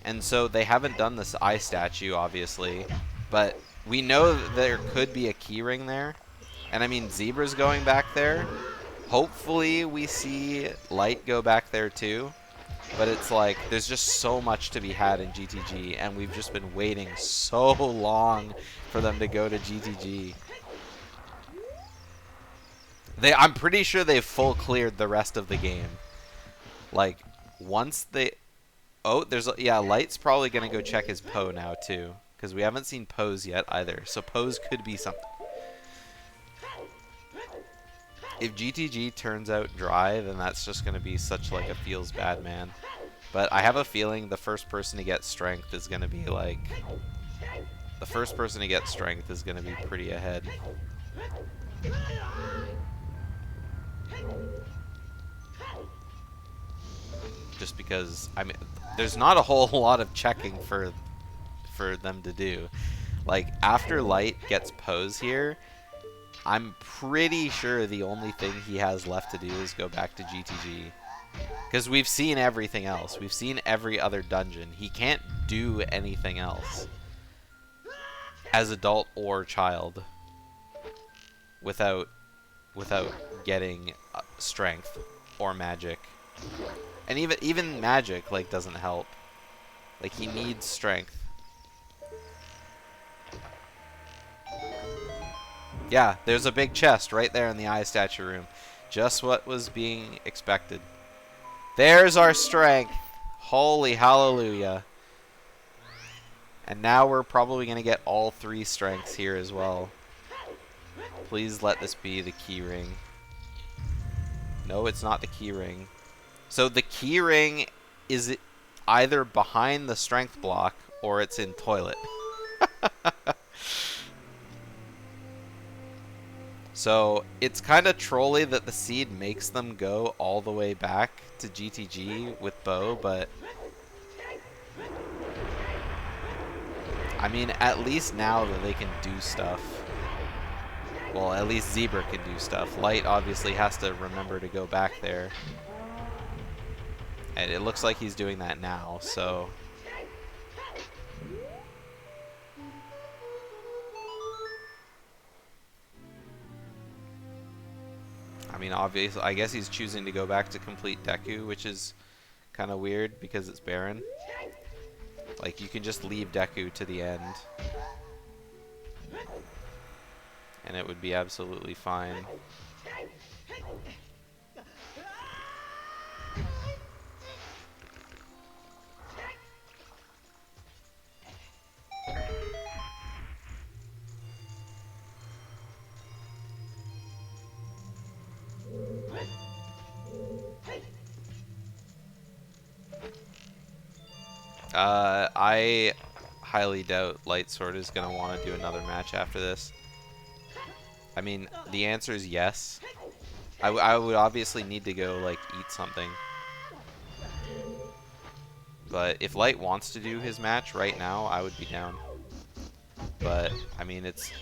And so they haven't done this eye statue, obviously. But we know that there could be a keyring there. And I mean, Zebra's going back there. Hopefully we see Light go back there too. But it's like, there's just so much to be had in GTG, and we've just been waiting so long for them to go to GTG. I'm pretty sure they've full cleared the rest of the game. Like, once they... Oh, yeah, Light's probably going to go check his Poe now, too. Because we haven't seen Poe's yet, either. So Poe's could be something. If GTG turns out dry, then that's just going to be such like a feels bad man. But I have a feeling the first person to get strength is going to be like... The first person to get strength is going to be pretty ahead. Just because, I mean, there's not a whole lot of checking for them to do. Like, after Light gets Pose here, I'm pretty sure the only thing he has left to do is go back to GTG. Because we've seen everything else. We've seen every other dungeon. He can't do anything else as adult or child without getting strength or magic. And even magic like doesn't help. Like, he needs strength. Yeah, there's a big chest right there in the eye statue room. Just what was being expected. There's our strength. Holy hallelujah. And now we're probably going to get all 3 strengths here as well. Please let this be the key ring. No, it's not the key ring. So the key ring is either behind the strength block or it's in toilet. So it's kind of trolly that the seed makes them go all the way back to GTG with bow, but I mean, at least now that they can do stuff. Well, at least Zebra can do stuff. Light obviously has to remember to go back there. And it looks like he's doing that now, so... I mean, obviously, I guess he's choosing to go back to complete Deku, which is kind of weird because it's Baron. Like, you can just leave Deku to the end. And it would be absolutely fine. I highly doubt Lightsword is going to want to do another match after this. I mean, the answer is yes. I would obviously need to go, like, eat something. But if Light wants to do his match right now, I would be down. But, I mean, it's...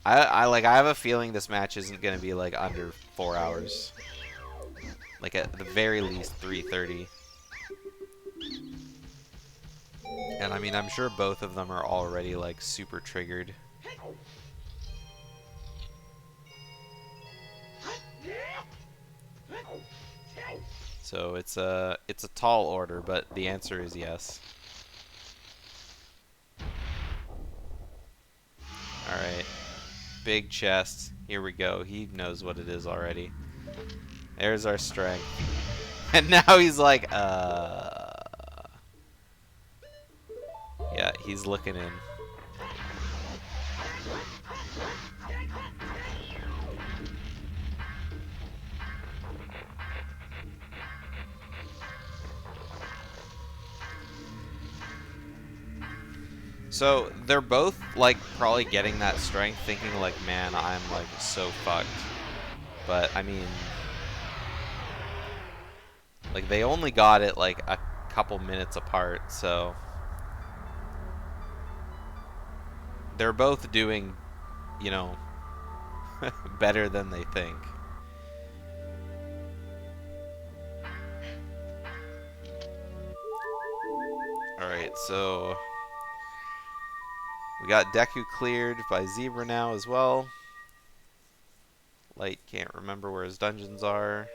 I have a feeling this match isn't going to be, like, under 4 hours. Like, at the very least, 3:30. And, I mean, I'm sure both of them are already, like, super triggered. So it's a tall order, but the answer is yes. Alright. Big chest. Here we go. He knows what it is already. There's our strength. And now he's like, yeah, he's looking in. So they're both like probably getting that strength, thinking like, man, I'm like so fucked. But I mean, like they only got it like a couple minutes apart, so they're both doing, you know, better than they think. Alright, so we got Deku cleared by Zebra now as well. Light can't remember where his dungeons are.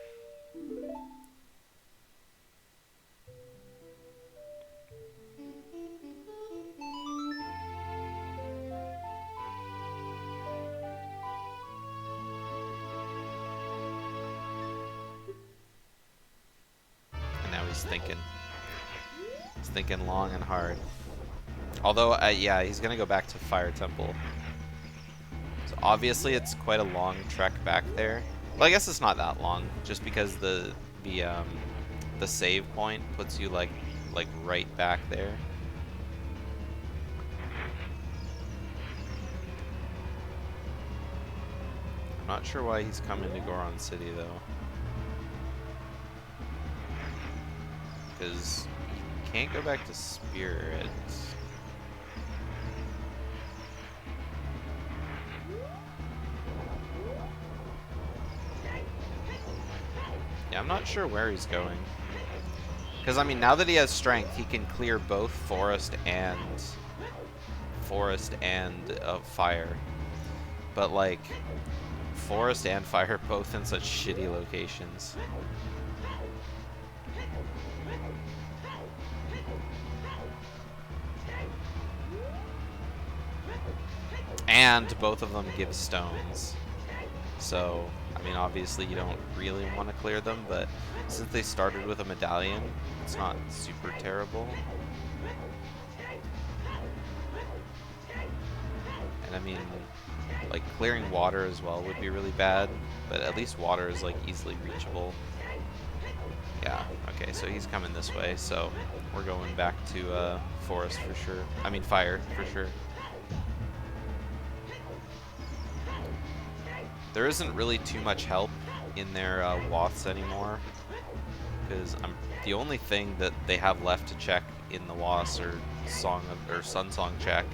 And now he's thinking. He's thinking long and hard. Although, yeah, he's gonna go back to Fire Temple. So obviously, it's quite a long trek back there. Well, I guess it's not that long, just because the save point puts you like right back there. I'm not sure why he's coming to Goron City though, because he can't go back to Spirit. Yeah, I'm not sure where he's going. Because, I mean, now that he has strength, he can clear both forest and fire. But, like, forest and fire are both in such shitty locations. And both of them give stones. So, I mean, obviously you don't really want to clear them, but since they started with a medallion, it's not super terrible. And I mean, like, clearing water as well would be really bad, but at least water is, like, easily reachable. Yeah, okay, so he's coming this way, so we're going back to forest for sure. I mean, fire for sure. there isn't really too much help in their Waths anymore, because the only thing that they have left to check in the Waths are Sun Song check,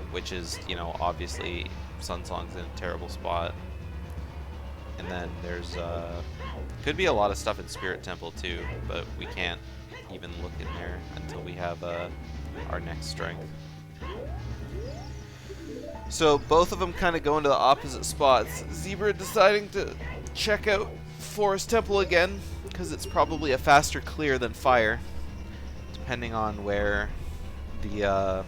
which is, you know, obviously Sun Song's in a terrible spot. And then there's could be a lot of stuff in Spirit Temple too, but we can't even look in there until we have our next strength. So both of them kind of go into the opposite spots. Zebra deciding to check out Forest Temple again, because it's probably a faster clear than Fire, depending on where the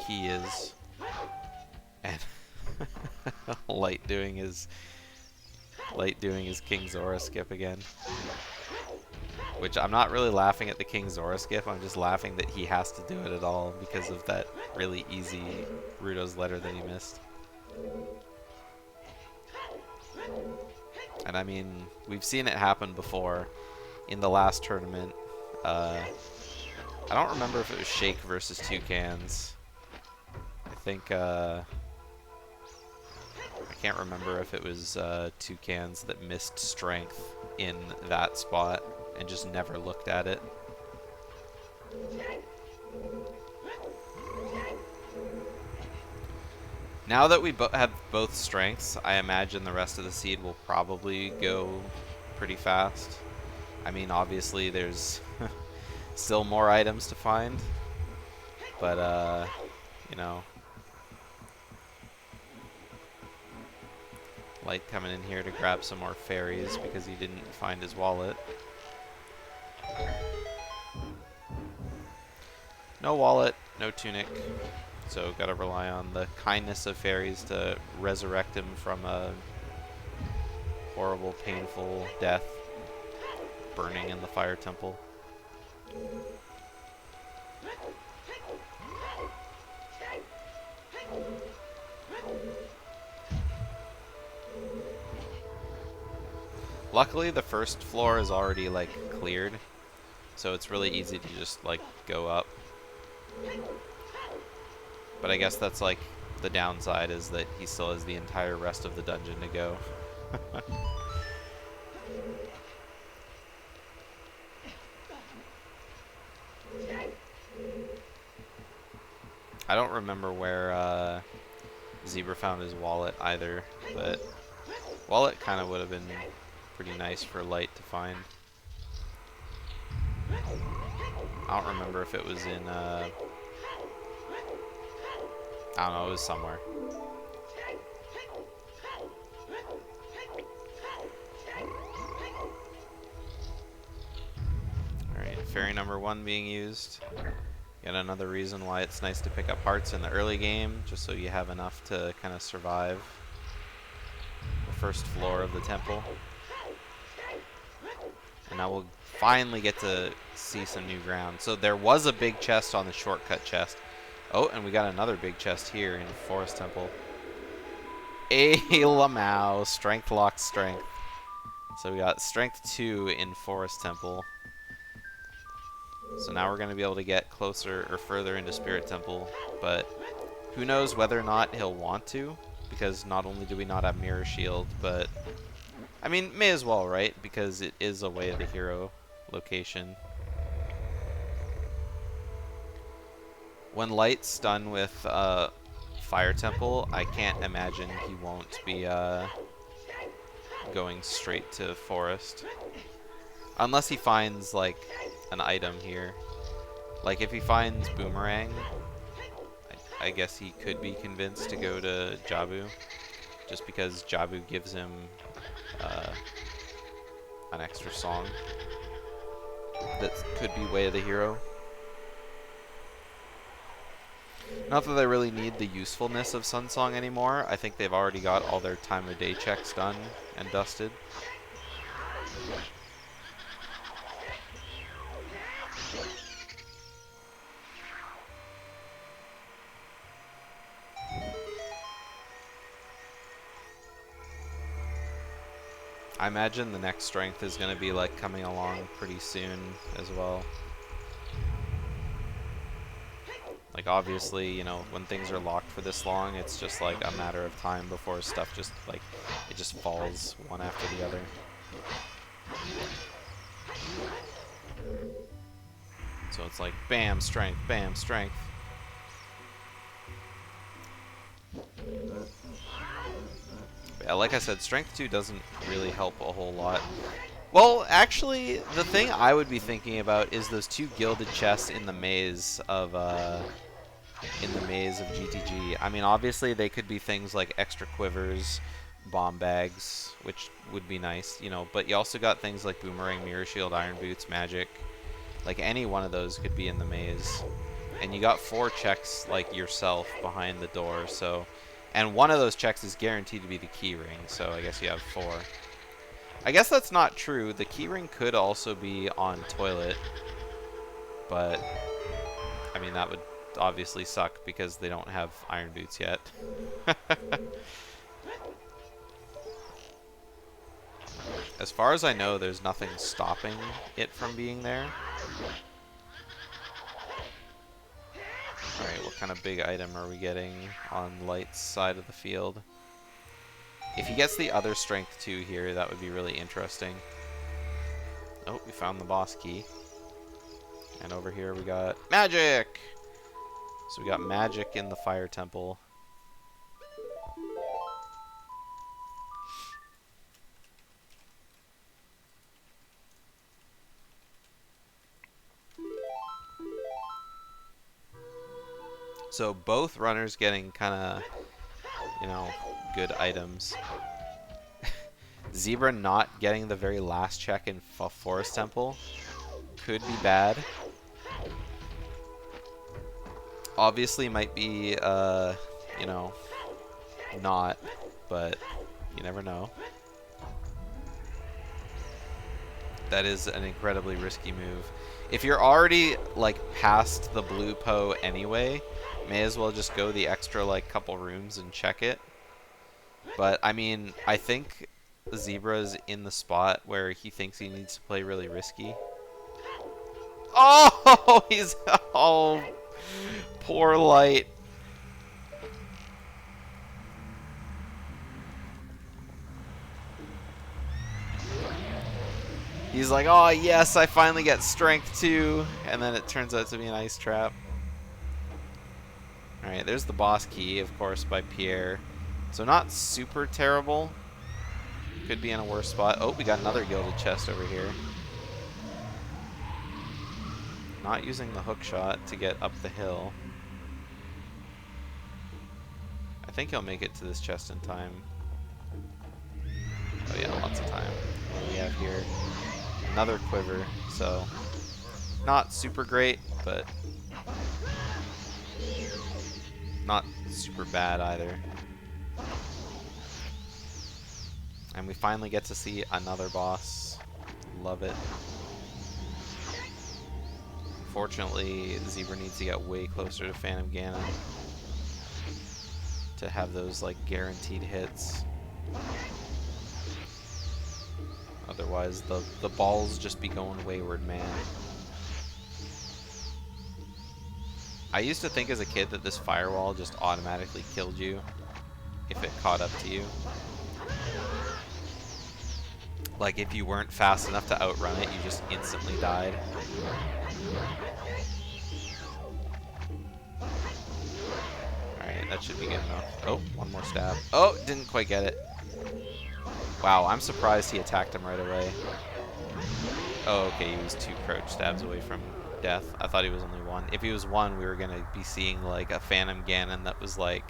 key is. And Light doing his King Zora skip again. Which I'm not really laughing at the King Zora skip, I'm just laughing that he has to do it at all because of that really easy Rudo's letter that he missed. And I mean, we've seen it happen before in the last tournament. I don't remember if it was Shake versus Toucans. I think, I can't remember if it was Toucans that missed strength in that spot and just never looked at it. Now that we have both strengths, I imagine the rest of the seed will probably go pretty fast. I mean, obviously there's still more items to find, but you know, Light coming in here to grab some more fairies because he didn't find his wallet. No wallet, no tunic, so gotta rely on the kindness of fairies to resurrect him from a horrible, painful death, burning in the Fire Temple. Luckily, the first floor is already, like, cleared, so it's really easy to just, like, go up. But I guess that's, like, the downside is that he still has the entire rest of the dungeon to go. I don't remember where Zebra found his wallet either, but wallet kind of would have been pretty nice for Light to find. I don't remember if it was in, I don't know, it was somewhere. Alright, fairy number 1 being used. Yet another reason why it's nice to pick up hearts in the early game, just so you have enough to kind of survive the first floor of the temple. And now we'll finally get to see some new ground. So there was a big chest on the shortcut chest. Oh, and we got another big chest here in Forest Temple. A Lamau, strength lock strength. So we got strength 2 in Forest Temple. So now we're going to be able to get closer or further into Spirit Temple, but who knows whether or not he'll want to, because not only do we not have Mirror Shield, but I mean, may as well, right? Because it is a Way of the Hero location. When Light's done with Fire Temple, I can't imagine he won't be going straight to Forest. Unless he finds, like, an item here. Like, if he finds Boomerang, I guess he could be convinced to go to Jabu. Just because Jabu gives him an extra song that could be Way of the Hero. Not that I really need the usefulness of Sun Song anymore. I think they've already got all their time of day checks done and dusted. I imagine the next strength is going to be like coming along pretty soon as well. Like Like, obviously, you know, when things are locked for this long, it's just like a matter of time before stuff just, like, it just falls one after the other. So it's like, bam, strength, bam, strength. But yeah, like I said, strength 2 doesn't really help a whole lot. Well, actually, the thing I would be thinking about is those 2 gilded chests in the maze of GTG. I mean, obviously they could be things like extra quivers, bomb bags, which would be nice, you know, but you also got things like boomerang, mirror shield, iron boots, magic. Like, any one of those could be in the maze. And you got 4 checks, like, yourself behind the door, so... And one of those checks is guaranteed to be the key ring, so I guess you have 4. I guess that's not true. The keyring could also be on toilet, but I mean that would obviously suck because they don't have iron boots yet. As far as I know, there's nothing stopping it from being there. Alright, what kind of big item are we getting on Light's side of the field? If he gets the other strength 2 here, that would be really interesting. Oh, we found the boss key. And over here we got magic! So we got magic in the fire temple. So both runners getting kind of, you know, good items. Zebra not getting the very last check in Forest Temple could be bad. Obviously might be, you know, not, but you never know. That is an incredibly risky move. If you're already, like, past the blue Poe anyway, may as well just go the extra, like, couple rooms and check it. But, I mean, I think Zebra's in the spot where he thinks he needs to play really risky. Oh, he's... Oh, poor Light. He's like, oh, yes, I finally get strength 2. And then it turns out to be an ice trap. Alright, there's the boss key, of course, by Pierre. So not super terrible. Could be in a worse spot. Oh, we got another gilded chest over here. Not using the hook shot to get up the hill. I think he'll make it to this chest in time. Oh yeah, lots of time. What do we have here? Another quiver, so not super great, but not super bad either. And we finally get to see another boss. Love it. Fortunately, Zebra needs to get way closer to Phantom Ganon to have those, like, guaranteed hits. Otherwise, the balls just be going wayward, man. I used to think as a kid that this firewall just automatically killed you if it caught up to you. Like, if you weren't fast enough to outrun it, you just instantly died. Alright, that should be good enough. Oh, one more stab. Oh, didn't quite get it. Wow, I'm surprised he attacked him right away. Oh, okay, he was 2 crouch stabs away from death. I thought he was only 1. If he was 1, we were going to be seeing, like, a Phantom Ganon that was, like,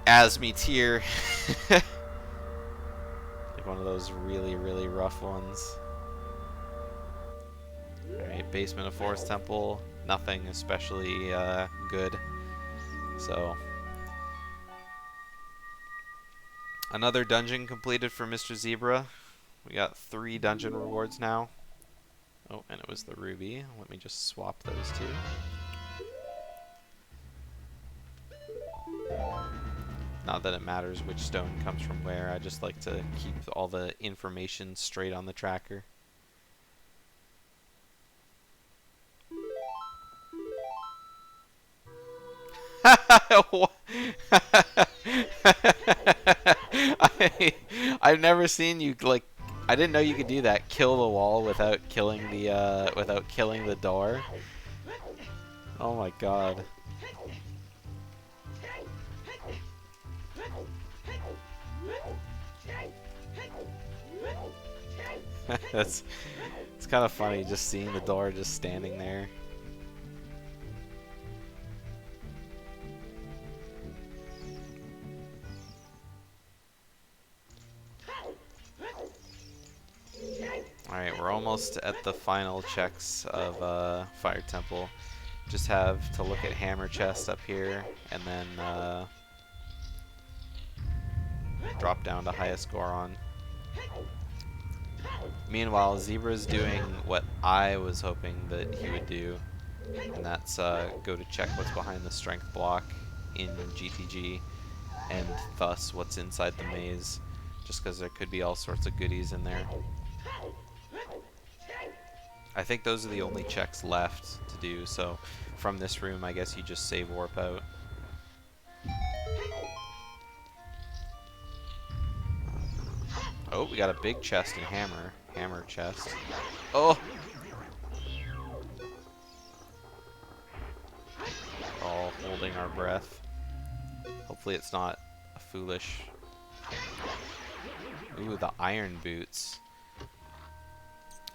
Asmi tier. Like one of those really, really rough ones. Alright, basement of Forest Temple. Nothing especially good. So, another dungeon completed for Mr. Zebra. We got 3 dungeon rewards now. Oh, and it was the ruby. Let me just swap those 2. Not that it matters which stone comes from where, I just like to keep all the information straight on the tracker. I've never seen you like. I didn't know you could do that. Kill the wall without killing the door. Oh my god. That's it's kind of funny just seeing the door just standing there. Alright, we're almost at the final checks of Fire Temple. Just have to look at Hammer Chest up here, and then drop down to highest score on. Meanwhile, Zebra's doing what I was hoping that he would do, and that's go to check what's behind the strength block in GTG, and thus what's inside the maze, just because there could be all sorts of goodies in there. I think those are the only checks left to do, so from this room I guess you just save warp out. Oh, we got a big chest and hammer chest. Oh! We're all holding our breath. Hopefully it's not a foolish... Ooh, the iron boots.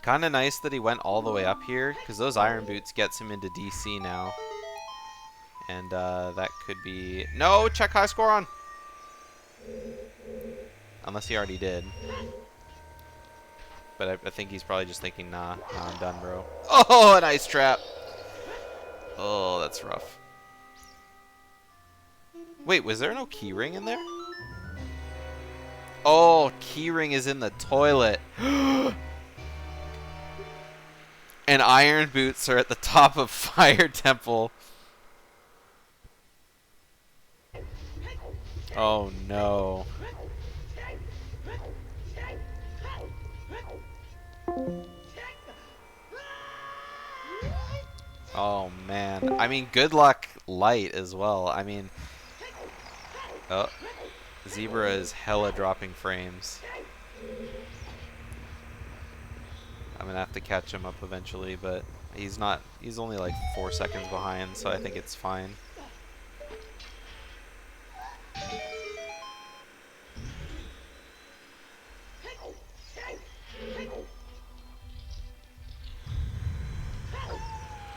Kinda nice that he went all the way up here, because those iron boots gets him into DC now. And that could be... No! Check high score on! Unless he already did. But I think he's probably just thinking, nah, I'm done, bro. Oh, an ice trap! Oh, that's rough. Wait, was there no keyring in there? Oh, keyring is in the toilet. And iron boots are at the top of Fire Temple. Oh no. Oh man. I mean, good luck light as well. I mean, oh, Zebra is hella dropping frames. I'm gonna have to catch him up eventually, but he's not. He's only like 4 seconds behind, so I think it's fine.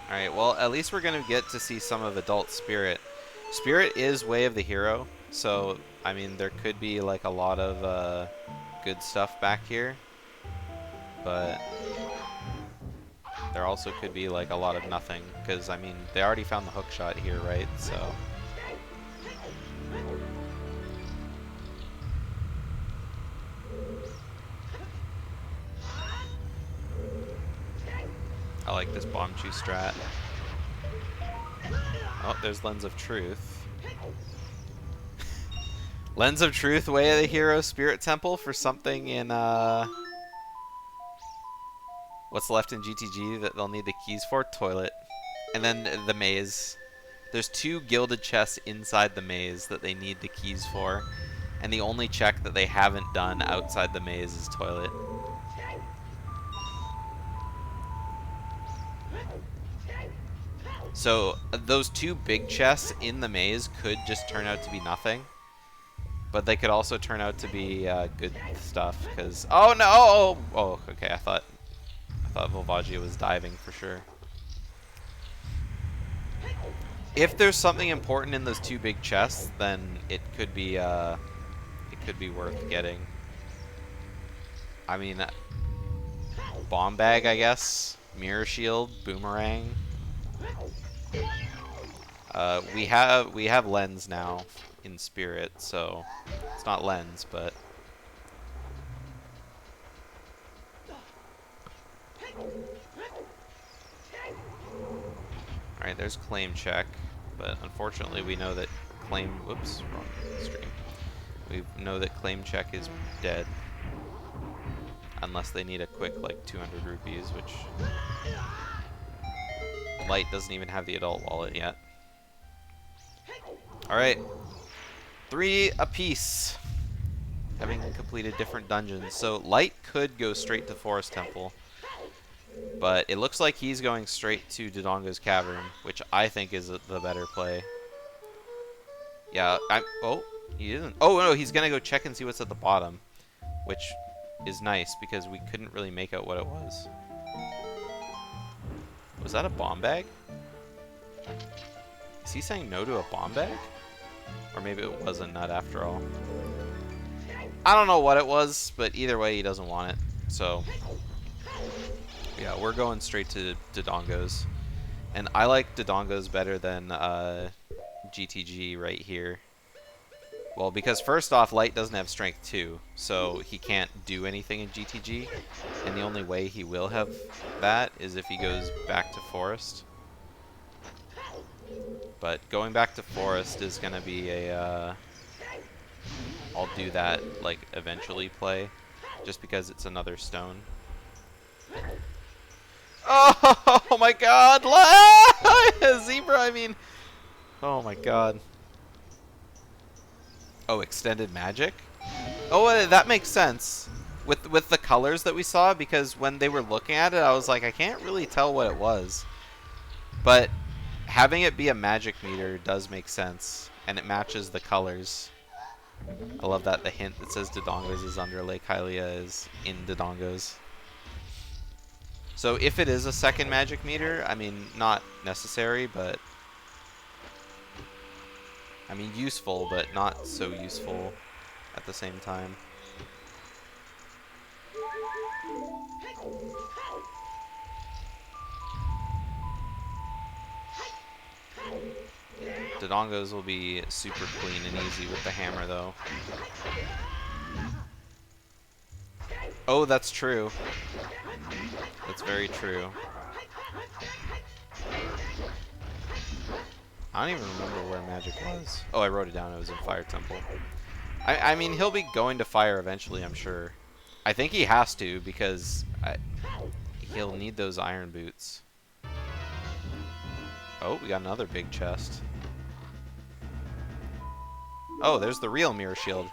Alright, well, at least we're gonna get to see some of Adult Spirit. Spirit is Way of the Hero, so, I mean, there could be like a lot of good stuff back here. But there also could be like a lot of nothing, because I mean they already found the hook shot here, right? So I like this bomb chew strat. Oh, there's Lens of Truth. Lens of Truth, Way of the Hero, Spirit Temple for something in what's left in GTG that they'll need the keys for? Toilet. And then the maze. There's 2 gilded chests inside the maze that they need the keys for. And the only check that they haven't done outside the maze is toilet. So those 2 big chests in the maze could just turn out to be nothing. But they could also turn out to be good stuff, because... Oh no! Oh, okay, I thought Volvagia was diving for sure. If there's something important in those 2 big chests, then it could be worth getting. I mean, bomb bag, I guess. Mirror shield, boomerang. We have lens now in Spirit, so it's not lens, but. Alright, there's claim check, but unfortunately we know that claim... Whoops, wrong stream. We know that claim check is dead. Unless they need a quick, like, 200 rupees, which... Light doesn't even have the adult wallet yet. Alright. 3 apiece. Having completed different dungeons. So Light could go straight to Forest Temple. But it looks like he's going straight to Dodongo's Cavern, which I think is the better play. Yeah, oh, he isn't. Oh, no, he's going to go check and see what's at the bottom. Which is nice, because we couldn't really make out what it was. Was that a bomb bag? Is he saying no to a bomb bag? Or maybe it was a nut after all. I don't know what it was, but either way, he doesn't want it. So, yeah, we're going straight to Dodongo's. And I like Dodongo's better than GTG right here. Well, because first off, Light doesn't have Strength 2, so he can't do anything in GTG. And the only way he will have that is if he goes back to Forest. But going back to Forest is going to be a... I'll do that, like, eventually play. Just because it's another stone. Oh my god! Zebra, I mean... Oh my god. Oh, extended magic? Oh, that makes sense. With the colors that we saw, because when they were looking at it, I was like, I can't really tell what it was. But having it be a magic meter does make sense, and it matches the colors. I love that the hint that says Dodongo's is under Lake Hylia is in Dodongo's. So if it is a second magic meter, I mean, not necessary, but... I mean, useful, but not so useful at the same time. Dodongo's will be super clean and easy with the hammer, though. Oh, that's true. That's very true. I don't even remember where magic was. Oh, I wrote it down. It was in Fire Temple. I mean, he'll be going to fire eventually, I'm sure. I think he has to, because he'll need those iron boots. Oh, we got another big chest. Oh, there's the real mirror shield.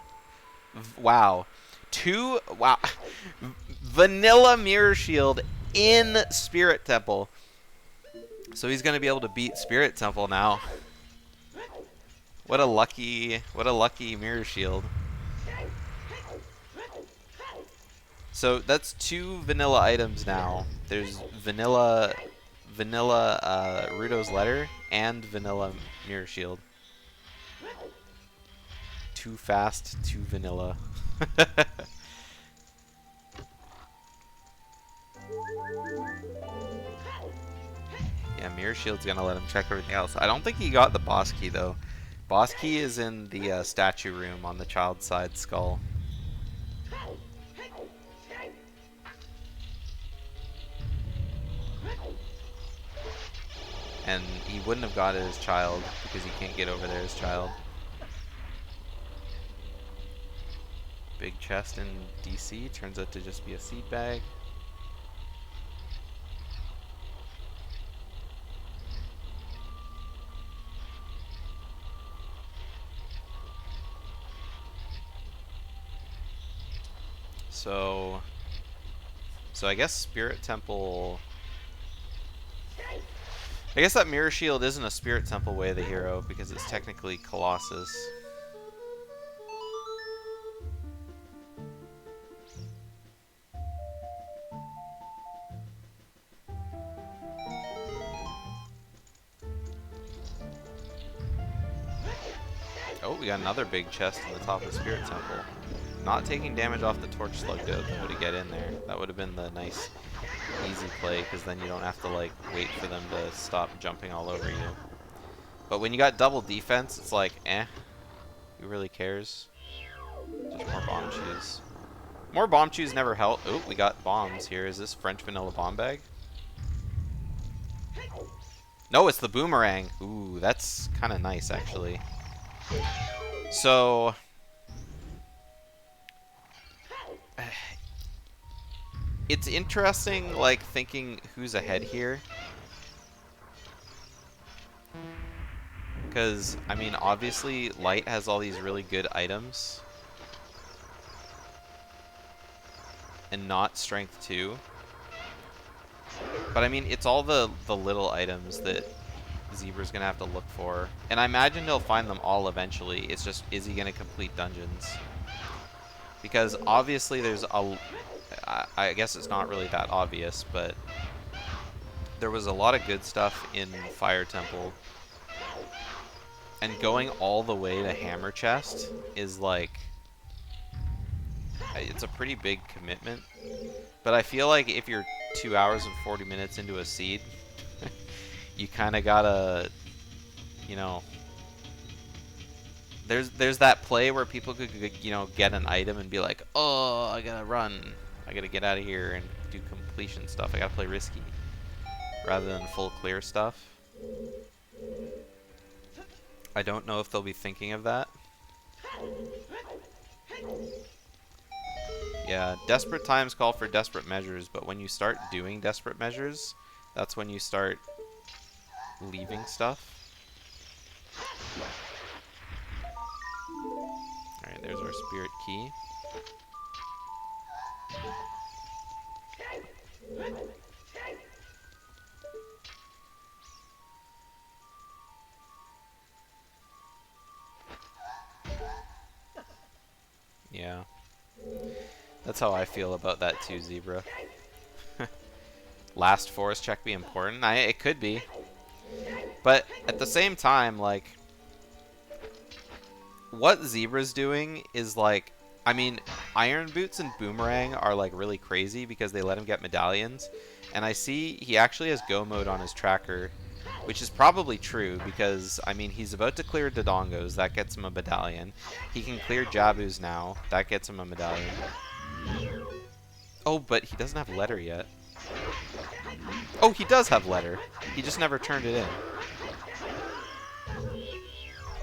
Wow. Wow. Vanilla mirror shield in Spirit Temple. So he's going to be able to beat Spirit Temple now. What a lucky mirror shield. So that's 2 vanilla items now. There's vanilla Rudo's letter and vanilla mirror shield. Too fast, too vanilla. Yeah, mirror shield's gonna let him check everything else. I don't think he got the boss key though. Boss key is in the statue room on the child side skull. And he wouldn't have got it as child because he can't get over there as child. Big chest in DC turns out to just be a seed bag. So I guess Spirit Temple... I guess that Mirror Shield isn't a Spirit Temple way of the hero, because it's technically Colossus. Oh, we got another big chest in the top of Spirit Temple. Not taking damage off the Torch Slug though to get in there. That would have been the nice, easy play, because then you don't have to like wait for them to stop jumping all over you. But when you got double defense, it's like, who really cares? Just more bomb chews. More bomb chews never help. Oh, we got bombs here. Is this French vanilla bomb bag? No, it's the boomerang. Ooh, that's kind of nice actually. So it's interesting, like, thinking who's ahead here. Because, I mean, obviously, Light has all these really good items. And not Strength 2. But, I mean, it's all the little items that Zebra's going to have to look for. And I imagine he'll find them all eventually. It's just, is he going to complete dungeons? Because, obviously, there's a... I guess it's not really that obvious, but... There was a lot of good stuff in Fire Temple. And going all the way to Hammer Chest is like... It's a pretty big commitment. But I feel like if you're 2 hours and 40 minutes into a seed, you kind of gotta, you know... There's that play where people could, you know, get an item and be like, oh, I gotta run. I gotta get out of here and do completion stuff. I gotta play risky. Rather than full clear stuff. I don't know if they'll be thinking of that. Yeah, desperate times call for desperate measures, but when you start doing desperate measures, that's when you start leaving stuff. Alright, there's our spirit key. Yeah. That's how I feel about that too, Zebra. Last forest check be important? It could be. But at the same time, like... What Zebra's doing is like... I mean, Iron Boots and Boomerang are like really crazy because they let him get medallions. And I see he actually has Go mode on his tracker. Which is probably true because, I mean, he's about to clear Dodongos. That gets him a medallion. He can clear Jabus now. That gets him a medallion. Oh, but he doesn't have letter yet. Oh, he does have letter. He just never turned it in.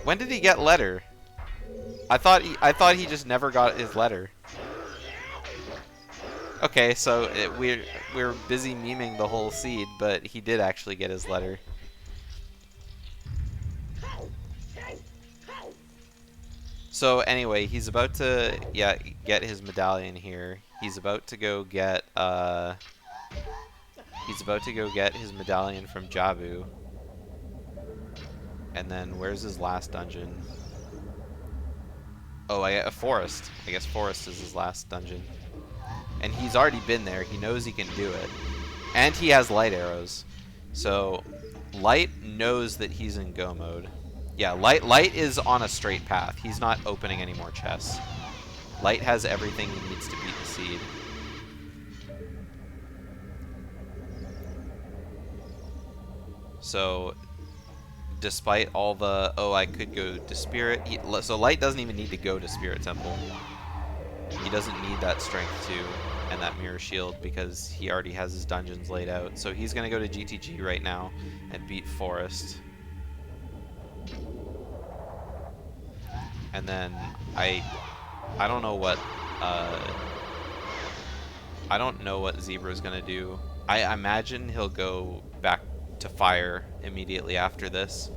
When did he get letter? I thought he just never got his letter. Okay, so we're busy memeing the whole seed, but he did actually get his letter. So anyway, he's about to get his medallion here. He's about to go get his medallion from Jabu. And then where's his last dungeon? Oh, a forest. I guess forest is his last dungeon. And he's already been there. He knows he can do it. And he has light arrows. So Light knows that he's in go mode. Yeah, Light is on a straight path. He's not opening any more chests. Light has everything he needs to beat the seed. So, despite all the, oh, I could go to Spirit. So Light doesn't even need to go to Spirit Temple. He doesn't need that Strength 2 and that Mirror Shield because he already has his dungeons laid out. So he's going to go to GTG right now and beat Forest. And then I don't know what Zebra's gonna do. I imagine he'll go back to fire immediately after this.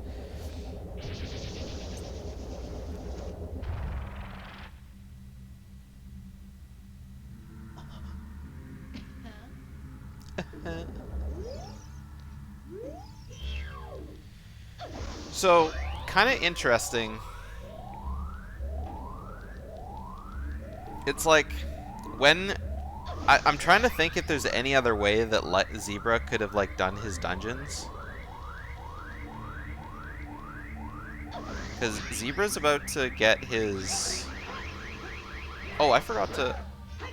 So, kind of interesting. It's like, when... I'm trying to think if there's any other way that Zebra could have, like, done his dungeons. Because Zebra's about to get his... Oh, I forgot to...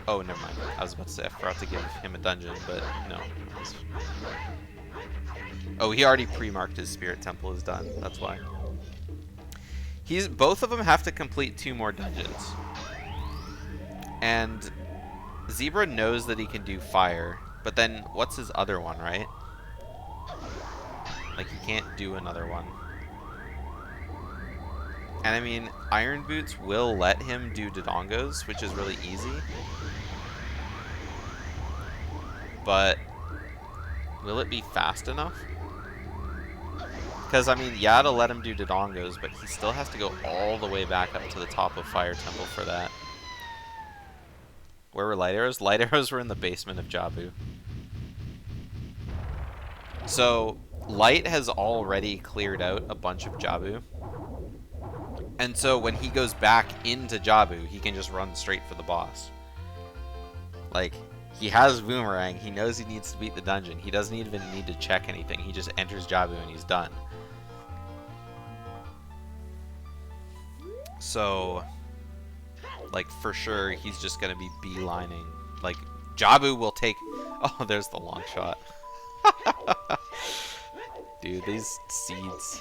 Oh, never mind. I was about to say I forgot to give him a dungeon, but no. Oh, he already pre-marked his Spirit Temple is done. That's why. Both of them have to complete 2 more dungeons. And Zebra knows that he can do fire, but then what's his other one, right? Like, he can't do another one. And I mean, Iron Boots will let him do Dodongos, which is really easy. But will it be fast enough? Because, I mean, yeah, to let him do Dodongos, but he still has to go all the way back up to the top of Fire Temple for that. Where were light arrows? Light arrows were in the basement of Jabu. So, Light has already cleared out a bunch of Jabu. And so when he goes back into Jabu, he can just run straight for the boss. Like, he has Boomerang, he knows he needs to beat the dungeon. He doesn't even need to check anything. He just enters Jabu and he's done. So, like, for sure, he's just going to be beelining. Like, Jabu will take... Oh, there's the long shot. Dude, these seeds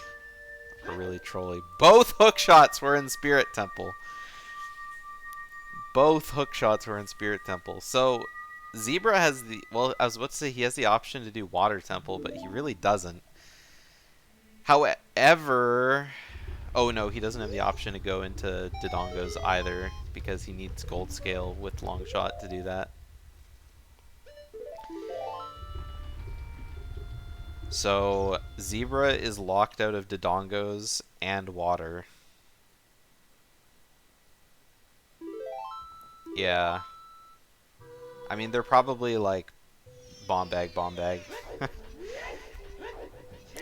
are really trolly. Both hook shots were in Spirit Temple. Both hook shots were in Spirit Temple. So, Zebra has the... Well, I was about to say he has the option to do Water Temple, but he really doesn't. However... Oh no, he doesn't have the option to go into Dodongos either, because he needs Gold Scale with Long Shot to do that. So, Zebra is locked out of Dodongos and Water. Yeah. I mean, they're probably like bomb bag, bomb bag.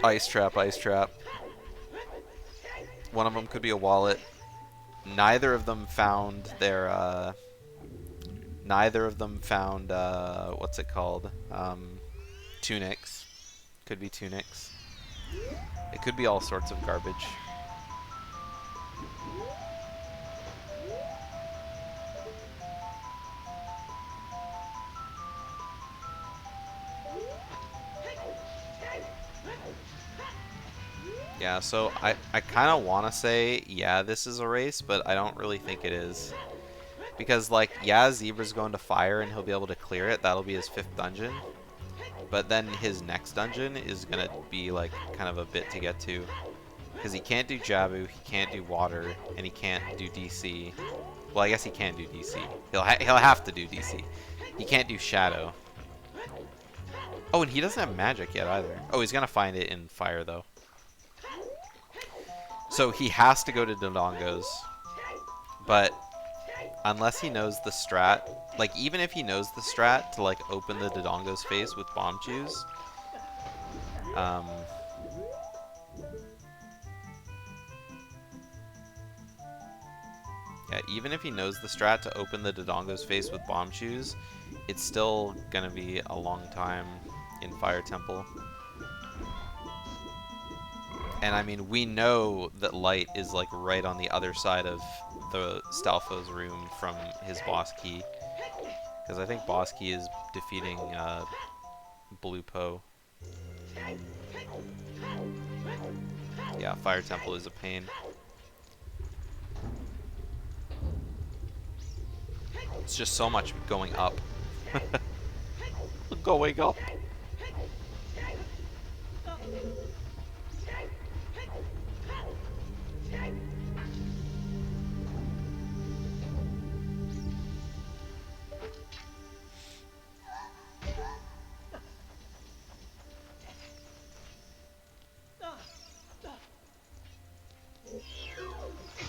Ice trap, ice trap. One of them could be a wallet. Neither of them found their, neither of them found, what's it called? Tunics. Could be tunics. It could be all sorts of garbage. Yeah, so I kind of want to say, yeah, this is a race, but I don't really think it is. Because, like, yeah, Zebra's going to fire and he'll be able to clear it. That'll be his 5th dungeon. But then his next dungeon is going to be, like, kind of a bit to get to. Because he can't do Jabu, he can't do Water, and he can't do DC. Well, I guess he can do DC. He'll have to do DC. He can't do Shadow. Oh, and he doesn't have magic yet either. Oh, he's going to find it in fire, though. So he has to go to Dodongos, but unless he knows the strat, like even if he knows the strat to like open the Dodongo's face with Bomb Chews, yeah, even if he knows the strat to open the Dodongo's face with Bomb Chews, it's still gonna be a long time in Fire Temple. And I mean, we know that Light is like right on the other side of the Stalfo's room from his boss key. Because I think boss key is defeating Blue Po. Yeah, Fire Temple is a pain. It's just so much going up. Going up.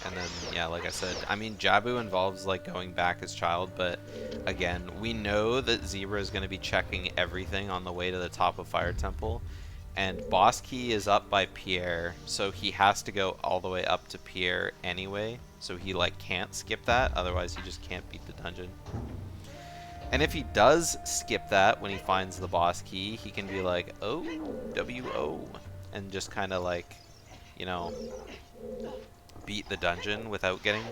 And then, yeah, like I said, I mean, Jabu involves, like, going back as child, but, again, we know that Zebra is going to be checking everything on the way to the top of Fire Temple, and Boss Key is up by Pierre, so he has to go all the way up to Pierre anyway, so he, like, can't skip that, otherwise he just can't beat the dungeon. And if he does skip that when he finds the Boss Key, he can be like, oh, W-O, and just kind of, like, you know, beat the dungeon without getting...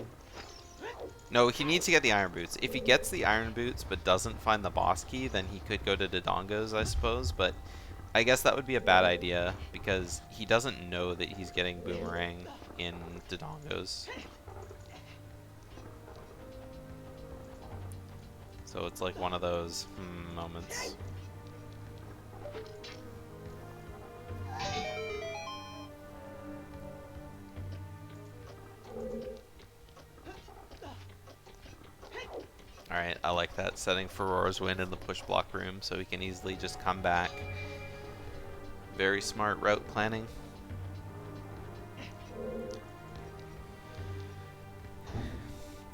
No, he needs to get the Iron Boots. If he gets the Iron Boots but doesn't find the boss key, then he could go to Dodongos, I suppose, but I guess that would be a bad idea because he doesn't know that he's getting Boomerang in Dodongos. So it's like one of those moments. Alright, I like that setting for Roar's Wind in the push block room so he can easily just come back. Very smart route planning.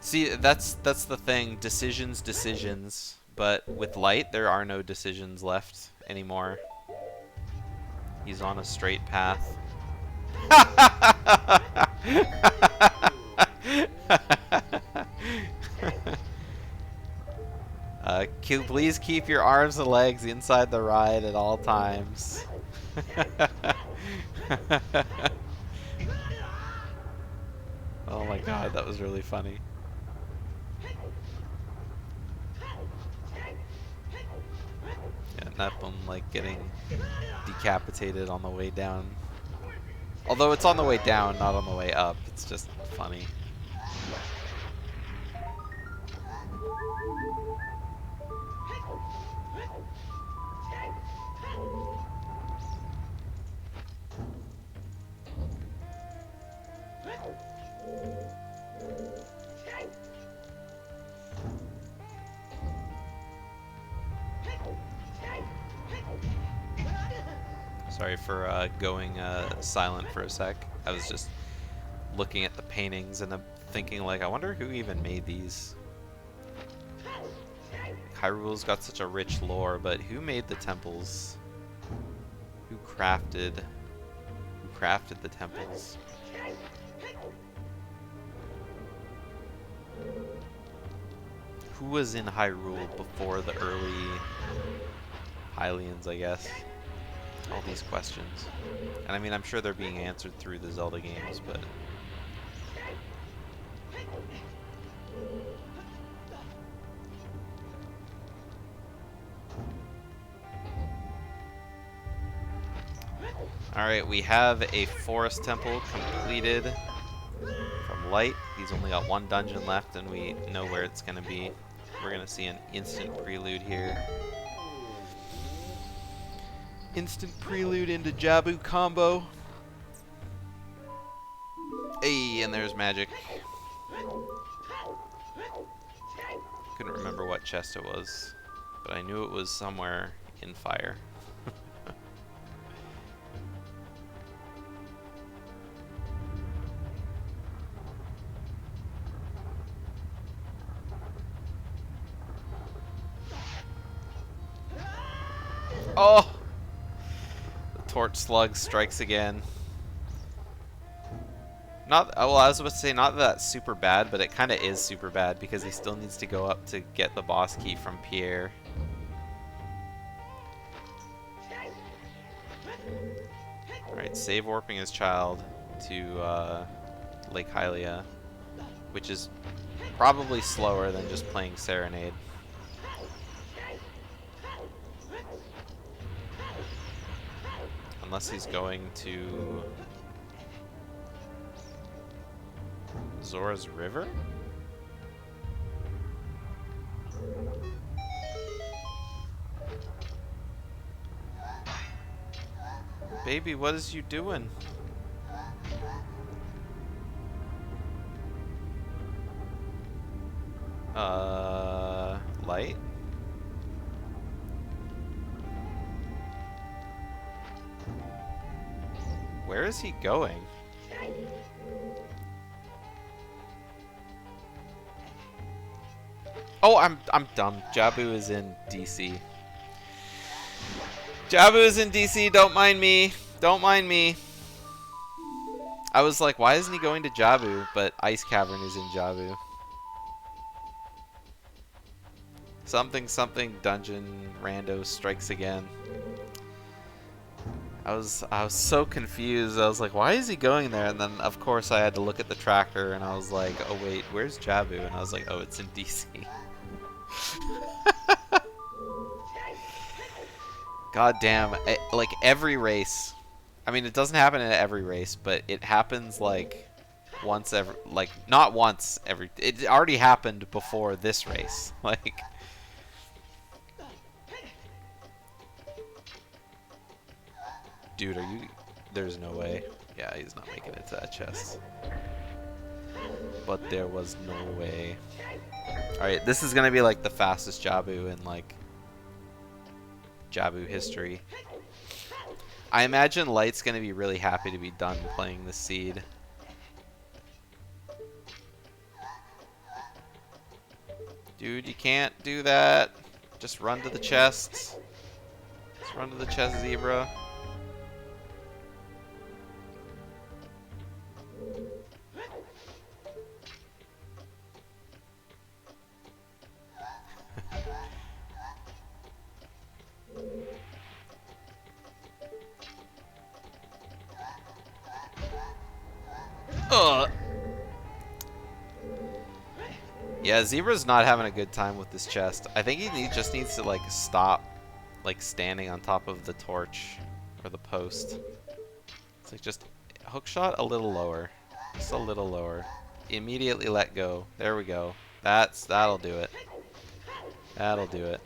See, that's the thing. Decisions. But with Light, there are no decisions left anymore. He's on a straight path. Please keep your arms and legs inside the ride at all times. Oh my god, that was really funny. Yeah, that one like getting decapitated on the way down. Although it's on the way down, not on the way up. It's just funny. Sorry for going silent for a sec. I was just looking at the paintings and I'm thinking, like, I wonder who even made these. Hyrule's got such a rich lore, but who made the temples? Who crafted the temples? Who was in Hyrule before the early Hylians, I guess? All these questions. And I mean, I'm sure they're being answered through the Zelda games, but... Alright, we have a forest temple completed from Light. He's only got one dungeon left and we know where it's going to be. We're going to see an instant prelude here. Instant prelude into Jabu combo. Hey, and there's magic. Couldn't remember what chest it was, but I knew it was somewhere in fire. Oh! The torch slug strikes again. Not, well, I was about to say not that that's super bad, but it kind of is super bad because he still needs to go up to get the boss key from Pierre. Alright, save warping his child to Lake Hylia, which is probably slower than just playing Serenade. Unless he's going to Zora's River? Baby, what is you doing? Light? Where is he going? Oh, I'm dumb. Jabu is in DC. Jabu is in DC, don't mind me. Don't mind me. I was like, why isn't he going to Jabu? But Ice Cavern is in Jabu. Something dungeon rando strikes again. I was so confused. I was like, why is he going there? And then of course I had to look at the tracker and I was like, oh wait, where's Jabu? And I was like, oh, it's in DC. God damn, like every race. I mean, it doesn't happen in every race, but it happens like once every, like not once every, it already happened before this race. Like, dude, are you, there's no way. Yeah, he's not making it to that chest. But there was no way. Alright, this is gonna be like the fastest Jabu in like Jabu history. I imagine Light's gonna be really happy to be done playing the seed. Dude, you can't do that. Just run to the chest. Just run to the chest, zebra. Ugh. Yeah, Zebra's not having a good time with this chest. I think he just needs to like stop like standing on top of the torch or the post. It's like just hook shot a little lower. Just a little lower. Immediately let go. There we go. That'll do it. That'll do it.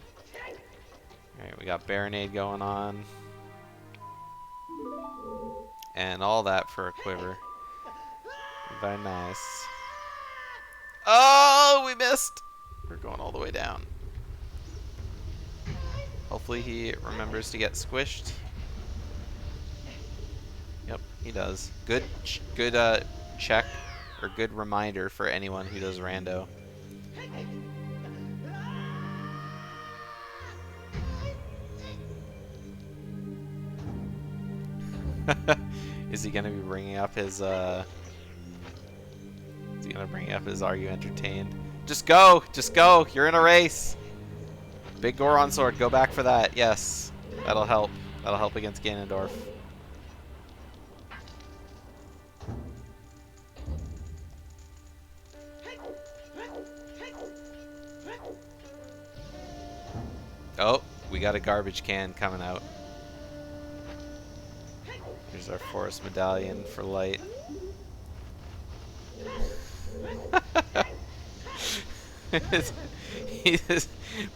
Alright, we got Baronade going on. And all that for a quiver. Very nice. Oh, we missed! We're going all the way down. Hopefully he remembers to get squished. Yep, he does. Good check, or good reminder for anyone who does rando. Is he gonna be bringing up his Is he gonna bring up his "Are you entertained"? Just go! Just go! You're in a race! Big Goron sword, go back for that. Yes. That'll help. That'll help against Ganondorf. Oh, we got a garbage can coming out. Here's our forest medallion for light. He's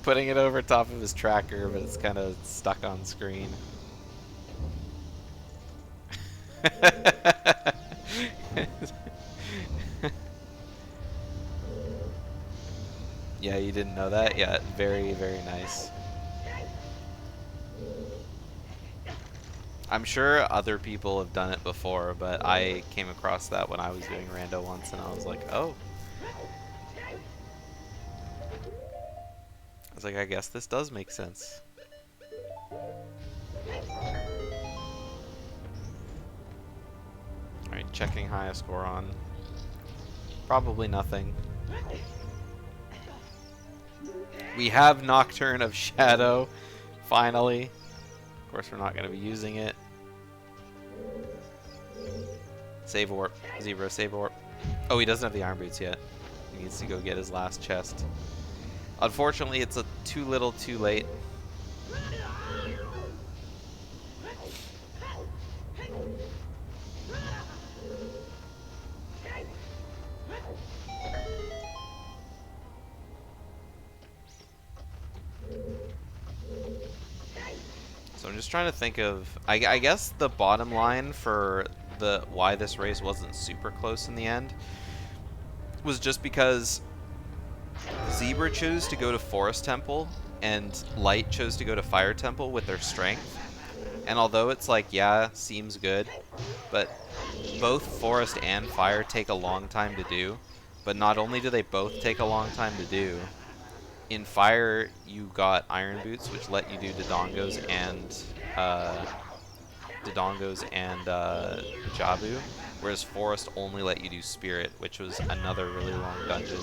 putting it over top of his tracker, but it's kind of stuck on screen. Yeah, you didn't know that? Yeah, very, very nice. I'm sure other people have done it before, but I came across that when I was doing rando once, and I was like, oh. I was like, I guess this does make sense. Alright, checking highest score on. Probably nothing. We have Nocturne of Shadow, finally. Of course, we're not going to be using it. Save warp. Zebra, save warp. Oh, he doesn't have the arm boots yet. He needs to go get his last chest. Unfortunately, it's too little too late. So I'm just trying to think of, I guess the bottom line for why this race wasn't super close in the end was just because Zebra chose to go to Forest Temple and Light chose to go to Fire Temple with their strength. And although it's like, yeah, seems good, but both Forest and Fire take a long time to do. But not only do they both take a long time to do, in Fire you got Iron Boots, which let you do Dodongos and Jabu, whereas Forest only let you do Spirit, which was another really long dungeon.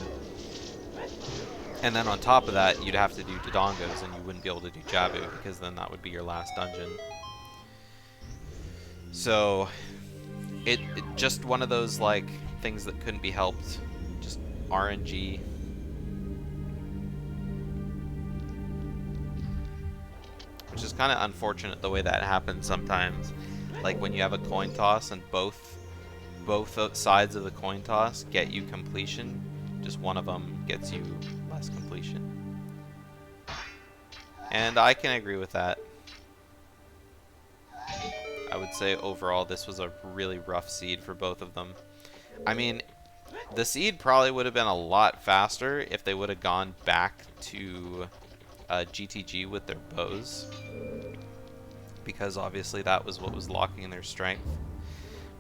And then on top of that, you'd have to do Dodongos, and you wouldn't be able to do Jabu, because then that would be your last dungeon. So, it just one of those, like, things that couldn't be helped. Just RNG. Which is kind of unfortunate the way that happens sometimes. Like when you have a coin toss and both sides of the coin toss get you completion, just one of them gets you less completion. And I can agree with that. I would say overall this was a really rough seed for both of them. I mean, the seed probably would have been a lot faster if they would have gone back to GTG with their bows, because obviously that was what was locking their strength.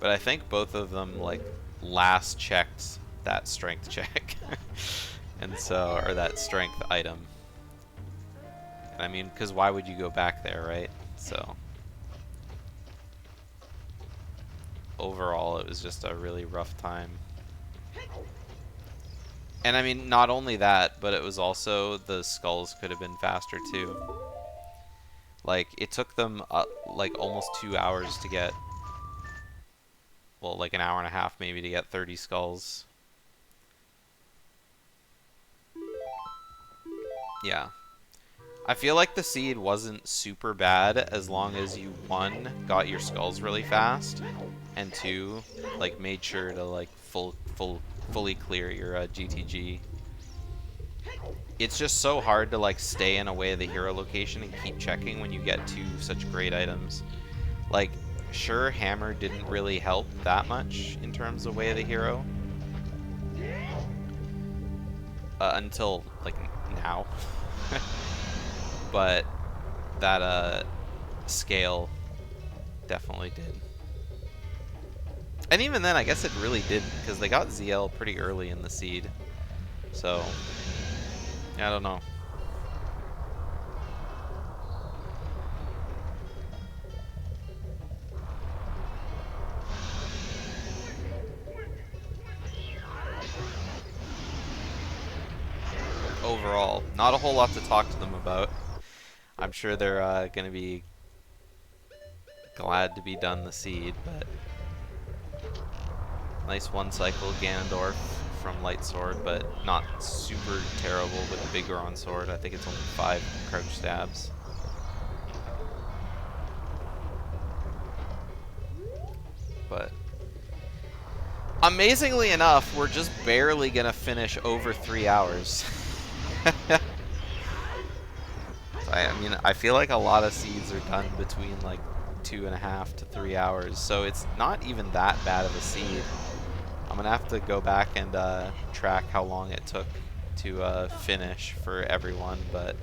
But I think both of them like last checked that strength check. And so, or that strength item. And I mean, because why would you go back there, right? So, overall, it was just a really rough time. And I mean, not only that, but it was also the skulls could have been faster too. Like, it took them like almost 2 hours to get, well, like an hour and a half maybe to get 30 skulls. Yeah. I feel like the seed wasn't super bad as long as you, one, got your skulls really fast, and two, like made sure to like fully clear your GTG. It's just so hard to like stay in a way of the hero location and keep checking when you get two such great items. Like, sure, hammer didn't really help that much in terms of way of the hero until like now. But that scale definitely did. And even then, I guess it really didn't, because they got ZL pretty early in the seed. So, I don't know. Overall, not a whole lot to talk to them about. I'm sure they're going to be glad to be done the seed, but nice one cycle Ganondorf from Light Sword, but not super terrible with the Big Goron Sword. I think it's only 5 crouch stabs. But amazingly enough, we're just barely gonna finish over 3 hours. I mean, I feel like a lot of seeds are done between like 2.5 to 3 hours, so it's not even that bad of a seed. I'm gonna have to go back and track how long it took to finish for everyone, but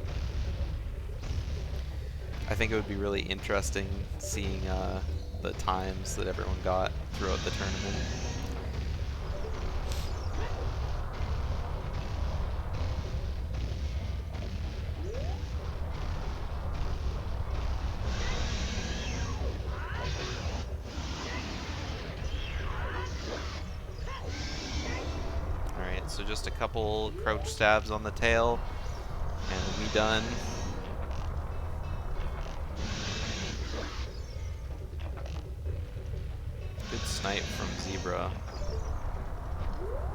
I think it would be really interesting seeing the times that everyone got throughout the tournament. Alright, so just a couple crouch stabs on the tail, and we done. Good snipe from Zebra,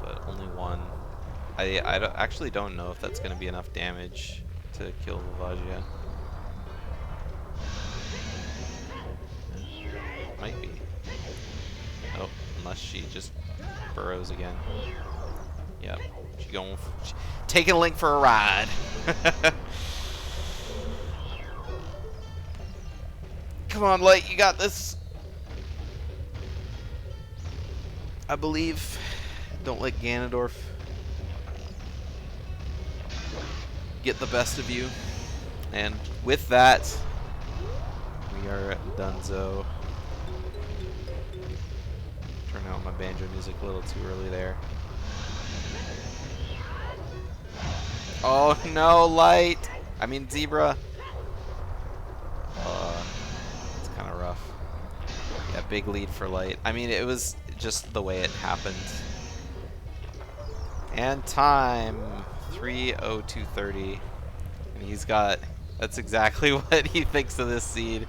but only one. Actually don't know if that's going to be enough damage to kill Vivajia. Might be. Oh, unless she just burrows again. Yep, she going taking Link for a ride. Come on, Light, you got this. I believe. Don't let Ganondorf get the best of you. And with that, we are donezo. Turn out my banjo music a little too early there. Oh no, Light! I mean Zebra. It's kind of rough. Yeah, big lead for Light. I mean, it was just the way it happened. And time 3:02:30, and he's got. That's exactly what he thinks of this seed.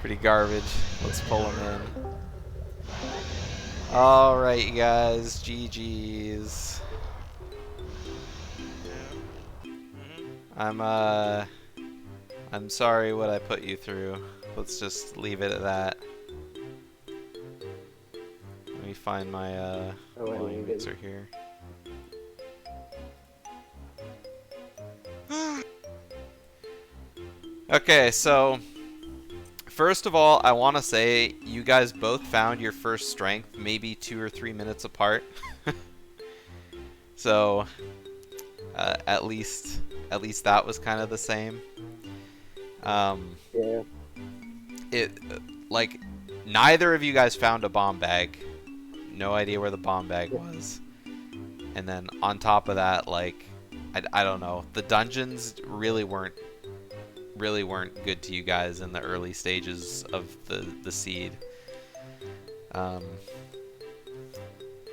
Pretty garbage. Let's pull him in. All right, you guys. GG's. I'm sorry what I put you through. Let's just leave it at that. Let me find my volume mixer here. Okay, so first of all, I want to say you guys both found your first strength maybe 2 or 3 minutes apart. So at least that was kind of the same. Yeah. It like neither of you guys found a bomb bag. No idea where the bomb bag was. And then on top of that, like I don't know. The dungeons really weren't good to you guys in the early stages of the seed. Um,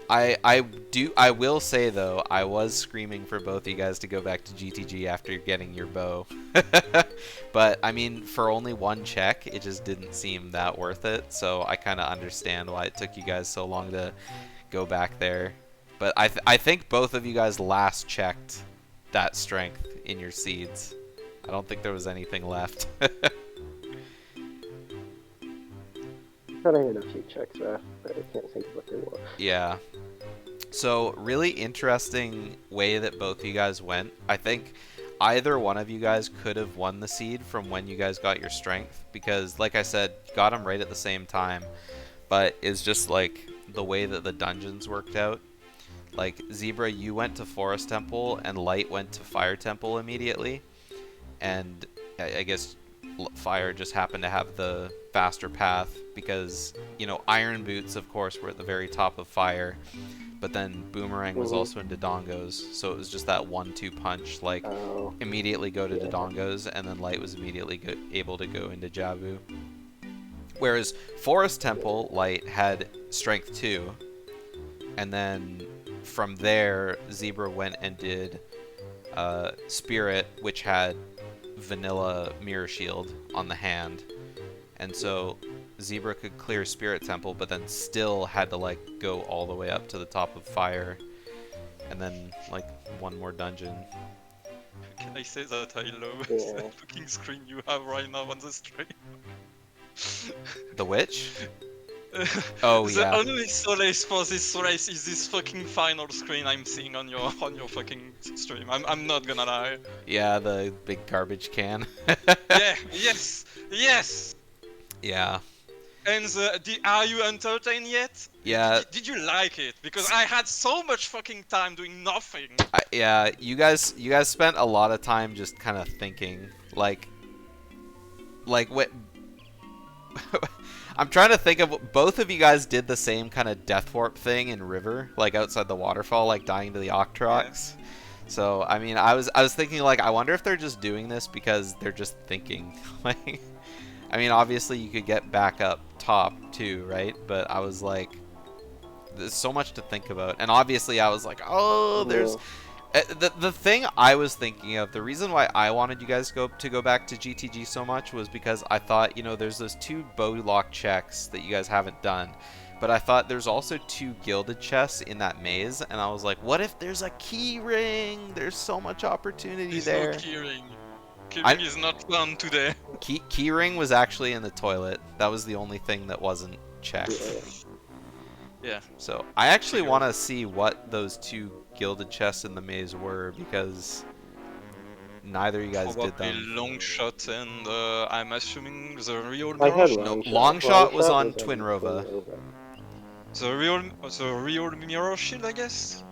I will say though, I was screaming for both of you guys to go back to GTG after getting your bow. But I mean, for only one check, it just didn't seem that worth it. So I kind of understand why it took you guys so long to go back there. But I think both of you guys last checked that strength in your seeds. I don't think there was anything left. Thought I had a few checks left, but I can't think of what they were. Yeah. So, really interesting way that both of you guys went. I think either one of you guys could have won the seed from when you guys got your strength, because, like I said, you got them right at the same time. But it's just like the way that the dungeons worked out. Like, Zebra, you went to Forest Temple, and Light went to Fire Temple immediately. And I guess Fire just happened to have the faster path because, you know, Iron Boots, of course, were at the very top of Fire. But then Boomerang was also in Dodongos, so it was just that 1-2 punch, like, immediately go to Dodongos, and then Light was immediately able to go into Jabu. Whereas Forest Temple, Light had Strength 2, and then from there, Zebra went and did Spirit, which had Vanilla Mirror Shield on the hand. And so Zebra could clear Spirit Temple, but then still had to, like, go all the way up to the top of Fire. And then, like, one more dungeon. Can I say that I love the fucking screen you have right now on the stream? The Witch? Oh, yeah. The only solace for this race is this fucking final screen I'm seeing on your fucking stream. I'm not gonna lie. Yeah, the big garbage can. Yeah, yes! Yeah. And are you entertained yet? Yeah. Did you like it? Because I had so much fucking time doing nothing. Yeah, you guys spent a lot of time just kind of thinking, like what. I'm trying to think of, both of you guys did the same kind of death warp thing in River, like outside the waterfall, like dying to the Octrox. Yeah. So I mean, I was thinking, like, I wonder if they're just doing this because they're just thinking. Like, I mean, obviously you could get back up top too, right? But I was like, there's so much to think about, and obviously I was like, oh, there's. The thing I was thinking of, the reason why I wanted you guys to go back to GTG so much was because I thought, you know, there's those 2 bow lock checks that you guys haven't done. But I thought there's also 2 gilded chests in that maze, and I was like, what if there's a key ring? There's so much opportunity there. There's no key ring. Key ring is not done today. Key ring was actually in the toilet. That was the only thing that wasn't checked. Yeah. So I actually want to see what those 2 gilded chests in the maze were, because neither of you guys did them. Long shot and I'm assuming the real mirror. No, long shot was on Twin Rova. The real mirror shield, I guess.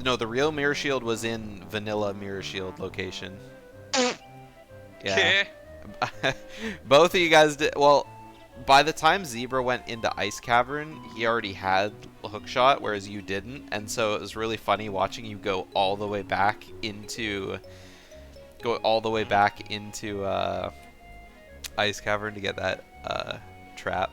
No, the real mirror shield was in Vanilla Mirror Shield location. Yeah. Both of you guys did well. By the time Zebra went into Ice Cavern, he already had hookshot, whereas you didn't, and so it was really funny watching you go all the way back into Ice Cavern to get that trap.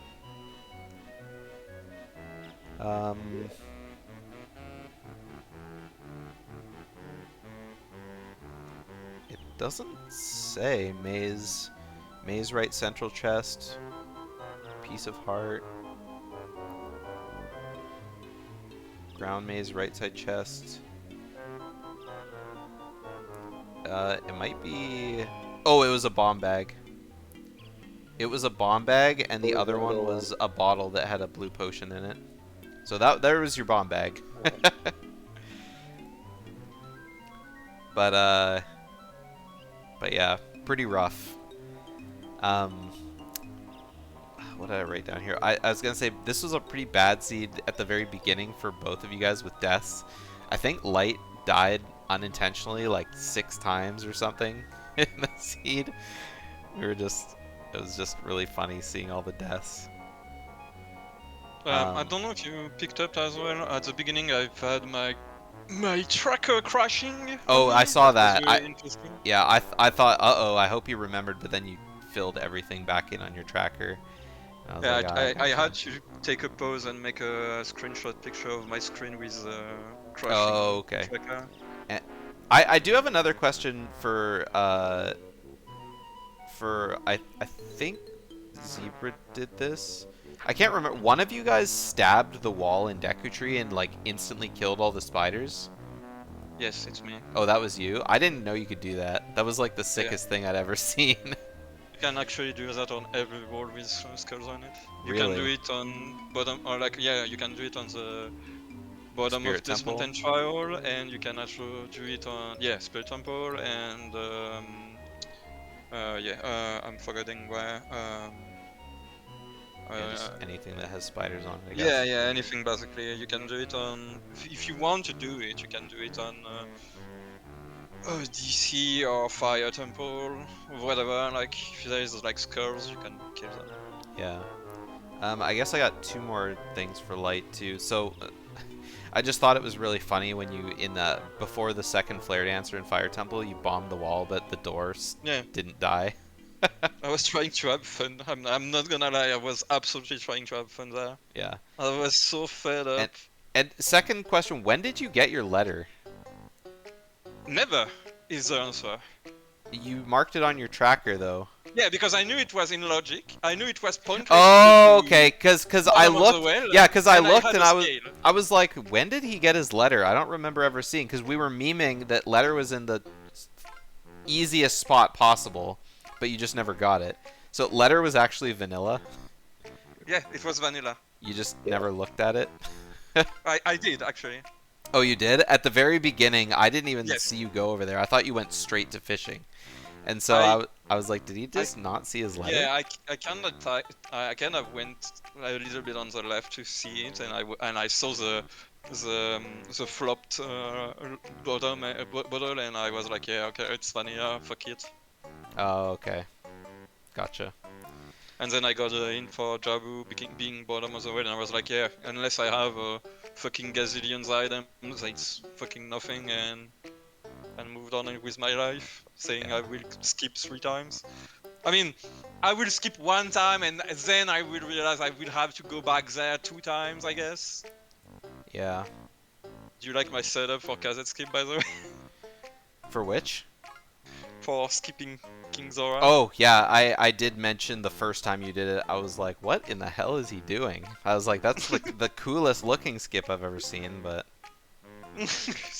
It doesn't say maze right central chest. Piece of heart. Ground maze, right side chest. It might be. Oh, it was a bomb bag. It was a bomb bag, and the other one was a bottle that had a blue potion in it. So there was your bomb bag. But yeah, pretty rough. What did I write down here? I was gonna say this was a pretty bad seed at the very beginning for both of you guys with deaths. I think Light died unintentionally like 6 times or something in the seed. It was just really funny seeing all the deaths. I don't know if you picked up as well. At the beginning, I've had my My tracker crashing. Oh, I Maybe? saw That was that. really interesting. Yeah, I thought, uh-oh, I hope you remembered, but then you filled everything back in on your tracker. And I was Yeah, like, ah, I okay. had to take a pause and make a screenshot picture of my screen with Oh, crashing okay. tracker. And I do have another question for I think Zebra did this. I can't remember. One of you guys stabbed the wall in Deku Tree and like instantly killed all the spiders. Yes, it's me. Oh, that was you? I didn't know you could do that. That was like the Yeah, sickest thing I'd ever seen. you can actually do that on every wall with skulls on it. You can do Really? it on bottom, or like, yeah, you can do it on the bottom of Spirit this Temple? mountain trial, and you can also do it on, yeah, Spirit Temple, and yeah, I'm forgetting where. Yeah, just Uh, anything that has spiders on it, I yeah, guess. yeah, anything basically. You can do it on, if you want to do it, you can do it on DC or Fire Temple, whatever. Like, if there is like skulls, you can kill them. Yeah. I guess I got two more things for light too. So, I just thought it was really funny when you before the second flare dancer in Fire Temple, you bombed the wall, but the doors Yeah, didn't die. I was trying to have fun. I'm not gonna lie, I was absolutely trying to have fun there. Yeah. I was so fed And up. and second question, when did you get your letter? Never is the answer. You marked it on your tracker though. Yeah, because I knew it was in logic. I knew it was pointless to go Oh, to okay. Cause I bottom of the looked. well, Yeah, cause I and I looked had and a scale. I was like, when did he get his letter? I don't remember ever seeing. Cause we were memeing that letter was in the easiest spot possible, but you just never got it. So letter was actually vanilla. Yeah, it was vanilla. You just Yeah. never looked at it. I did actually. Oh, you did? At the very beginning, I didn't even Yes, see you go over there. I thought you went straight to fishing. And so I I was like, did he I just not see his letter? yeah, I kind of went a little bit on the left to see it, and I saw the flopped bottle, and I was like, yeah, okay, it's funny, fuck it. Oh, okay. Gotcha. And then I got in for Jabu being bottom of the well, and I was like, yeah, unless I have fucking gazillions items, it's fucking nothing, and moved on with my life, saying Yeah. I will skip 3 times. I mean, I will skip 1 time, and then I will realize I will have to go back there 2 times, I guess. Yeah. Do you like my setup for cassette skip, by the way? For which? For skipping King Zora? Oh, yeah, I did mention the first time you did it, I was like, what in the hell is he doing? I was like, that's like the coolest looking skip I've ever seen, but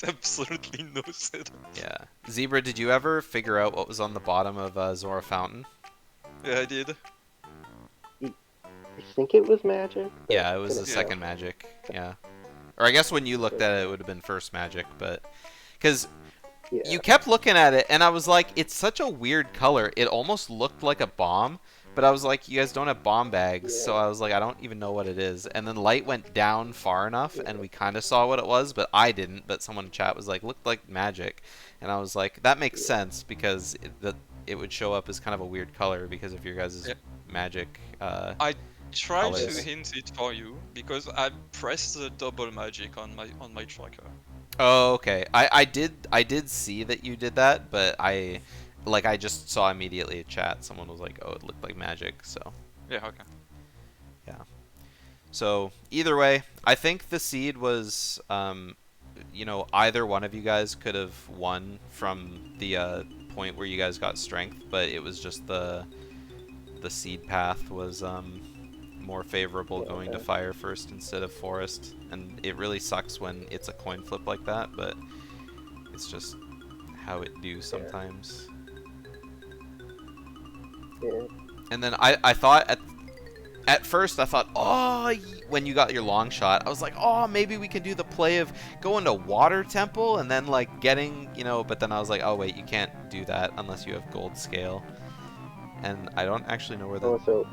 Absolutely no setup. yeah. Zebra, did you ever figure out what was on the bottom of Zora Fountain? Yeah, I did. I think it was magic. but Yeah, it was the couldn't Yeah. second magic, yeah. Or I guess when you looked at it, it would have been first magic, but... Because tell. you Yeah. kept looking at it, and I was like, it's such a weird color. It almost looked like a bomb, but I was like, you guys don't have bomb bags, so Yeah. I was like, I don't even know what it is. And then light went down far enough, and we kind of saw what it was, but I didn't. But someone in chat was like, looked like magic, and I was like, that makes sense because it would show up as kind of a weird color because of your guys' Yeah. magic. I tried to Colors. hint it for you because I pressed the double magic on my tracker. Oh, okay. I did see that you did that, but I just saw immediately a chat. Someone was like, "Oh, it looked like magic." So, Yeah, okay. yeah. So, either way, I think the seed was either one of you guys could have won from the point where you guys got strength, but it was just the seed path was more favorable Yeah, going to okay. fire first instead of forest, and it really sucks when it's a coin flip like that, but it's just how it do sometimes. Yeah. And then I thought at first I thought, oh, when you got your long shot, I was like, oh, maybe we can do the play of going to water temple and then like getting, but then I was like, oh wait, you can't do that unless you have gold scale. And I don't actually know where the Also,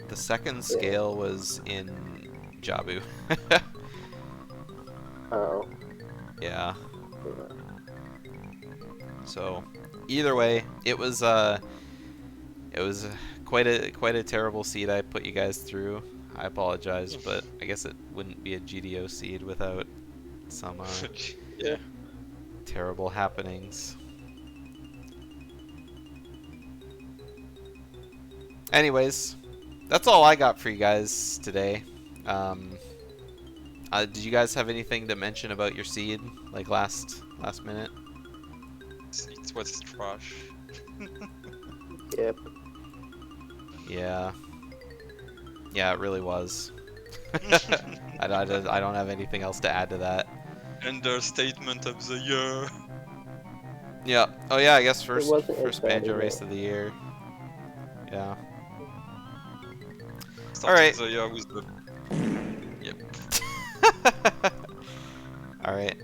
the second scale was in Jabu. oh, Yeah. yeah. So either way, it was quite a terrible seed I put you guys through. I apologize, but I guess it wouldn't be a GDO seed without some Yeah. Terrible happenings. Anyways, that's all I got for you guys today. Um, did you guys have anything to mention about your seed, like last minute? It was trash. Yep. Yeah. Yeah, it really was. I don't have anything else to add to that. Understatement of the year. Yeah. Oh yeah, I guess It wasn't as first bad banjo as race of the year. Yeah. All Starting right. the year with the. Yep. All right.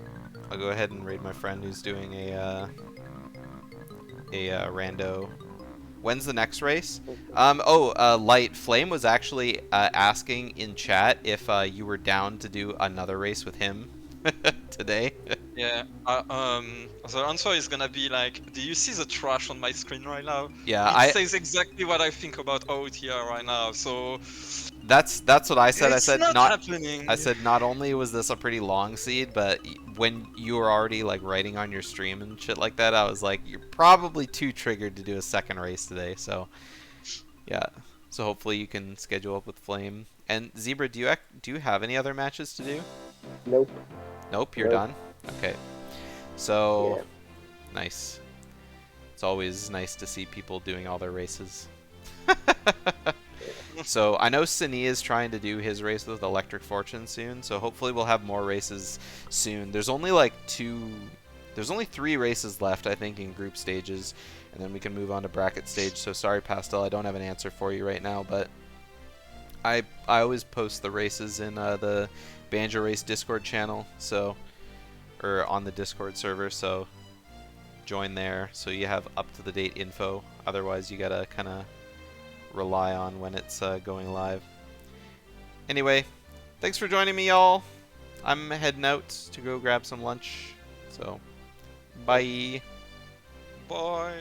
I'll go ahead and raid my friend who's doing a rando. When's the next race? Light Flame was actually asking in chat if you were down to do another race with him today. Yeah. The answer is gonna be like, do you see the trash on my screen right now? Yeah, It says exactly what I think about OTR right now. So that's what I said. it's not I happening. said not only was this a pretty long seed, but when you were already like writing on your stream and shit like that, I was like, you're probably too triggered to do a second race today. So yeah, so hopefully you can schedule up with Flame. And Zebra, do you have any other matches to do? Nope. Nope, you're Nope. done. Okay, so Yeah. nice. It's always nice to see people doing all their races. So I know Sini is trying to do his race with Electric Fortune soon, so hopefully we'll have more races soon. There's only like there's only 3 races left, I think, in group stages, and then we can move on to bracket stage. So sorry, Pastel, I don't have an answer for you right now, but I always post the races in the Banjo Race Discord channel, so or on the Discord server, so join there so you have up to the date info. Otherwise, you gotta kind of rely on when it's going live. Anyway, thanks for joining me, y'all. I'm heading out to go grab some lunch. So, bye. Bye.